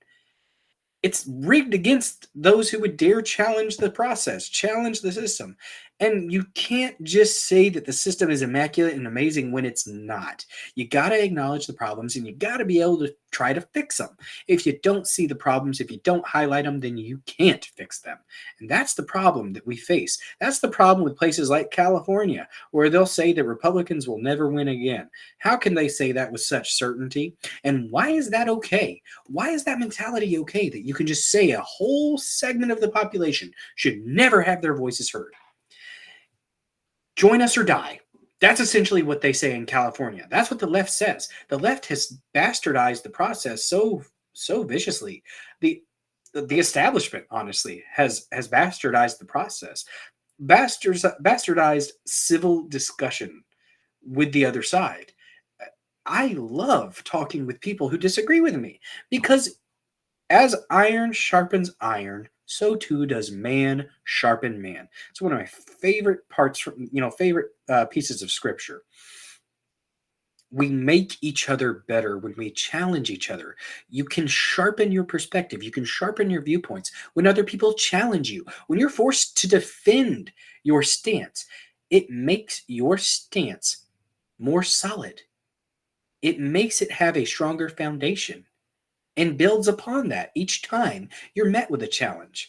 S1: It's rigged against those who would dare challenge the process, challenge the system. And you can't just say that the system is immaculate and amazing when it's not. You got to acknowledge the problems, and you got to be able to try to fix them. If you don't see the problems, if you don't highlight them, then you can't fix them. And that's the problem that we face. That's the problem with places like California, where they'll say that Republicans will never win again. How can they say that with such certainty? And why is that okay? Why is that mentality okay, that you can just say a whole segment of the population should never have their voices heard? Join us or die. That's essentially what they say in California. That's what the left says. The left has bastardized the process so viciously. The establishment, honestly, has bastardized the process. Bastardized civil discussion with the other side. I love talking with people who disagree with me, because as iron sharpens iron, so too does man sharpen man. It's one of my favorite parts from, favorite pieces of scripture. We make each other better when we challenge each other. You can sharpen your perspective. You can sharpen your viewpoints when other people challenge you. When you're forced to defend your stance, it makes your stance more solid. It makes it have a stronger foundation and builds upon that each time you're met with a challenge.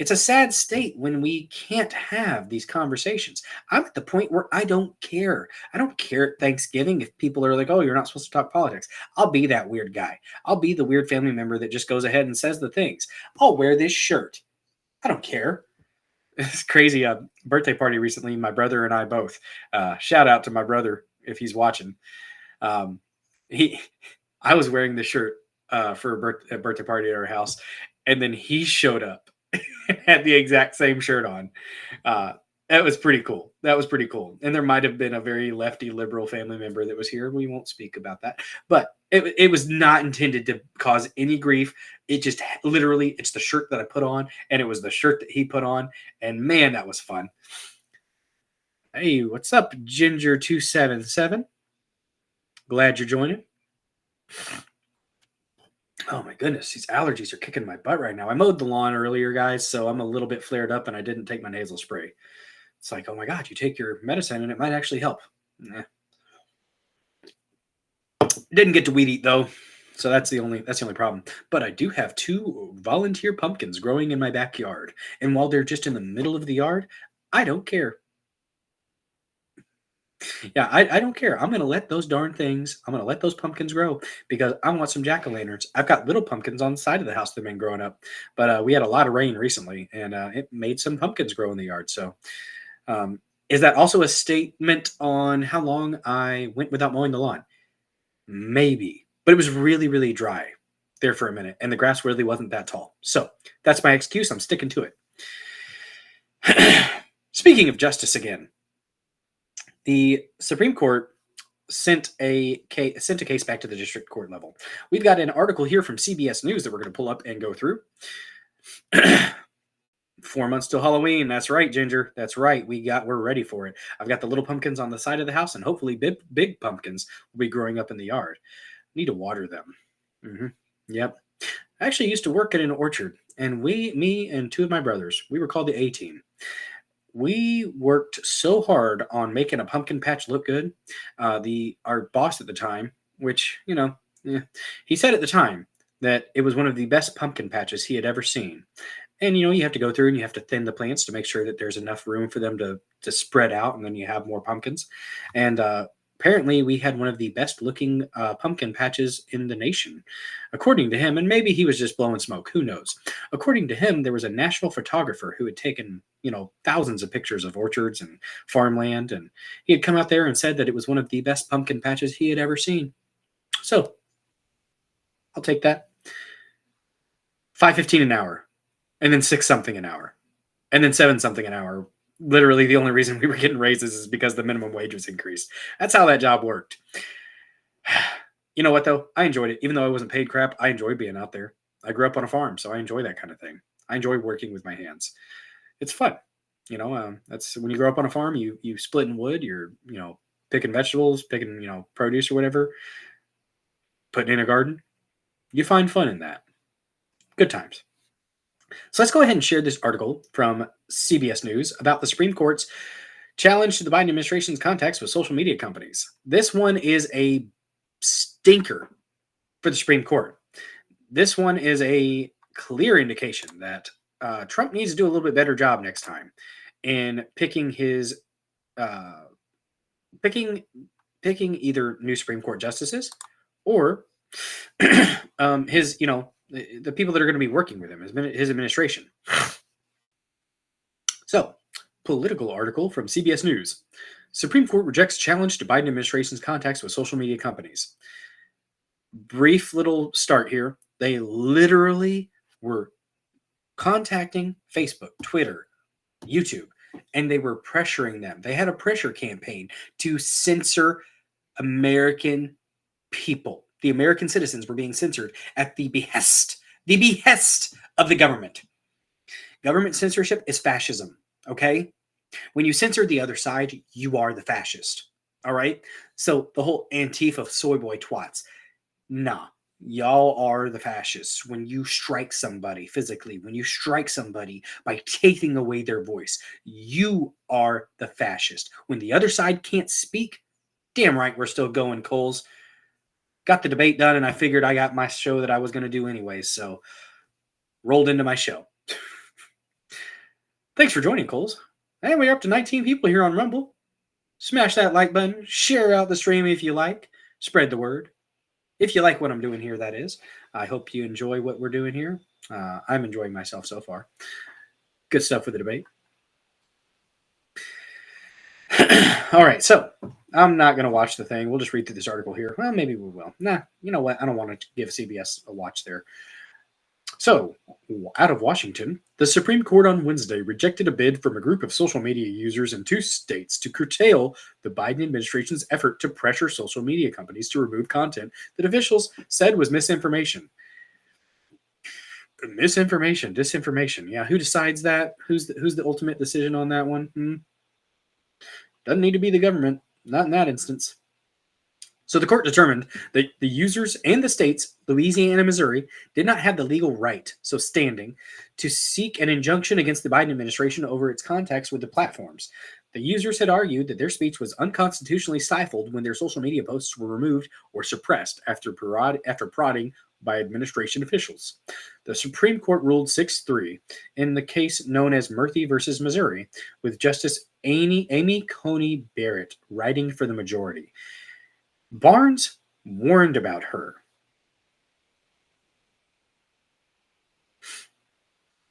S1: It's a sad state when we can't have these conversations. I'm at the point where I don't care. I don't care at Thanksgiving if people are like, oh, you're not supposed to talk politics. I'll be that weird guy. I'll be the weird family member that just goes ahead and says the things. I'll wear this shirt. I don't care. It's crazy. Birthday party recently, my brother and I both. Shout out to my brother if he's watching. I was wearing this shirt for a birthday party at our house, and then he showed up and had the exact same shirt on. That was pretty cool. And there might have been a very lefty liberal family member that was here. We won't speak about that, but it was not intended to cause any grief. It just literally, it's the shirt that I put on, and it was the shirt that he put on, and man, that was fun. Hey, what's up, Ginger277? Glad you're joining. Oh my goodness, these allergies are kicking my butt right now. I mowed the lawn earlier, guys, so I'm a little bit flared up, and I didn't take my nasal spray. It's like, oh my God, you take your medicine and it might actually help. Nah. Didn't get to weed eat though, so that's the only problem. But I do have 2 volunteer pumpkins growing in my backyard, and while they're just in the middle of the yard, I don't care. Yeah, I don't care. I'm going to let those darn things, I'm going to let those pumpkins grow because I want some jack-o'-lanterns. I've got little pumpkins on the side of the house that have been growing up, but we had a lot of rain recently, and it made some pumpkins grow in the yard. So is that also a statement on how long I went without mowing the lawn? Maybe, but it was really, really dry there for a minute, and the grass really wasn't that tall. So that's my excuse. I'm sticking to it. Speaking of justice again, the Supreme Court sent a case back to the district court level. We've got an article here from CBS News that we're going to pull up and go through. 4 months till Halloween. That's right, Ginger. That's right. We're ready for it. I've got the little pumpkins on the side of the house, and hopefully big pumpkins will be growing up in the yard. Need to water them. Yep. I actually used to work at an orchard, and me and 2 of my brothers, we were called the A-Team. We worked so hard on making a pumpkin patch look good. Our boss at the time, which, he said at the time that it was one of the best pumpkin patches he had ever seen. And, you have to go through and you have to thin the plants to make sure that there's enough room for them to spread out, and then you have more pumpkins. And apparently we had one of the best looking pumpkin patches in the nation, according to him. And maybe he was just blowing smoke. Who knows? According to him, there was a national photographer who had taken, thousands of pictures of orchards and farmland. And he had come out there and said that it was one of the best pumpkin patches he had ever seen. So I'll take that. $5.15 an hour. And then 6 something an hour. And then 7 something an hour. Literally, the only reason we were getting raises is because the minimum wage was increased. That's how that job worked. You know what, though? I enjoyed it. Even though I wasn't paid crap, I enjoyed being out there. I grew up on a farm, so I enjoy that kind of thing. I enjoy working with my hands. It's fun. That's when you grow up on a farm, you splitting wood, you're, picking vegetables, picking, produce or whatever, putting in a garden. You find fun in that. Good times. So let's go ahead and share this article from CBS News about the Supreme Court's challenge to the Biden administration's contacts with social media companies. This one is a stinker for the Supreme Court. This one is a clear indication that Trump needs to do a little bit better job next time in picking his picking either new Supreme Court justices or his, the people that are going to be working with him, his administration. So, political article from CBS News. Supreme Court rejects challenge to Biden administration's contacts with social media companies. Brief little start here. They literally were contacting Facebook, Twitter, YouTube, and they were pressuring them. They had a pressure campaign to censor American people. The American citizens were being censored at the behest of the government. Government censorship is fascism, okay? When you censor the other side, you are the fascist, all right? So the whole Antifa of soy boy twats, nah, y'all are the fascists. When you strike somebody physically, when you strike somebody by taking away their voice, you are the fascist. When the other side can't speak, damn right we're still going, Coles. Got the debate done, and I figured I got my show that I was going to do anyways, so rolled into my show. Thanks for joining, Coles. And we're up to 19 people here on Rumble. Smash that like button. Share out the stream if you like. Spread the word. If you like what I'm doing here, that is. I hope you enjoy what we're doing here. I'm enjoying myself so far. Good stuff with the debate. All right, so I'm not going to watch the thing. We'll just read through this article here. Well, maybe we will. Nah, you know what? I don't want to give CBS a watch there. So, out of Washington, the Supreme Court on Wednesday rejected a bid from a group of social media users in 2 states to curtail the Biden administration's effort to pressure social media companies to remove content that officials said was misinformation. Misinformation, disinformation. Yeah, who decides that? Who's the ultimate decision on that one? Doesn't need to be the government. Not in that instance. So the court determined that the users and the states, Louisiana and Missouri, did not have the legal right, so standing, to seek an injunction against the Biden administration over its contacts with the platforms. The users had argued that their speech was unconstitutionally stifled when their social media posts were removed or suppressed after prodding by administration officials. The Supreme Court ruled 6-3 in the case known as Murphy versus Missouri, with Justice Amy Coney Barrett writing for the majority. Barnes warned about her.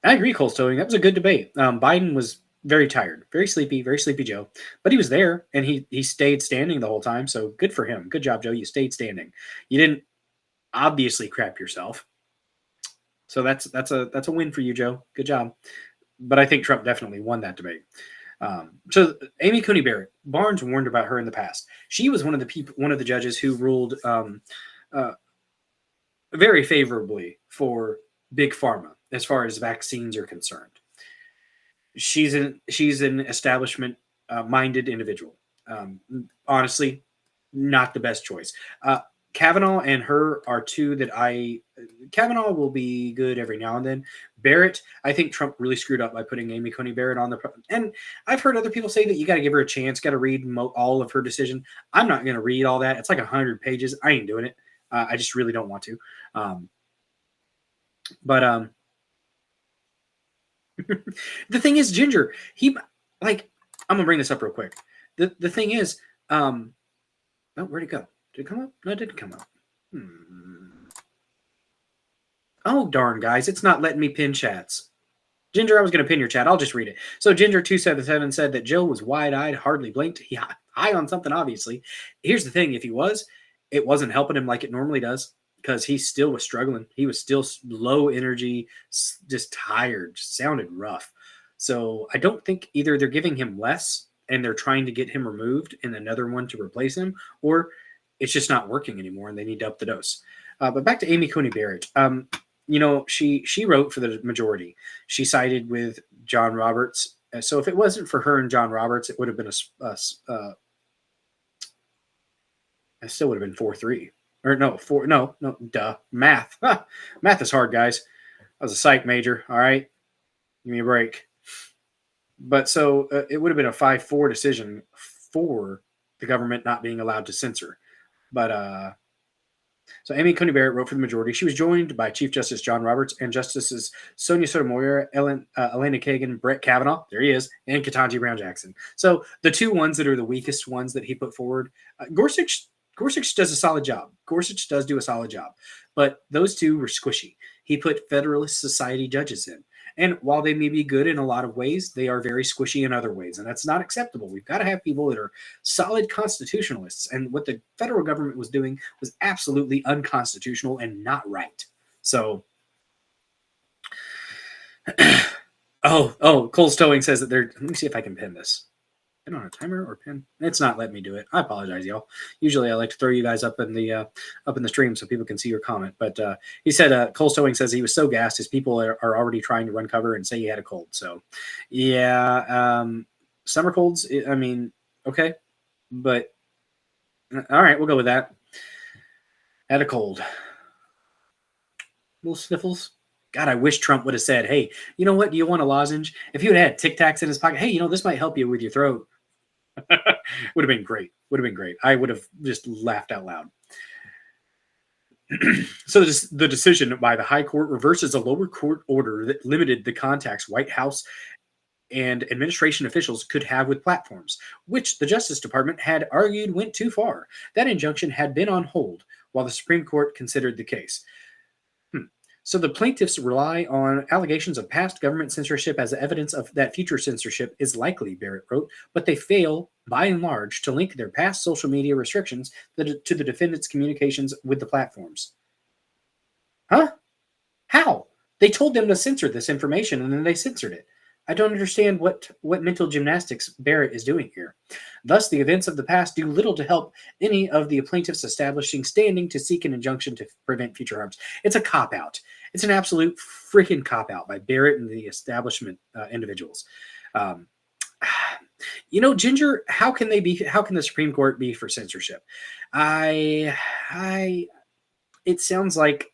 S1: I agree, Cole Stowing. That was a good debate. Biden was very tired, very sleepy Joe. But he was there, and he stayed standing the whole time, so good for him. Good job, Joe. You stayed standing. You didn't obviously crap yourself. So that's a win for you, Joe. Good job. But I think Trump definitely won that debate. So Amy Coney Barrett, Barnes warned about her in the past. She was one of the judges who ruled very favorably for Big Pharma as far as vaccines are concerned. She's an establishment minded individual. Honestly, not the best choice. Kavanaugh and her are two that Kavanaugh will be good every now and then. Barrett, I think Trump really screwed up by putting Amy Coney Barrett on and I've heard other people say that you got to give her a chance, got to read all of her decision. I'm not going to read all that. It's like 100 pages. I ain't doing it. I just really don't want to. But the thing is, Ginger, I'm gonna bring this up real quick. The thing is, where'd it go? Did it come up? No, it didn't come up. Oh, darn, guys. It's not letting me pin chats. Ginger, I was going to pin your chat. I'll just read it. So Ginger277 said that Jill was wide-eyed, hardly blinked. He high on something, obviously. Here's the thing. If he was, it wasn't helping him like it normally does because he still was struggling. He was still low energy, just tired, just sounded rough. So I don't think either they're giving him less and they're trying to get him removed and another one to replace him, or it's just not working anymore and they need to up the dose. But back to Amy Coney Barrett. She wrote for the majority. She sided with John Roberts. So if it wasn't for her and John Roberts, it would have been it still would have been 4-3. Or no, 4. No, duh. Math. Math is hard, guys. I was a psych major. All right. Give me a break. But so it would have been a 5-4 decision for the government not being allowed to censor. But so Amy Coney Barrett wrote for the majority. She was joined by Chief Justice John Roberts and Justices Sonia Sotomayor, Elena Kagan, Brett Kavanaugh, there he is, and Ketanji Brown Jackson. So the two ones that are the weakest ones that he put forward, Gorsuch does a solid job. Gorsuch does do a solid job. But those two were squishy. He put Federalist Society judges in. And while they may be good in a lot of ways, they are very squishy in other ways. And that's not acceptable. We've got to have people that are solid constitutionalists. And what the federal government was doing was absolutely unconstitutional and not right. So, Cole Stowing says that let me see if I can pin this. I don't have a timer or pin. It's not letting me do it. I apologize, y'all. Usually I like to throw you guys up in the stream so people can see your comment. But he said, Cole Stowing says he was so gassed his people are already trying to run cover and say he had a cold. So, yeah, summer colds, I mean, okay. But, all right, we'll go with that. Had a cold. Little sniffles. God, I wish Trump would have said, hey, you know what? Do you want a lozenge? If he would have had Tic Tacs in his pocket, hey, this might help you with your throat. Would have been great. I would have just laughed out loud. So the decision by the high court reverses a lower court order that limited the contacts White House and administration officials could have with platforms, which the Justice Department had argued went too far. That injunction had been on hold while the Supreme Court considered the case. So the plaintiffs rely on allegations of past government censorship as evidence of that future censorship is likely, Barrett wrote, but they fail, by and large, to link their past social media restrictions to the defendants' communications with the platforms. Huh? How? They told them to censor this information, and then they censored it. I don't understand what mental gymnastics Barrett is doing here. Thus, the events of the past do little to help any of the plaintiffs establishing standing to seek an injunction to prevent future harms. It's a cop-out. It's an absolute freaking cop-out by Barrett and the establishment individuals. Ginger, how can the Supreme Court be for censorship? It sounds like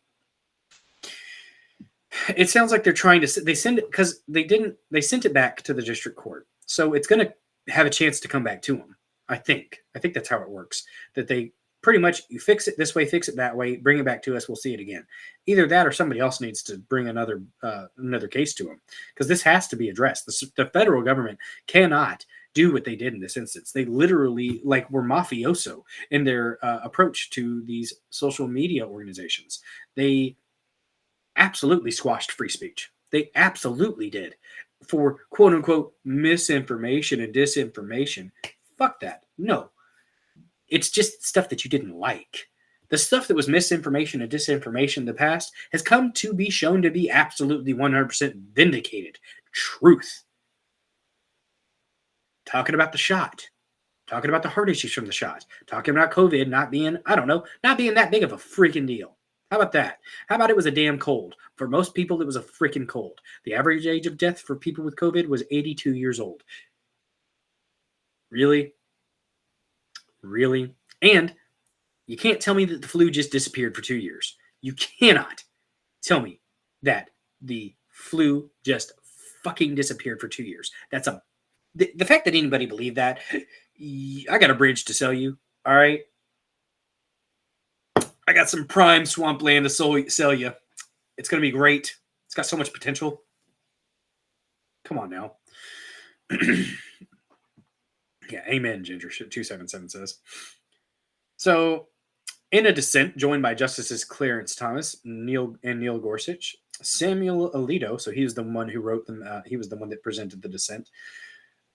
S1: they're trying to send it because they sent it back to the district court. So it's going to have a chance to come back to them. I think that's how it works. That they pretty much, you fix it this way, fix it that way, bring it back to us, we'll see it again. Either that or somebody else needs to bring another case to them, because this has to be addressed. The federal government cannot do what they did in this instance. They literally were mafioso in their approach to these social media organizations. They absolutely squashed free speech. They absolutely did, for quote unquote misinformation and disinformation. Fuck that. No. It's just stuff that you didn't like. The stuff that was misinformation and disinformation in the past has come to be shown to be absolutely 100% vindicated truth. Talking about the shot. Talking about the heart issues from the shot. Talking about COVID not being that big of a freaking deal. How about that? How about it was a damn cold? For most people, it was a freaking cold. The average age of death for people with COVID was 82 years old. Really? Really? And you can't tell me that the flu just disappeared for 2 years. You cannot tell me that the flu just fucking disappeared for 2 years. The fact that anybody believed that, I got a bridge to sell you. All right? I got some prime swampland to sell you. It's going to be great. It's got so much potential. Come on now. Yeah, amen, Ginger. 277 says. So, in a dissent joined by Justices Clarence Thomas, Neil Gorsuch, Samuel Alito, so he was the one who wrote them, he was the one that presented the dissent,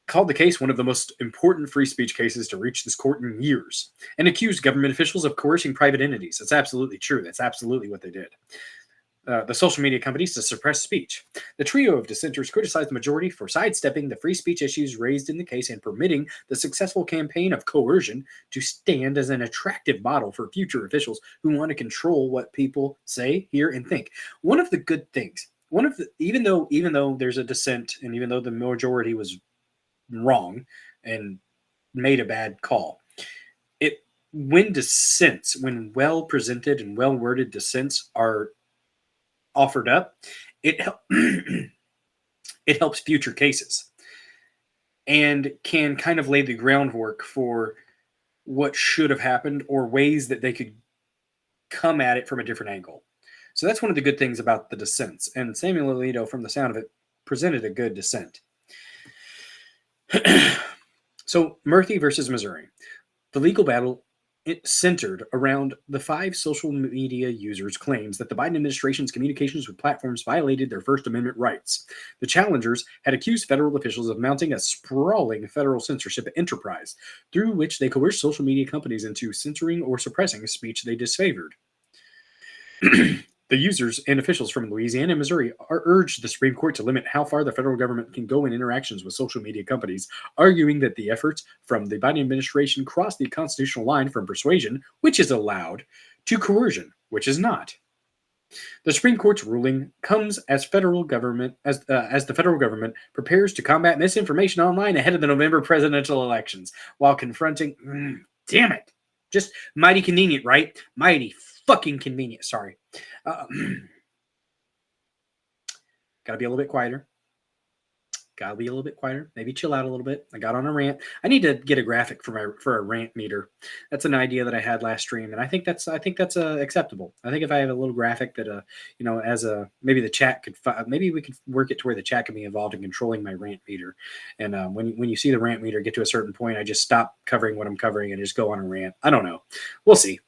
S1: called the case one of the most important free speech cases to reach this court in years, and accused government officials of coercing private entities. That's absolutely true. That's absolutely what they did. The social media companies to suppress speech. The trio of dissenters criticized the majority for sidestepping the free speech issues raised in the case and permitting the successful campaign of coercion to stand as an attractive model for future officials who want to control what people say, hear, and think. One of the good things, even though there's a dissent, and even though the majority was wrong and made a bad call, when well presented and well worded dissents are offered up, it helps future cases and can kind of lay the groundwork for what should have happened or ways that they could come at it from a different angle. So that's one of the good things about the dissents. And Samuel Alito, from the sound of it, presented a good dissent. So Murphy versus Missouri. The legal battle centered around the 5 social media users' claims that the Biden administration's communications with platforms violated their First Amendment rights. The challengers had accused federal officials of mounting a sprawling federal censorship enterprise through which they coerced social media companies into censoring or suppressing speech they disfavored. The users and officials from Louisiana and Missouri urged the Supreme Court to limit how far the federal government can go in interactions with social media companies, arguing that the efforts from the Biden administration cross the constitutional line from persuasion, which is allowed, to coercion, which is not. The Supreme Court's ruling comes as the federal government prepares to combat misinformation online ahead of the November presidential elections, while confronting, damn it, just mighty convenient, right? Mighty fucking convenient. Sorry. Gotta be a little bit quieter. Gotta be a little bit quieter. Maybe chill out a little bit. I got on a rant. I need to get a graphic for a rant meter. That's an idea that I had last stream, and I think that's acceptable. I think if I have a little graphic that as a maybe the chat could maybe we could work it to where the chat can be involved in controlling my rant meter. And when you see the rant meter get to a certain point, I just stop covering what I'm covering and just go on a rant. I don't know. We'll see.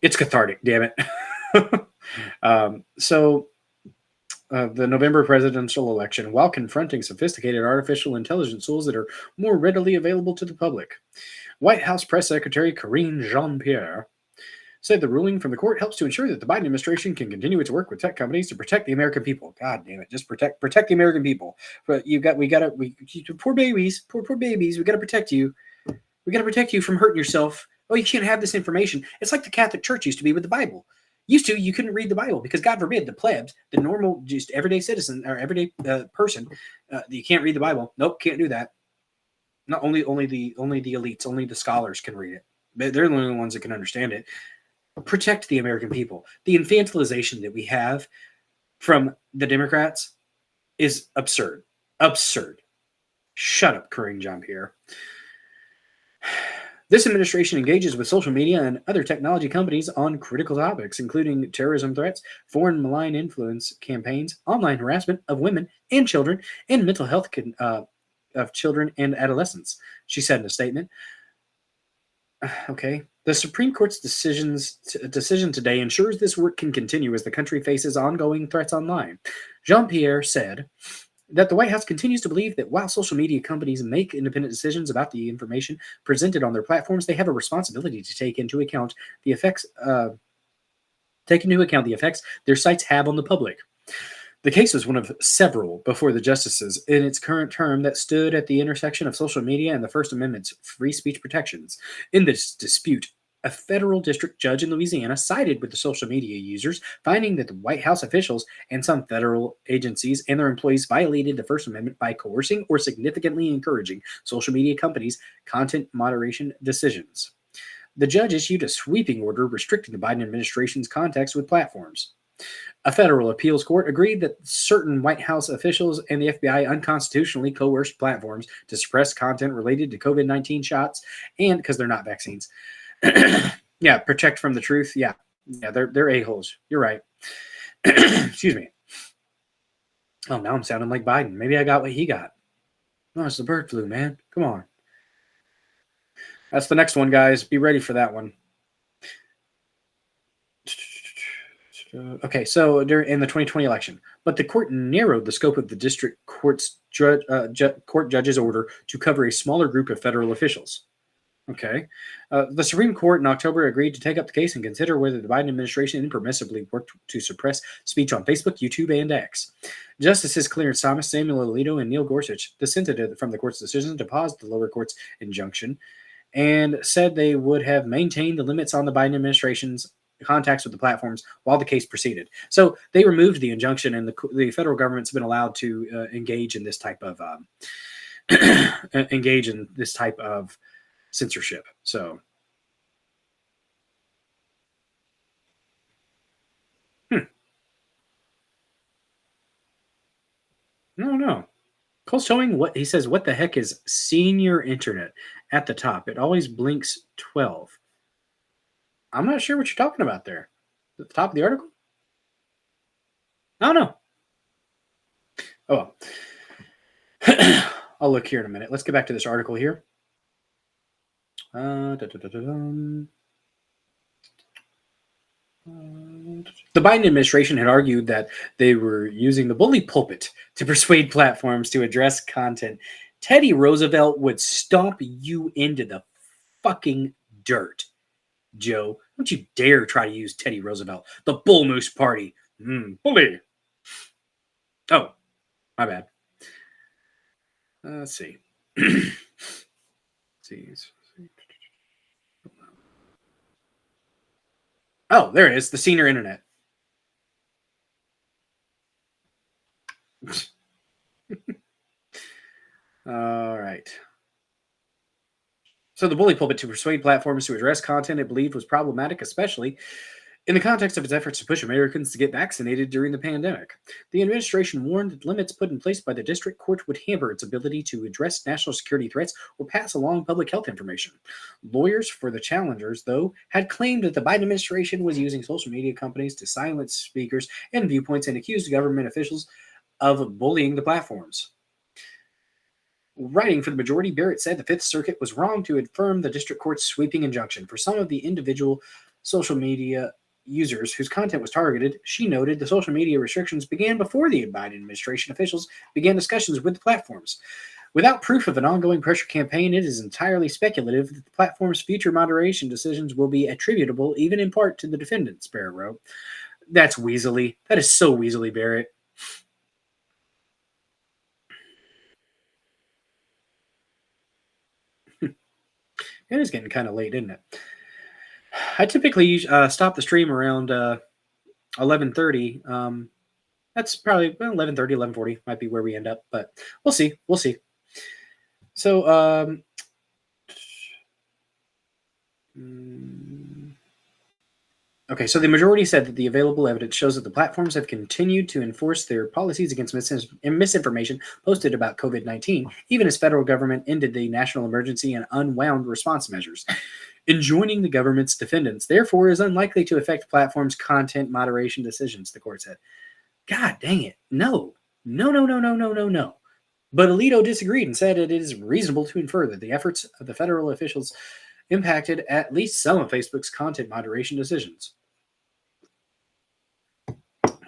S1: It's cathartic, damn it. The November presidential election, while confronting sophisticated artificial intelligence tools that are more readily available to the public. White House Press Secretary Karine Jean-Pierre said the ruling from the court helps to ensure that the Biden administration can continue its work with tech companies to protect the American people. God damn it, just protect the American people. But poor babies, poor babies. We got to protect you. We got to protect you from hurting yourself. Oh, you can't have this information. It's like the Catholic Church used to be with the Bible. Used to, you couldn't read the Bible because, God forbid, the plebs, the normal, just everyday citizen or everyday person, you can't read the Bible. Nope, can't do that. Not only the elites, only the scholars can read it. They're the only ones that can understand it. Protect the American people. The infantilization that we have from the Democrats is absurd. Absurd. Shut up, Karine Jean-Pierre. This administration engages with social media and other technology companies on critical topics, including terrorism threats, foreign malign influence campaigns, online harassment of women and children, and mental health of children and adolescents, she said in a statement. Okay. The Supreme Court's decision today ensures this work can continue as the country faces ongoing threats online. Jean-Pierre said that the White House continues to believe that while social media companies make independent decisions about the information presented on their platforms, they have a responsibility to take into account the effects their sites have on the public. The case was one of several before the justices in its current term that stood at the intersection of social media and the First Amendment's free speech protections. In this dispute, a federal district judge in Louisiana sided with the social media users, finding that the White House officials and some federal agencies and their employees violated the First Amendment by coercing or significantly encouraging social media companies' content moderation decisions. The judge issued a sweeping order restricting the Biden administration's contacts with platforms. A federal appeals court agreed that certain White House officials and the FBI unconstitutionally coerced platforms to suppress content related to COVID-19 shots and because they're not vaccines. Yeah, protect from the truth. Yeah, they're a-holes. You're right. Excuse me. Oh, now I'm sounding like Biden. Maybe I got what he got. No, it's the bird flu, man. Come on. That's the next one, guys. Be ready for that one. Okay, so in the 2020 election, but the court narrowed the scope of the district court's court judge's order to cover a smaller group of federal officials. Okay. The Supreme Court in October agreed to take up the case and consider whether the Biden administration impermissibly worked to suppress speech on Facebook, YouTube, and X. Justices Clarence Thomas, Samuel Alito, and Neil Gorsuch dissented from the court's decision to pause the lower court's injunction and said they would have maintained the limits on the Biden administration's contacts with the platforms while the case proceeded. So they removed the injunction, and the federal government's been allowed to engage in this type of censorship. So, no. Cole's showing what he says. What the heck is senior internet at the top? It always blinks 12. I'm not sure what you're talking about there. At the top of the article? I don't know. Oh, well. I'll look here in a minute. Let's get back to this article here. The Biden administration had argued that they were using the bully pulpit to persuade platforms to address content. Teddy Roosevelt would stomp you into the fucking dirt, Joe. Don't you dare try to use Teddy Roosevelt. The Bull Moose Party. Bully. Oh, my bad. Let's see. Oh, there it is. The senior internet. All right. So the bully pulpit to persuade platforms to address content it believed was problematic, especially In the context of its efforts to push Americans to get vaccinated during the pandemic, the administration warned that limits put in place by the district court would hamper its ability to address national security threats or pass along public health information. Lawyers for the challengers, though, had claimed that the Biden administration was using social media companies to silence speakers and viewpoints and accused government officials of bullying the platforms. Writing for the majority, Barrett said the Fifth Circuit was wrong to affirm the district court's sweeping injunction. For some of the individual social media users whose content was targeted, she noted the social media restrictions began before the Biden administration officials began discussions with the platforms. Without proof of an ongoing pressure campaign, it is entirely speculative that the platform's future moderation decisions will be attributable, even in part, to the defendants, Barrett wrote. That's weaselly. That is so weaselly, Barrett. It is getting kind of late, isn't it? I typically stop the stream around 11:30. That's probably 11:30, 11:40 might be where we end up, but we'll see. We'll see. So, okay, so the majority said that the available evidence shows that the platforms have continued to enforce their policies against misinformation posted about COVID-19, even as federal government ended the national emergency and unwound response measures. Enjoining the government's defendants, therefore, is unlikely to affect platforms' content moderation decisions, the court said. God dang it. No. But Alito disagreed and said it is reasonable to infer that the efforts of the federal officials impacted at least some of Facebook's content moderation decisions.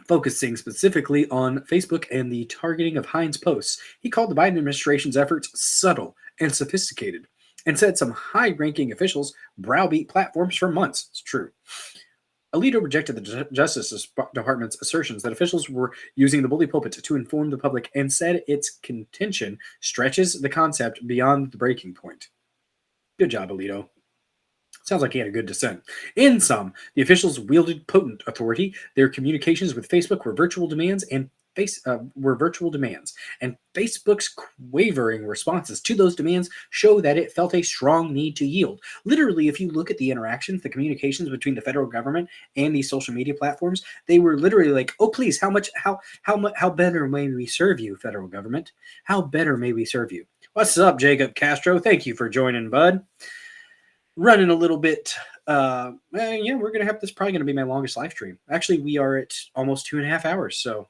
S1: Focusing specifically on Facebook and the targeting of Heinz posts, he called the Biden administration's efforts subtle and sophisticated, and said some high-ranking officials browbeat platforms for months. It's true. Alito rejected the Justice Department's assertions that officials were using the bully pulpit to inform the public and said its contention stretches the concept beyond the breaking point. Good job, Alito. Sounds like he had a good dissent. In sum, the officials wielded potent authority. Their communications with Facebook were virtual demands, and Facebook's quavering responses to those demands show that it felt a strong need to yield. Literally, if you look at the interactions, the communications between the federal government and these social media platforms, they were literally like, "Oh, please, how better may we serve you, federal government? How better may we serve you?" What's up, Jacob Castro? Thank you for joining, bud. Running a little bit. Yeah, we're gonna have this. Probably gonna be my longest live stream. Actually, we are at almost 2.5 hours. So.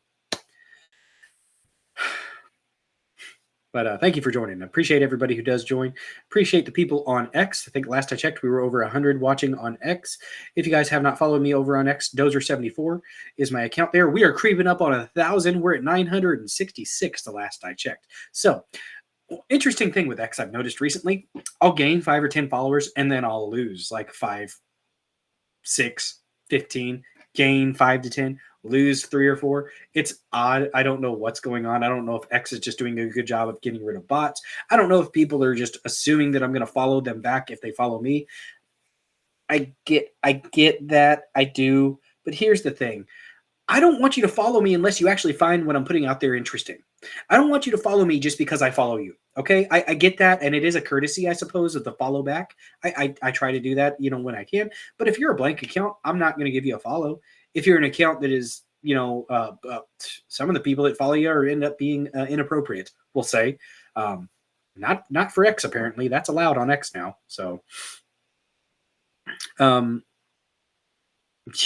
S1: But thank you for joining. I appreciate everybody who does join. Appreciate the people on X. I think last I checked, we were over 100 watching on X. If you guys have not followed me over on X, Dozer74 is my account there. We are creeping up on 1,000. We're at 966 the last I checked. So, interesting thing with X I've noticed recently, I'll gain 5 or 10 followers, and then I'll lose like 5, 6, 15, gain 5 to 10. Lose 3 or 4. It's odd. I don't know what's going on. I don't know if X is just doing a good job of getting rid of bots. I don't know if people are just assuming that I'm going to follow them back if they follow me. I get that. I do. But here's the thing. I don't want you to follow me unless you actually find what I'm putting out there interesting. I don't want you to follow me just because I follow you. Okay? I get that. And it is a courtesy, I suppose, of the follow back. I try to do that, when I can. But if you're a blank account, I'm not going to give you a follow. If you're an account that is, some of the people that follow you are end up being inappropriate, we'll say. Not for X, apparently. That's allowed on X now. So,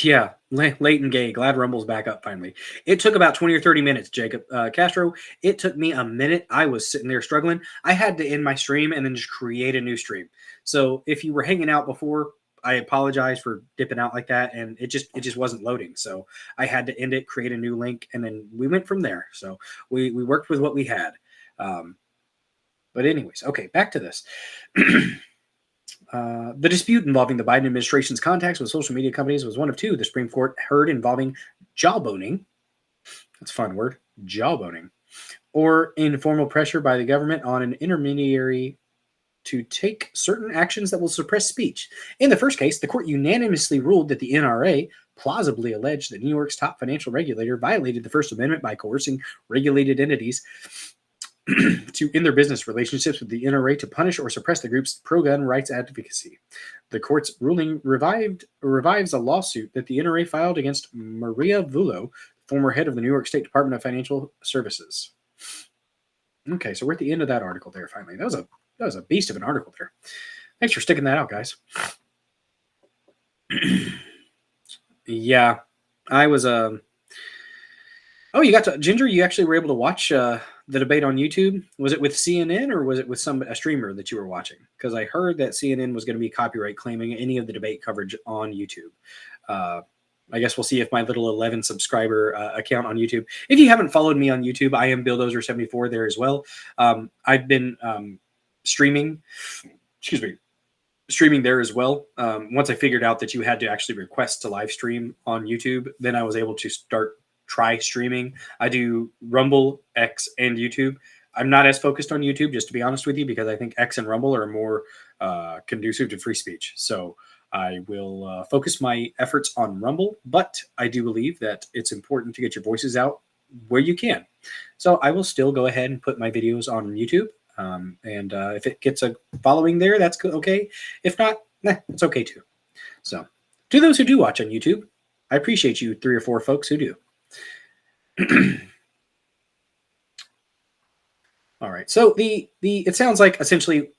S1: yeah, late and gay. Glad Rumble's back up finally. It took about 20 or 30 minutes, Jacob Castro. It took me a minute. I was sitting there struggling. I had to end my stream and then just create a new stream. So if you were hanging out before, I apologize for dipping out like that, and it just wasn't loading. So I had to end it, create a new link, and then we went from there. So we worked with what we had. But anyways, okay, back to this. The dispute involving the Biden administration's contacts with social media companies was one of 2 the Supreme Court heard involving jawboning. That's a fun word, jawboning, or informal pressure by the government on an intermediary to take certain actions that will suppress speech. In the first case, the court unanimously ruled that the NRA plausibly alleged that New York's top financial regulator violated the First Amendment by coercing regulated entities to end their business relationships with the NRA to punish or suppress the group's pro-gun rights advocacy. The court's ruling revives a lawsuit that the NRA filed against Maria Vullo, former head of the New York State Department of Financial Services. Okay, so we're at the end of that article there. Finally, that was a beast of an article there. Thanks for sticking that out, guys. Yeah, I was Oh, you got to Ginger. You actually were able to watch the debate on YouTube. Was it with CNN or was it with a streamer that you were watching? Because I heard that CNN was going to be copyright claiming any of the debate coverage on YouTube. I guess we'll see if my little 11 subscriber account on YouTube. If you haven't followed me on YouTube, I am Billdozer74 there as well. I've been streaming. Excuse me. Streaming there as well. Once I figured out that you had to actually request to live stream on YouTube, then I was able to try streaming. I do Rumble, X, and YouTube. I'm not as focused on YouTube, just to be honest with you, because I think X and Rumble are more conducive to free speech. So I will focus my efforts on Rumble, but I do believe that it's important to get your voices out where you can. So I will still go ahead and put my videos on YouTube. And if it gets a following there, that's okay. If not, it's okay too. So to those who do watch on YouTube, I appreciate you 3 or 4 folks who do. All right. So it sounds like essentially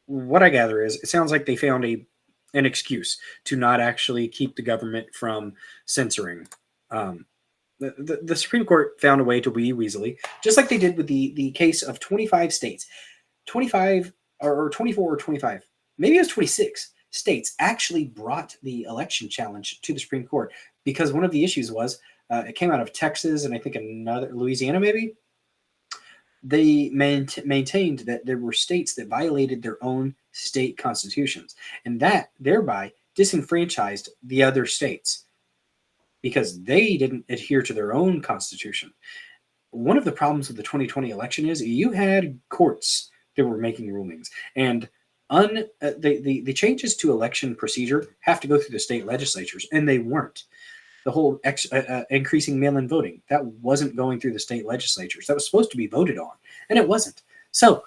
S1: what I gather is it sounds like they found an excuse to not actually keep the government from censoring. The Supreme Court found a way to weaselly, just like they did with the case of 25 states, 25 or 24 or 25, maybe it was 26 states actually brought the election challenge to the Supreme Court because one of the issues was it came out of Texas and I think another Louisiana maybe. They maintained that there were states that violated their own state constitutions, and that thereby disenfranchised the other states because they didn't adhere to their own constitution. One of the problems with the 2020 election is you had courts that were making rulings, and the changes to election procedure have to go through the state legislatures, and they weren't. The whole increasing mail-in voting, that wasn't going through the state legislatures. That was supposed to be voted on, and it wasn't. So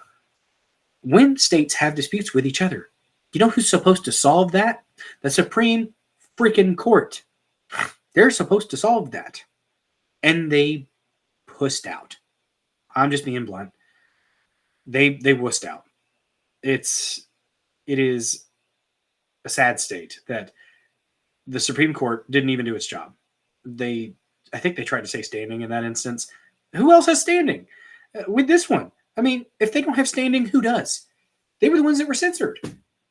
S1: when states have disputes with each other, you know who's supposed to solve that? The Supreme freaking Court. They're supposed to solve that. And they pussed out. I'm just being blunt. They wussed out. It is a sad state that the Supreme Court didn't even do its job. I think they tried to say standing in that instance. Who else has standing with this one? I mean, if they don't have standing, who does? They were the ones that were censored.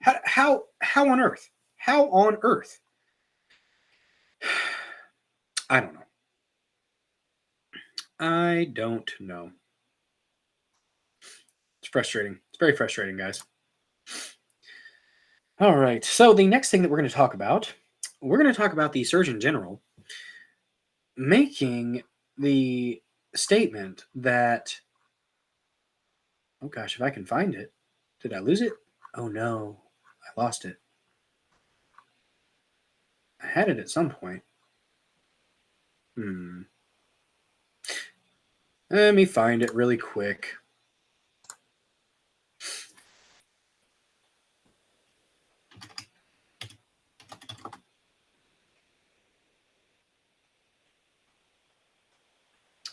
S1: How on earth? How on earth? I don't know. I don't know. It's frustrating. It's very frustrating, guys. All right. So the next thing that we're going to talk about the Surgeon General making the statement that, oh gosh, if I can find it. Did I lose it? Oh no, I lost it. I had it at some point. Let me find it really quick.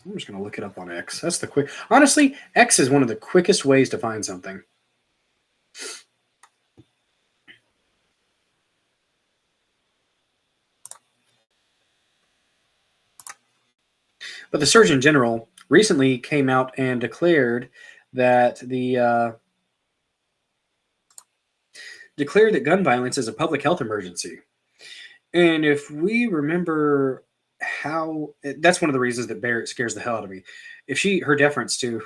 S1: I'm just going to look it up on X. That's the quick. Honestly, X is one of the quickest ways to find something. But the Surgeon General recently came out and declared that gun violence is a public health emergency. And if we remember how, that's one of the reasons that Barrett scares the hell out of me. Her deference to,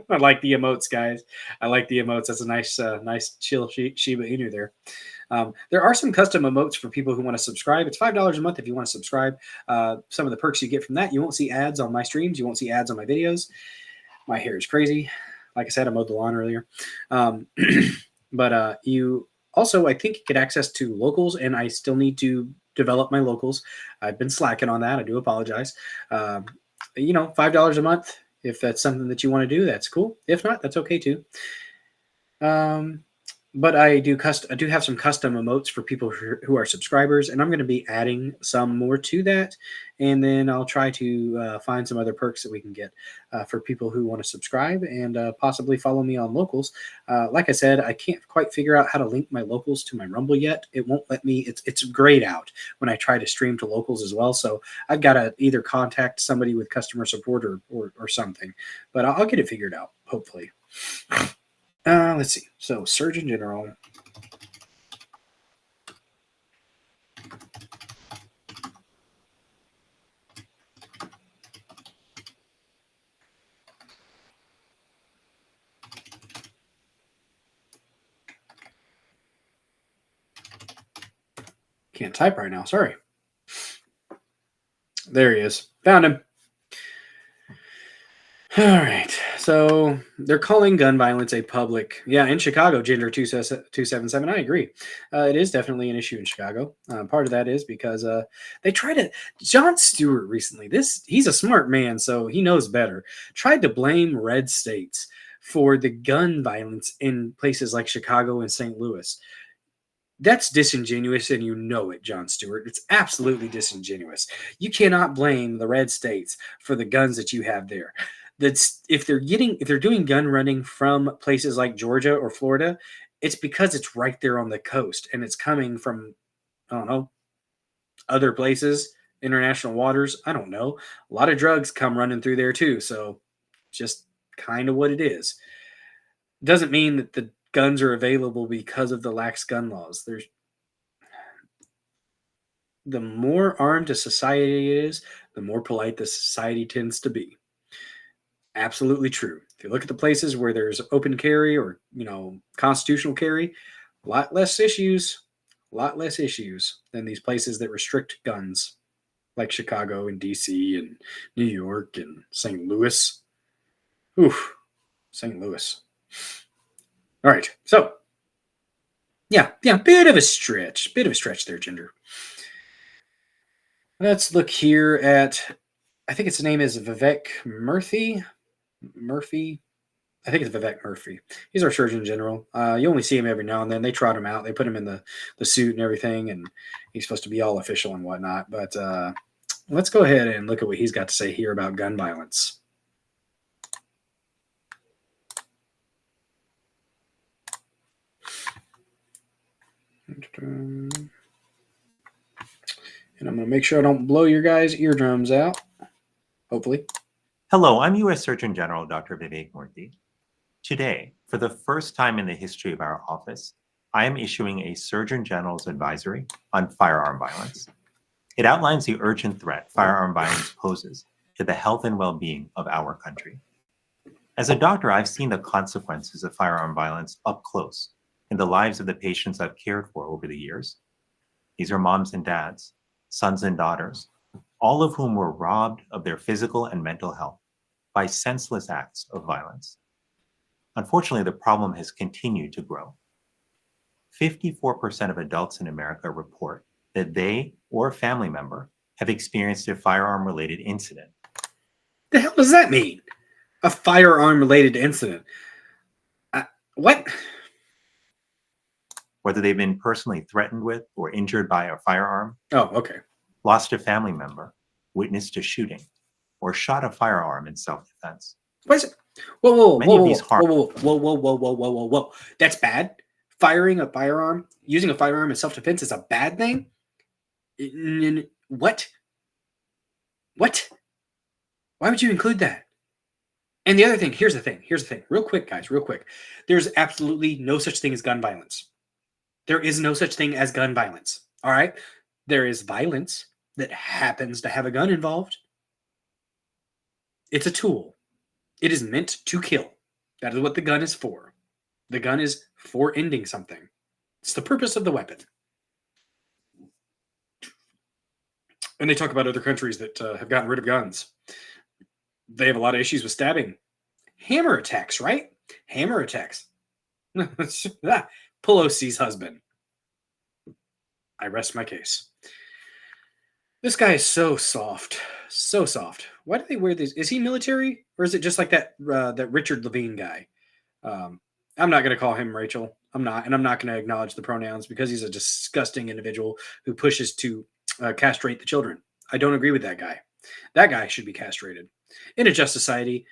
S1: I like the emotes, guys. I like the emotes. That's a nice chill Shiba Inu there. There are some custom emotes for people who want to subscribe. It's $5 a month if you want to subscribe. Some of the perks you get from that, you won't see ads on my streams. You won't see ads on my videos. My hair is crazy. Like I said, I mowed the lawn earlier. But you also, I think, get access to locals, and I still need to develop my locals. I've been slacking on that. I do apologize. $5 a month. If that's something that you want to do, that's cool. If not, that's okay too. But I do have some custom emotes for people who are subscribers, and I'm going to be adding some more to that. And then I'll try to find some other perks that we can get for people who want to subscribe and possibly follow me on locals. Like I said, I can't quite figure out how to link my locals to my Rumble yet. It won't let me. It's grayed out when I try to stream to locals as well. So I've got to either contact somebody with customer support or something. But I'll get it figured out, hopefully. Let's see. So, Surgeon General. Can't type right now. Sorry. There he is. Found him. All right. So they're calling gun violence a public. Yeah, in Chicago, Gender 277. I agree. It is definitely an issue in Chicago. Part of that is because they try to. Jon Stewart recently. He's a smart man, so he knows better. Tried to blame red states for the gun violence in places like Chicago and St. Louis. That's disingenuous, and you know it, Jon Stewart. It's absolutely disingenuous. You cannot blame the red states for the guns that you have there. If they're doing gun running from places like Georgia or Florida, it's because it's right there on the coast and it's coming from, I don't know, other places, international waters. I don't know. A lot of drugs come running through there too. So just kind of what it is. Doesn't mean that the guns are available because of the lax gun laws. The more armed a society is, the more polite the society tends to be. Absolutely true. If you look at the places where there's open carry or, constitutional carry, a lot less issues than these places that restrict guns like Chicago and DC and New York and St. Louis. Oof, St. Louis. All right. So, yeah, bit of a stretch there, Ginger. Let's look here at, I think its name is Vivek Murthy. I think it's Vivek Murthy. He's our Surgeon General. You only see him every now and then. They trot him out. They put him in the suit and everything, and he's supposed to be all official and whatnot. But let's go ahead and look at what he's got to say here about gun violence. And I'm going to make sure I don't blow your guys' eardrums out, hopefully.
S8: Hello, I'm U.S. Surgeon General Dr. Vivek Murthy. Today, for the first time in the history of our office, I am issuing a Surgeon General's advisory on firearm violence. It outlines the urgent threat firearm violence poses to the health and well-being of our country. As a doctor, I've seen the consequences of firearm violence up close in the lives of the patients I've cared for over the years. These are moms and dads, sons and daughters, all of whom were robbed of their physical and mental health by senseless acts of violence. Unfortunately, the problem has continued to grow. 54% of adults in America report that they or a family member have experienced a firearm-related incident.
S1: The hell does that mean? A firearm-related incident? What?
S8: Whether they've been personally threatened with or injured by a firearm.
S1: Oh, okay.
S8: Lost a family member, witnessed a shooting, or shot a firearm in self-defense.
S1: What is it? Whoa. That's bad. Firing a firearm, using a firearm in self-defense is a bad thing? What? Why would you include that? And the other thing, here's the thing. Real quick, guys, real quick. There's absolutely no such thing as gun violence. There is no such thing as gun violence. All right? There is violence that happens to have a gun involved. It's a tool. It is meant to kill. That is what the gun is for. The gun is for ending something. It's the purpose of the weapon. And they talk about other countries that have gotten rid of guns. They have a lot of issues with stabbing. Hammer attacks, right? Hammer attacks. Pelosi's husband. I rest my case. This guy is so soft. So soft. Why do they wear these? Is he military, or is it just like that that Richard Levine guy? I'm not going to call him Rachel. I'm not, and I'm not going to acknowledge the pronouns because he's a disgusting individual who pushes to castrate the children. I don't agree with that guy. That guy should be castrated. In a just society,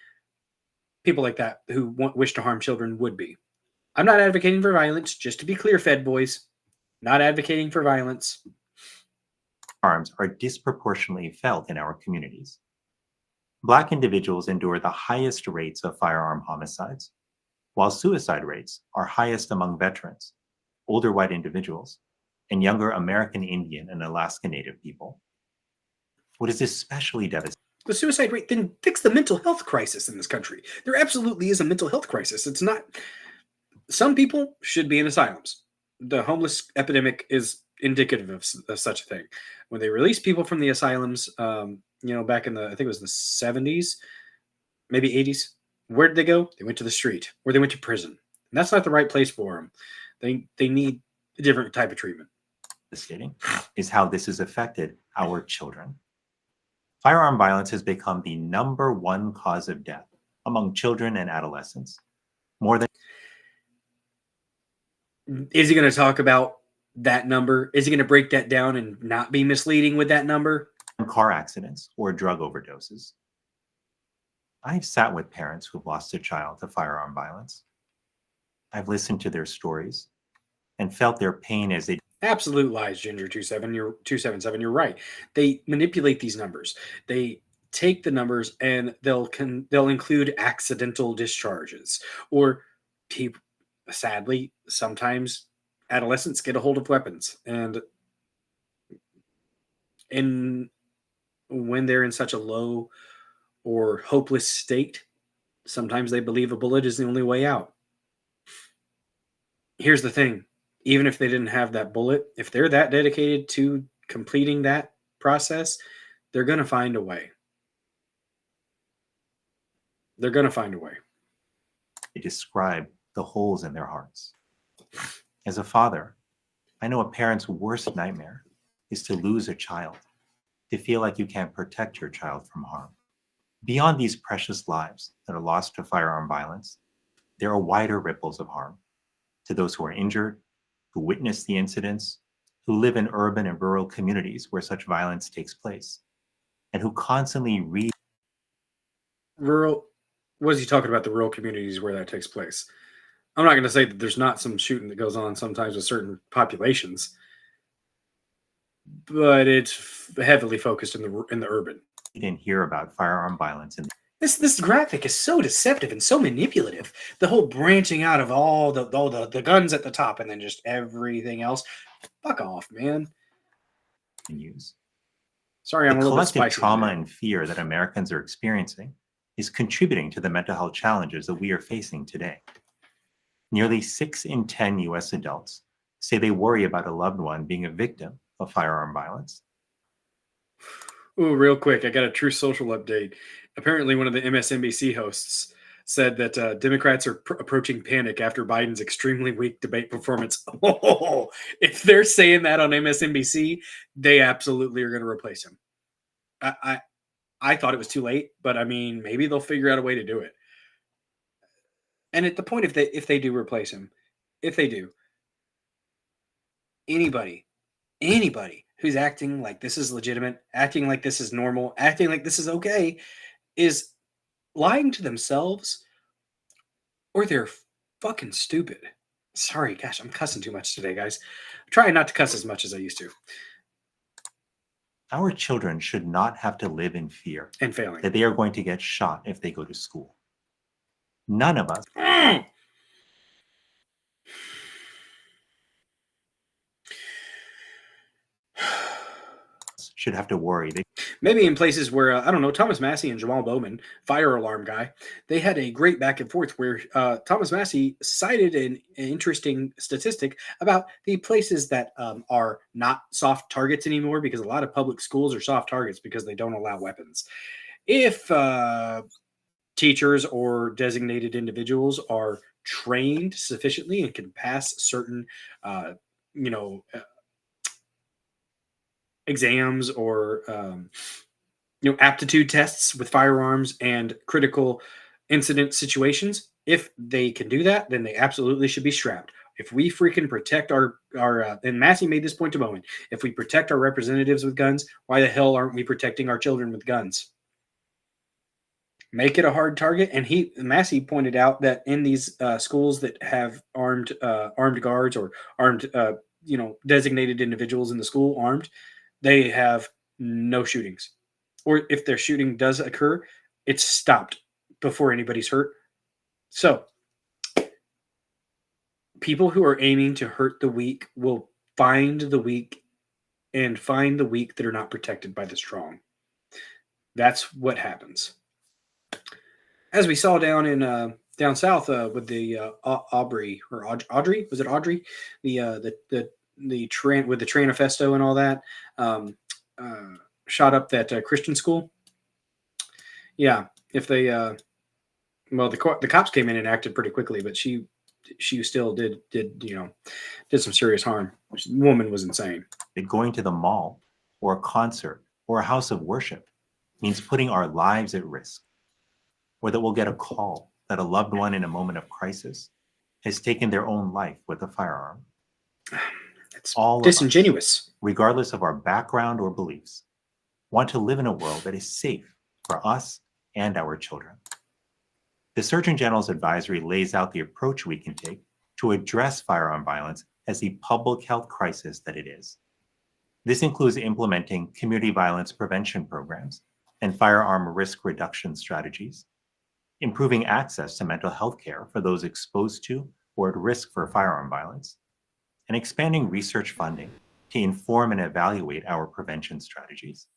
S1: people like that who wish to harm children would be. I'm not advocating for violence, just to be clear, Fed boys. Not advocating for violence.
S8: Arms are disproportionately felt in our communities. Black individuals endure the highest rates of firearm homicides, while suicide rates are highest among veterans, older white individuals, and younger American Indian and Alaska Native people. What is especially devastating?
S1: The suicide rate, then fix the mental health crisis in this country. There absolutely is a mental health crisis. It's not. Some people should be in asylums. The homeless epidemic is indicative of such a thing. When they release people from the asylums, back in I think it was the 70s, maybe 80s, where did they go? They went to the street, or they went to prison. And that's not the right place for them. They need a different type of treatment.
S8: Devastating is how this has affected our children. Firearm violence has become the #1 cause of death among children and adolescents. More than.
S1: Is he going to talk about that number? Is he going to break that down and not be misleading with that number?
S8: Car accidents or drug overdoses. I've sat with parents who've lost a child to firearm violence. I've listened to their stories and felt their pain as they.
S1: Absolute lies, Ginger 277. You're right. They manipulate these numbers. They take the numbers and they'll include accidental discharges, or people. Sadly, sometimes adolescents get a hold of weapons, and when they're in such a low or hopeless state, sometimes they believe a bullet is the only way out. Here's the thing. Even if they didn't have that bullet, if they're that dedicated to completing that process, they're going to find a way. They're going to find a way.
S8: They describe the holes in their hearts. As a father, I know a parent's worst nightmare is to lose a child, to feel like you can't protect your child from harm. Beyond these precious lives that are lost to firearm violence, there are wider ripples of harm to those who are injured, who witness the incidents, who live in urban and rural communities where such violence takes place, and who constantly read.
S1: Rural, what is he talking about, the rural communities where that takes place? I'm not going to say that there's not some shooting that goes on sometimes with certain populations, but it's heavily focused in the urban.
S8: You didn't hear about firearm violence in
S1: This graphic is so deceptive and so manipulative. The whole branching out of all the guns at the top and then just everything else. Fuck off, man.
S8: the news.
S1: Sorry, I'm a
S8: The
S1: little bit
S8: collective
S1: spicy.
S8: trauma and fear that Americans are experiencing is contributing to the mental health challenges that we are facing today. Nearly 6 in 10 US adults say they worry about a loved one being a victim of firearm violence.
S1: Ooh, real quick, I got a True Social update. Apparently, one of the MSNBC hosts said that Democrats are approaching panic after Biden's extremely weak debate performance. Oh, if they're saying that on MSNBC, they absolutely are going to replace him. I thought it was too late, but I mean, maybe they'll figure out a way to do it. And at the point, if they do replace him, if they do, anybody who's acting like this is legitimate, acting like this is normal, acting like this is okay, is lying to themselves, or they're fucking stupid. Sorry, gosh, I'm cussing too much today, guys. I'm trying not to cuss as much as I used to.
S8: Our children should not have to live in fear
S1: And failing.
S8: that they are going to get shot if they go to school. None of us should have to worry.
S1: Maybe in places where, I don't know, Thomas Massey and Jamal Bowman, fire alarm guy, they had a great back and forth where Thomas Massey cited an interesting statistic about the places that are not soft targets anymore, because a lot of public schools are soft targets because they don't allow weapons. If teachers or designated individuals are trained sufficiently and can pass certain, exams or aptitude tests with firearms and critical incident situations. If they can do that, then they absolutely should be strapped. If we freaking protect our and Massey made this point to Bowen, if we protect our representatives with guns, why the hell aren't we protecting our children with guns? Make it a hard target. And Massey pointed out that in these schools that have armed guards or armed designated individuals in the school armed, they have no shootings. Or if their shooting does occur, it's stopped before anybody's hurt. So people who are aiming to hurt the weak will find the weak and find the weak that are not protected by the strong. That's what happens. As we saw down south with the Audrey, was it Audrey? The train with the Tranifesto and all that shot up that Christian school. Yeah, if they the cops came in and acted pretty quickly, but she still did some serious harm. The woman was insane.
S8: That going to the mall or a concert or a house of worship means putting our lives at risk, or that we'll get a call that a loved one in a moment of crisis has taken their own life with a firearm.
S1: It's
S8: all
S1: disingenuous.
S8: Us, regardless of our background or beliefs, want to live in a world that is safe for us and our children. The Surgeon General's advisory lays out the approach we can take to address firearm violence as the public health crisis that it is. This includes implementing community violence prevention programs and firearm risk reduction strategies, improving access to mental health care for those exposed to or at risk for firearm violence, and expanding research funding to inform and evaluate our prevention strategies.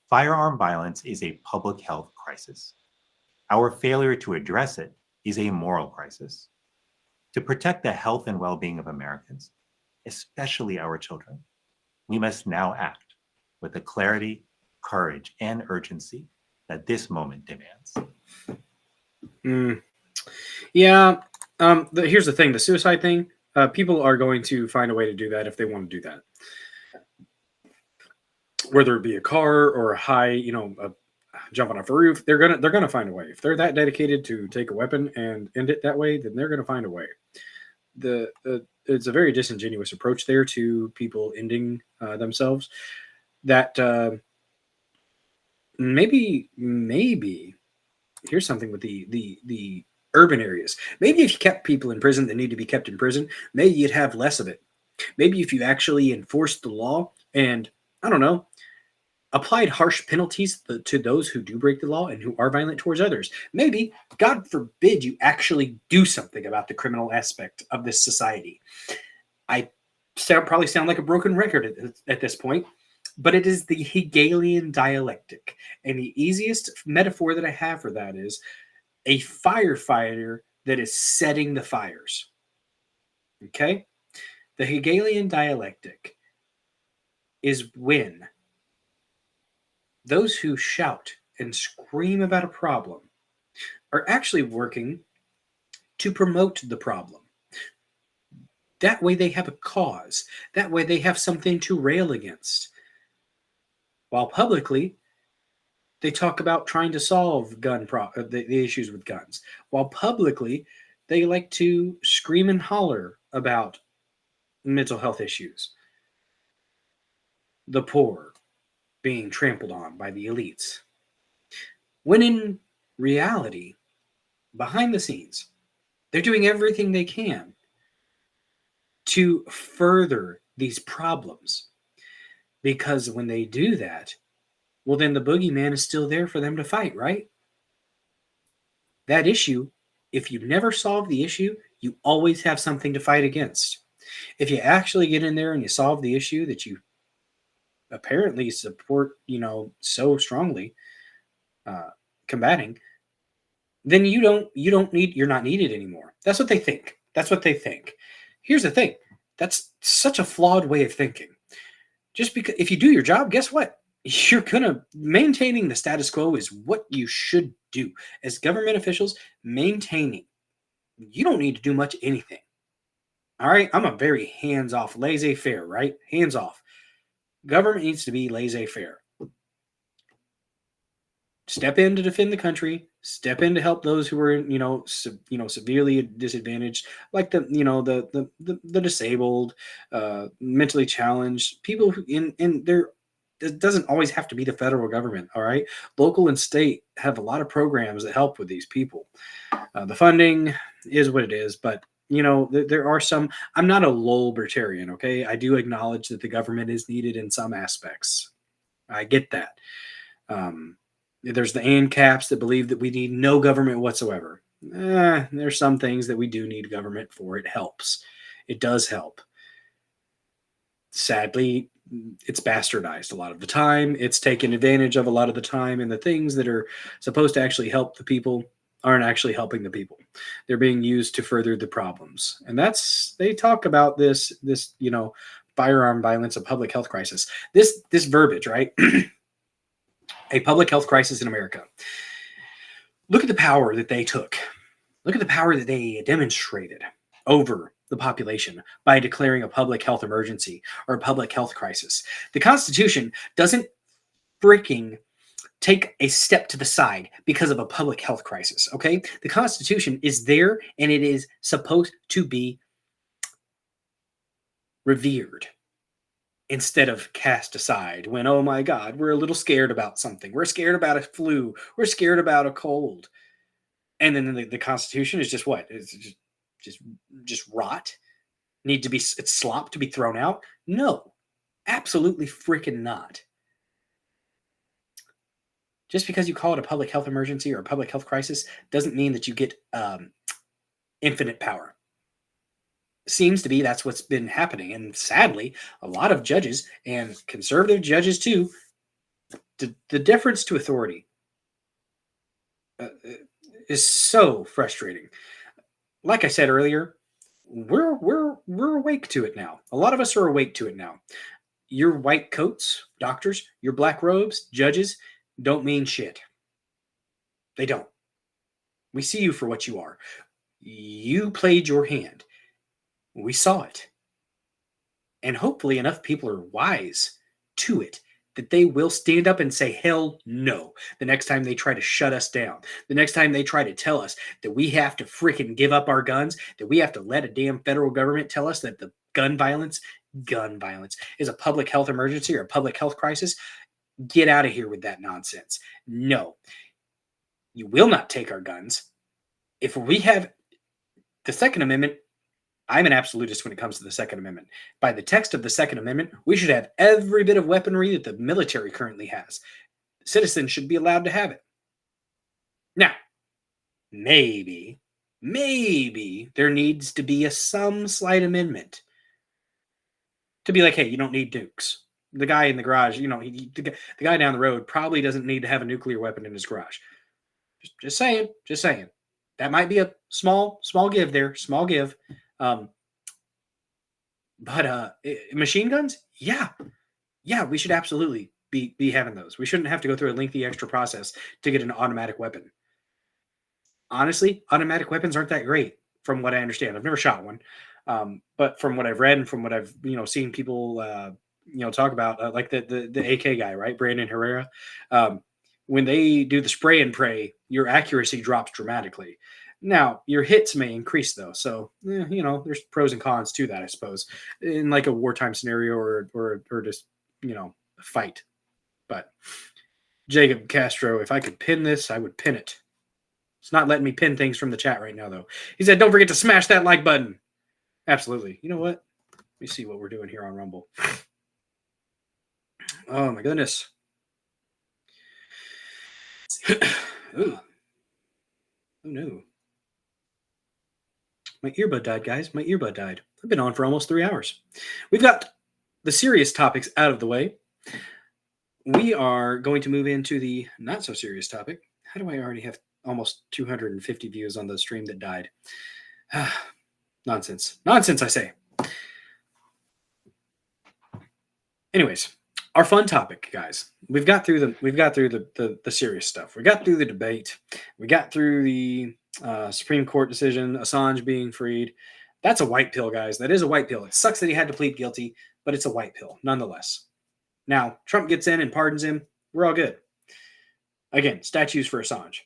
S8: Firearm violence is a public health crisis. Our failure to address it is a moral crisis. To protect the health and well-being of Americans, especially our children, we must now act with the clarity, courage, and urgency that this moment demands.
S1: Yeah. Here's the thing: the suicide thing. People are going to find a way to do that if they want to do that. Whether it be a car or a high, jump on a roof, they're gonna find a way. If they're that dedicated to take a weapon and end it that way, then they're gonna find a way. It's a very disingenuous approach there to people ending themselves. That maybe here's something with the urban areas. Maybe if you kept people in prison that need to be kept in prison, maybe you'd have less of it. Maybe if you actually enforced the law and, I don't know, applied harsh penalties to those who do break the law and who are violent towards others. Maybe, God forbid, you actually do something about the criminal aspect of this society. I probably sound like a broken record at this point, but it is the Hegelian dialectic. And the easiest metaphor that I have for that is a firefighter that is setting the fires. Okay? The Hegelian dialectic is when those who shout and scream about a problem are actually working to promote the problem. That way they have a cause. That way they have something to rail against. While publicly, they talk about trying to solve the issues with guns. While publicly, they like to scream and holler about mental health issues. The poor being trampled on by the elites. When in reality, behind the scenes, they're doing everything they can to further these problems. Because when they do that, well, then the boogeyman is still there for them to fight, right? That issue, if you never solve the issue, you always have something to fight against. If you actually get in there and you solve the issue that you apparently support, so strongly combating, then you're not needed anymore. That's what they think. Here's the thing. That's such a flawed way of thinking. Just because if you do your job, guess what? Maintaining the status quo is what you should do. As government officials, you don't need to do much anything. All right? I'm a very hands-off, laissez-faire, right? Hands off. Government needs to be laissez-faire. Step in to defend the country. Step in to help those who are, severely disadvantaged, like the disabled, mentally challenged people who in there. It doesn't always have to be the federal government. All right, local and state have a lot of programs that help with these people. The funding is what it is, but there are some. I'm not a libertarian. Okay, I do acknowledge that the government is needed in some aspects. I get that. There's the ANCAPs that believe that we need no government whatsoever. There's some things that we do need government for. It helps. It does help. Sadly, it's bastardized a lot of the time. It's taken advantage of a lot of the time, and the things that are supposed to actually help the people aren't actually helping the people. They're being used to further the problems. And they talk about this firearm violence, a public health crisis. This verbiage, right? A public health crisis in America. Look at the power that they took. Look at the power that they demonstrated over the population by declaring a public health emergency or a public health crisis. The Constitution doesn't freaking take a step to the side because of a public health crisis, okay? The Constitution is there and it is supposed to be revered instead of cast aside when, oh my God, we're a little scared about something. We're scared about a flu. We're scared about a cold. And then the Constitution is just what? It's just rot? It's slop to be thrown out? No, absolutely freaking not. Just because you call it a public health emergency or a public health crisis doesn't mean that you get infinite power. Seems to be that's what's been happening. And sadly, a lot of judges and conservative judges too, the deference to authority is so frustrating. Like I said earlier, we're awake to it now. A lot of us are awake to it now. Your white coats, doctors, your black robes, judges, don't mean shit. They don't. We see you for what you are. You played your hand. We saw it. And hopefully enough people are wise to it that they will stand up and say, hell no, the next time they try to shut us down. The next time they try to tell us that we have to freaking give up our guns, that we have to let a damn federal government tell us that the gun violence is a public health emergency or a public health crisis. Get out of here with that nonsense. No, you will not take our guns. If we have the Second Amendment, I'm an absolutist when it comes to the Second Amendment. By the text of the Second Amendment, we should have every bit of weaponry that the military currently has. Citizens should be allowed to have it. Now, maybe there needs to be some slight amendment to be like, hey, you don't need nukes. The guy in the garage, the guy down the road probably doesn't need to have a nuclear weapon in his garage. Just saying. That might be a small give there, small give. But machine guns, yeah, we should absolutely be having those. We shouldn't have to go through a lengthy extra process to get an automatic weapon. Honestly, automatic weapons aren't that great, from what I understand. I've never shot one, but from what I've read and from what I've seen people talk about, like the AK guy, right, Brandon Herrera. When they do the spray and pray, your accuracy drops dramatically. Now, your hits may increase, though. So, there's pros and cons to that, I suppose, in like a wartime scenario or just, a fight. But Jacob Castro, if I could pin this, I would pin it. It's not letting me pin things from the chat right now, though. He said, don't forget to smash that like button. Absolutely. You know what? Let me see what we're doing here on Rumble. Oh, my goodness. Ooh. Oh, no. My earbud died, guys. My earbud died. I've been on for almost 3 hours. We've got the serious topics out of the way. We are going to move into the not so serious topic. How do I already have almost 250 views on the stream that died? Nonsense. Nonsense, I say. Anyways, our fun topic, guys. We've got through the serious stuff. We got through the debate. We got through the Supreme Court decision, Assange being freed. That's a white pill, guys. That is a white pill. It sucks that he had to plead guilty, but it's a white pill nonetheless. Now, Trump gets in and pardons him. We're all good. Again, statues for Assange.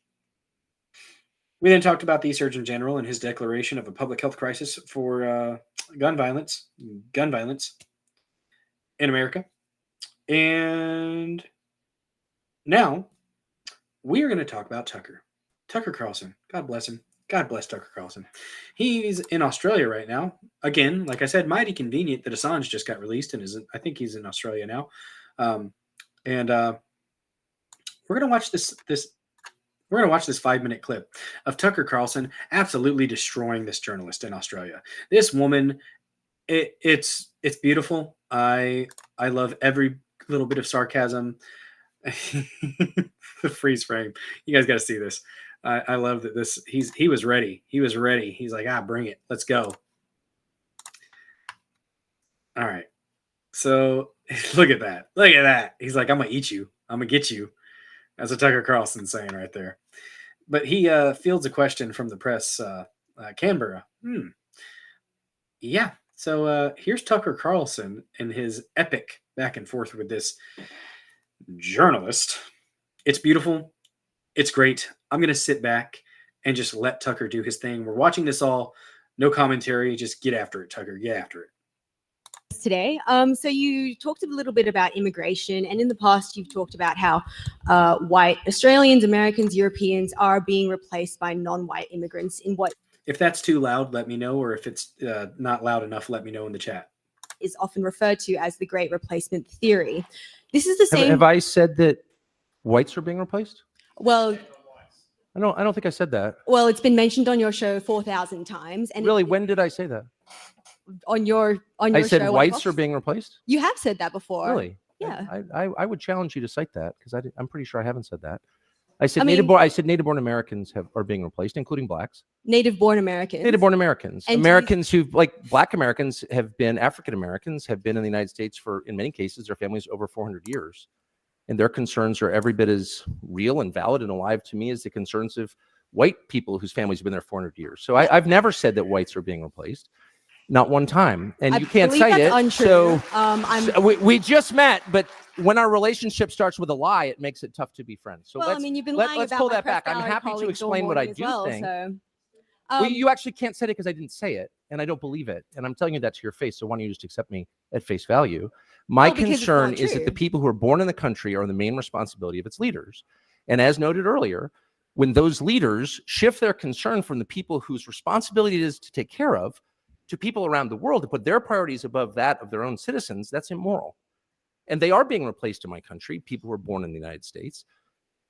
S1: We then talked about the Surgeon General and his declaration of a public health crisis for gun violence in America. And now we are going to talk about Tucker Carlson. God bless him. God bless Tucker Carlson. He's in Australia right now. Again, like I said, mighty convenient that Assange just got released and I think he's in Australia now. And we're going to watch this. We're going to watch this 5-minute clip of Tucker Carlson absolutely destroying this journalist in Australia. This woman, it's beautiful. I love every little bit of sarcasm. The freeze frame. You guys got to see this. I love that he was ready. He was ready. He's like, bring it. Let's go. All right. So look at that. Look at that. He's like, I'm going to eat you. I'm going to get you. That's what Tucker Carlson's saying right there. But he fields a question from the press, Canberra. Yeah. So here's Tucker Carlson and his epic back and forth with this journalist. It's beautiful. It's great. I'm going to sit back and just let Tucker do his thing. We're watching this all. No commentary. Just get after it, Tucker. Get after it.
S9: Today. So you talked a little bit about immigration, and in the past you've talked about how white Australians, Americans, Europeans are being replaced by non-white immigrants in what
S1: If that's too loud, let me know, or if it's not loud enough, let me know in the chat.
S9: Is often referred to as the Great Replacement Theory. This is the same.
S10: Have I said that whites are being replaced?
S9: Well,
S10: I don't think I said that.
S9: well, it's been mentioned on your show 4,000 times, and
S10: Really, when did I say that?
S9: on your
S10: I said
S9: show on
S10: whites
S9: Fox.
S10: are being replaced.
S9: You have said that before.
S10: Really?
S9: Yeah.
S10: I would challenge you to cite that because I'm pretty sure I haven't said that. I said
S9: I mean-
S10: native-born Americans are being replaced, including blacks.
S9: Native-born Americans.
S10: Native-born Americans.
S9: And
S10: Americans who, like Black Americans, African Americans have been in the United States for, in many cases, their families over 400 years. And their concerns are every bit as real and valid and alive to me as the concerns of white people whose families have been there 400 years. So I've never said that whites are being replaced. Not one time. And
S9: I
S10: you can't
S9: believe
S10: cite
S9: that's
S10: it.
S9: untrue.
S10: So we just met, but when our relationship starts with a lie, it makes it tough to be friends. So
S9: Well,
S10: let's,
S9: I mean, you've been
S10: let's
S9: lying about
S10: pull
S9: my
S10: that
S9: press
S10: back. I'm
S9: gallery
S10: happy to
S9: colleague
S10: explain
S9: Dawn
S10: what I
S9: Morgan as
S10: do
S9: well,
S10: think.
S9: so,
S10: Well, you actually can't say it because I didn't say it, and I don't believe it. And I'm telling you that to your face. So why don't you just accept me at face value? My
S9: Well, because it's
S10: concern
S9: not
S10: is that
S9: true.
S10: the people who are born in the country are the main responsibility of its leaders. And as noted earlier, when those leaders shift their concern from the people whose responsibility it is to take care of to people around the world to put their priorities above that of their own citizens, that's immoral. And they are being replaced in my country, people who are born in the United States.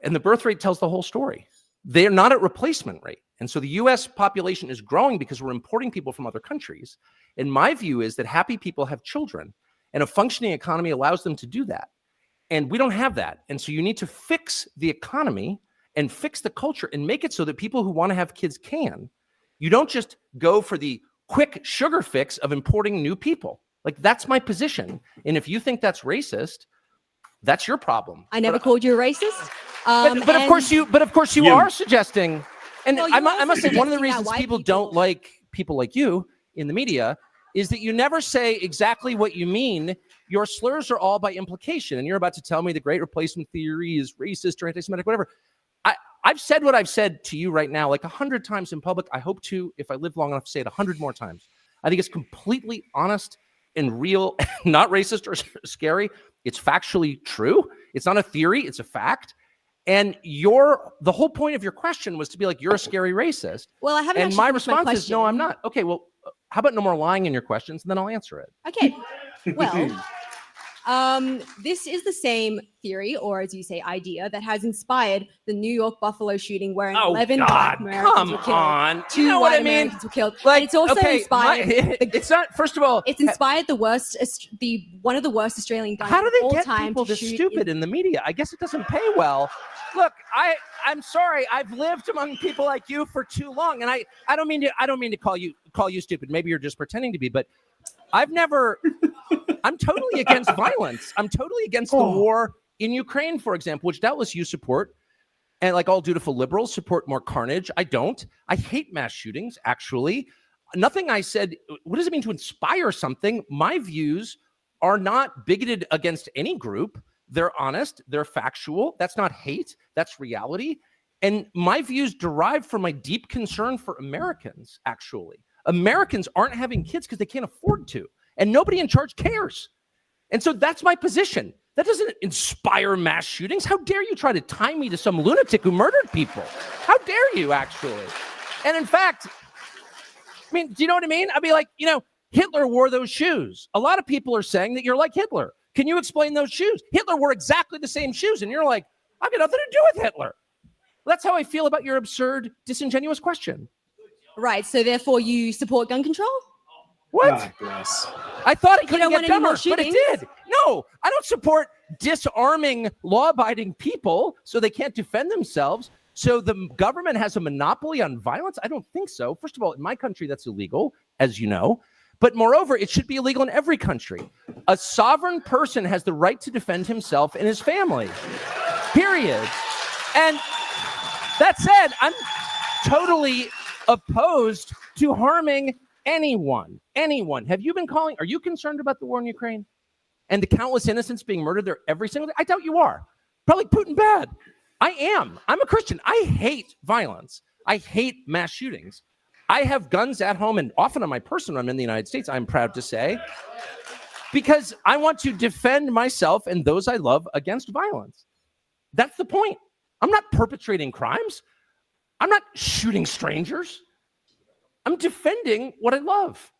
S10: And the birth rate tells the whole story. They are not at replacement rate. And so the US population is growing because we're importing people from other countries. And my view is that happy people have children, and a functioning economy allows them to do that. And we don't have that. And so you need to fix the economy and fix the culture and make it so that people who want to have kids can. You don't just go for the quick sugar fix of importing new people. Like, that's my position. And if you think that's racist, that's your problem.
S9: I never called you a racist.
S10: But of course you are suggesting, and
S9: Well,
S10: I
S9: you're
S10: must say, one of the
S9: also
S10: reasons
S9: suggesting that
S10: people
S9: white
S10: don't
S9: people-
S10: like people like you in the media is that you never say exactly what you mean. Your slurs are all by implication, and you're about to tell me the Great Replacement Theory is racist or anti-Semitic, whatever. I've said what I've said to you right now like 100 times in public. I hope to, if I live long enough, to say it 100 more times. I think it's completely honest and real, not racist or scary. It's factually true. It's not a theory, it's a fact. And the whole point of your question was to be like, you're a scary racist.
S9: Well, I haven't.
S10: And
S9: actually
S10: my
S9: finished
S10: response is, no,
S9: question.
S10: I'm not. Okay, well, how about no more lying in your questions, and then I'll answer it.
S9: Okay. Well, this is the same theory, or as you say, idea, that has inspired the New York Buffalo shooting, where 11 Black Americans were killed.
S10: On.
S9: 2
S10: You know what
S9: white
S10: I mean?
S9: Americans were killed.
S10: Like,
S9: And it's also
S10: okay,
S9: inspired.
S10: it's not. First of all,
S9: It's inspired the worst, one of the worst Australian guns
S10: how do
S9: of
S10: they
S9: all
S10: get
S9: time
S10: people
S9: to
S10: this
S9: shoot
S10: stupid in the media? I guess it doesn't pay well. Look, I'm sorry. I've lived among people like you for too long, and I don't mean to call you stupid. Maybe you're just pretending to be, but I'm totally against violence. I'm totally against the war in Ukraine, for example, which doubtless you support. And like all dutiful liberals, support more carnage. I don't. I hate mass shootings, actually. Nothing I said, what does it mean to inspire something? My views are not bigoted against any group. They're honest. They're factual. That's not hate. That's reality. And my views derive from my deep concern for Americans, actually. Americans aren't having kids because they can't afford to, and nobody in charge cares. And so that's my position. That doesn't inspire mass shootings. How dare you try to tie me to some lunatic who murdered people? How dare you, actually? And in fact, I mean, do you know what I mean? I'd be like, Hitler wore those shoes. A lot of people are saying that you're like Hitler. Can you explain those shoes? Hitler wore exactly the same shoes. And you're like, I've got nothing to do with Hitler. That's how I feel about your absurd, disingenuous question.
S9: Right. So therefore, you support gun control?
S10: What?
S1: God bless.
S10: I thought it couldn't
S9: don't
S10: get
S9: want any more
S10: dumber, but it
S9: shootings?
S10: did. No, I don't support disarming law-abiding people so they can't defend themselves. So the government has a monopoly on violence? I don't think so. First of all, in my country, that's illegal, as you know. But moreover, it should be illegal in every country. A sovereign person has the right to defend himself and his family, period. And that said, I'm totally opposed to harming anyone. Have you been calling? Are you concerned about the war in Ukraine and the countless innocents being murdered there every single day? I doubt you are. Probably Putin bad. I am. I'm a Christian. I hate violence. I hate mass shootings. I have guns at home and often on my person when I'm in the United States, I'm proud to say, because I want to defend myself and those I love against violence. That's the point. I'm not perpetrating crimes. I'm not shooting strangers. I'm defending what I love.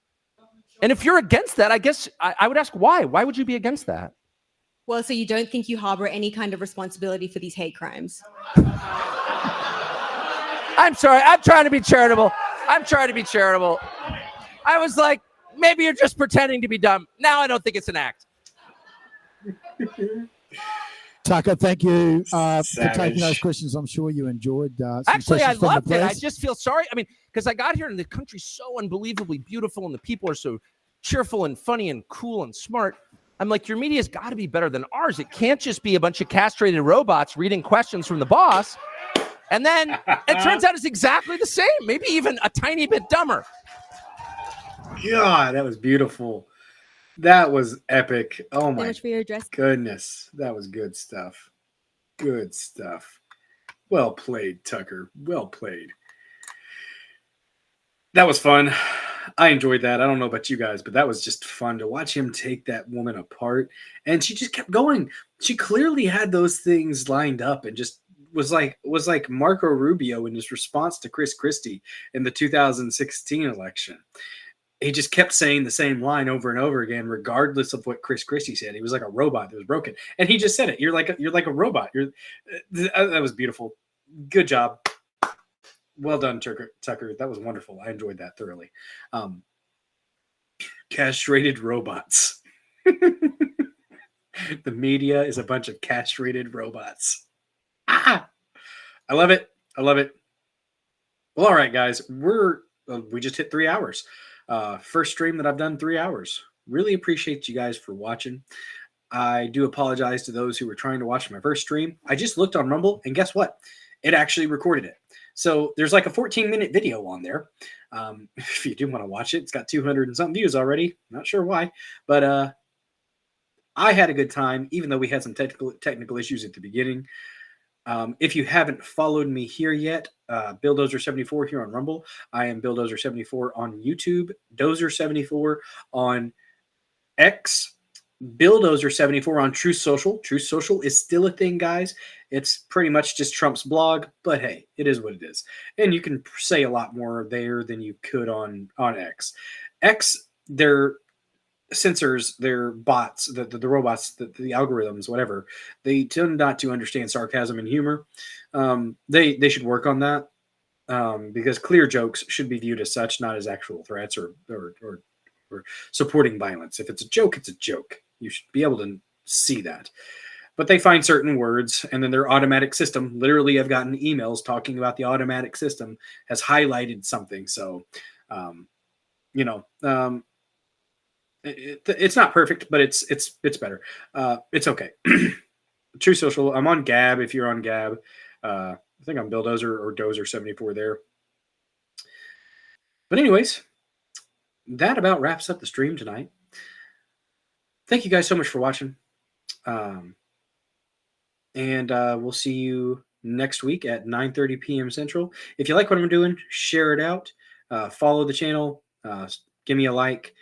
S10: And if you're against that, I guess I would ask why. Why would you be against that?
S9: Well, so you don't think you harbor any kind of responsibility for these hate crimes?
S10: I'm sorry. I'm trying to be charitable. I was like, maybe you're just pretending to be dumb. Now I don't think it's an act.
S11: Tucker, thank you for taking those questions. I'm sure you enjoyed some
S10: Actually, I
S11: questions from the
S10: loved it. I
S11: press.
S10: just feel sorry. I mean, because I got here and the country's so unbelievably beautiful and the people are so cheerful and funny and cool and smart. I'm like, your media's got to be better than ours. It can't just be a bunch of castrated robots reading questions from the boss. And then it turns out it's exactly the same, maybe even a tiny bit dumber.
S1: God, that was beautiful. That was epic. Oh my
S9: much for your address.
S1: goodness. That was good stuff. Good stuff. Well played, Tucker. Well played. That was fun. I enjoyed that. I don't know about you guys, but that was just fun to watch him take that woman apart. And she just kept going. She clearly had those things lined up and just was like Marco Rubio in his response to Chris Christie in the 2016 election. He just kept saying the same line over and over again, regardless of what Chris Christie said. He was like a robot that was broken, and he just said it. You're like a robot. That was beautiful. Good job. Well done, Tucker. That was wonderful. I enjoyed that thoroughly. Castrated robots. The media is a bunch of castrated robots. I love it. Well, all right, guys, we just hit 3 hours. First stream that I've done 3 hours. Really appreciate you guys for watching. I do apologize to those who were trying to watch my first stream. I just looked on Rumble, and guess what? It actually recorded it. So there's like a 14-minute video on there. If you do want to watch it, it's got 200 and something views already. Not sure why, but I had a good time, even though we had some technical issues at the beginning. If you haven't followed me here yet, BillDozer74 here on Rumble. I am BillDozer74 on YouTube, Dozer74 on X, BillDozer74 on Truth Social. Truth Social is still a thing, guys. It's pretty much just Trump's blog, but hey, it is what it is. And you can say a lot more there than you could on X. X, they're censors, their bots, the robots, the algorithms, whatever, they tend not to understand sarcasm and humor. They should work on that, because clear jokes should be viewed as such, not as actual threats or supporting violence. If it's a joke, it's a joke. You should be able to see that. But they find certain words, and then their automatic system, literally I've gotten emails talking about the automatic system has highlighted something. So, it's not perfect, but it's better. It's okay. True Social. I'm on Gab. If you're on Gab, I think I'm Bill Dozer or Dozer74 there. But anyways, that about wraps up the stream tonight. Thank you guys so much for watching. And we'll see you next week at 9:30 p.m. Central. If you like what I'm doing, share it out. Follow the channel. Give me a like.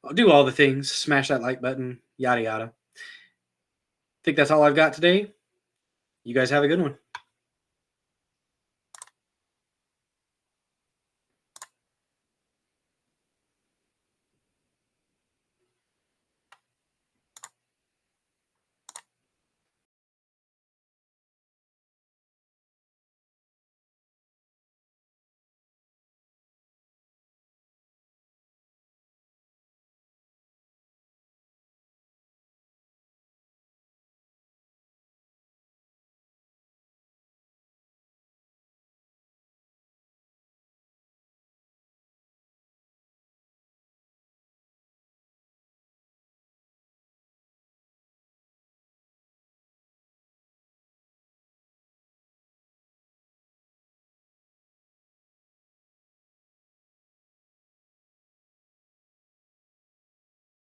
S1: I'll do all the things. Smash that like button. Yada, yada. I think that's all I've got today. You guys have a good one.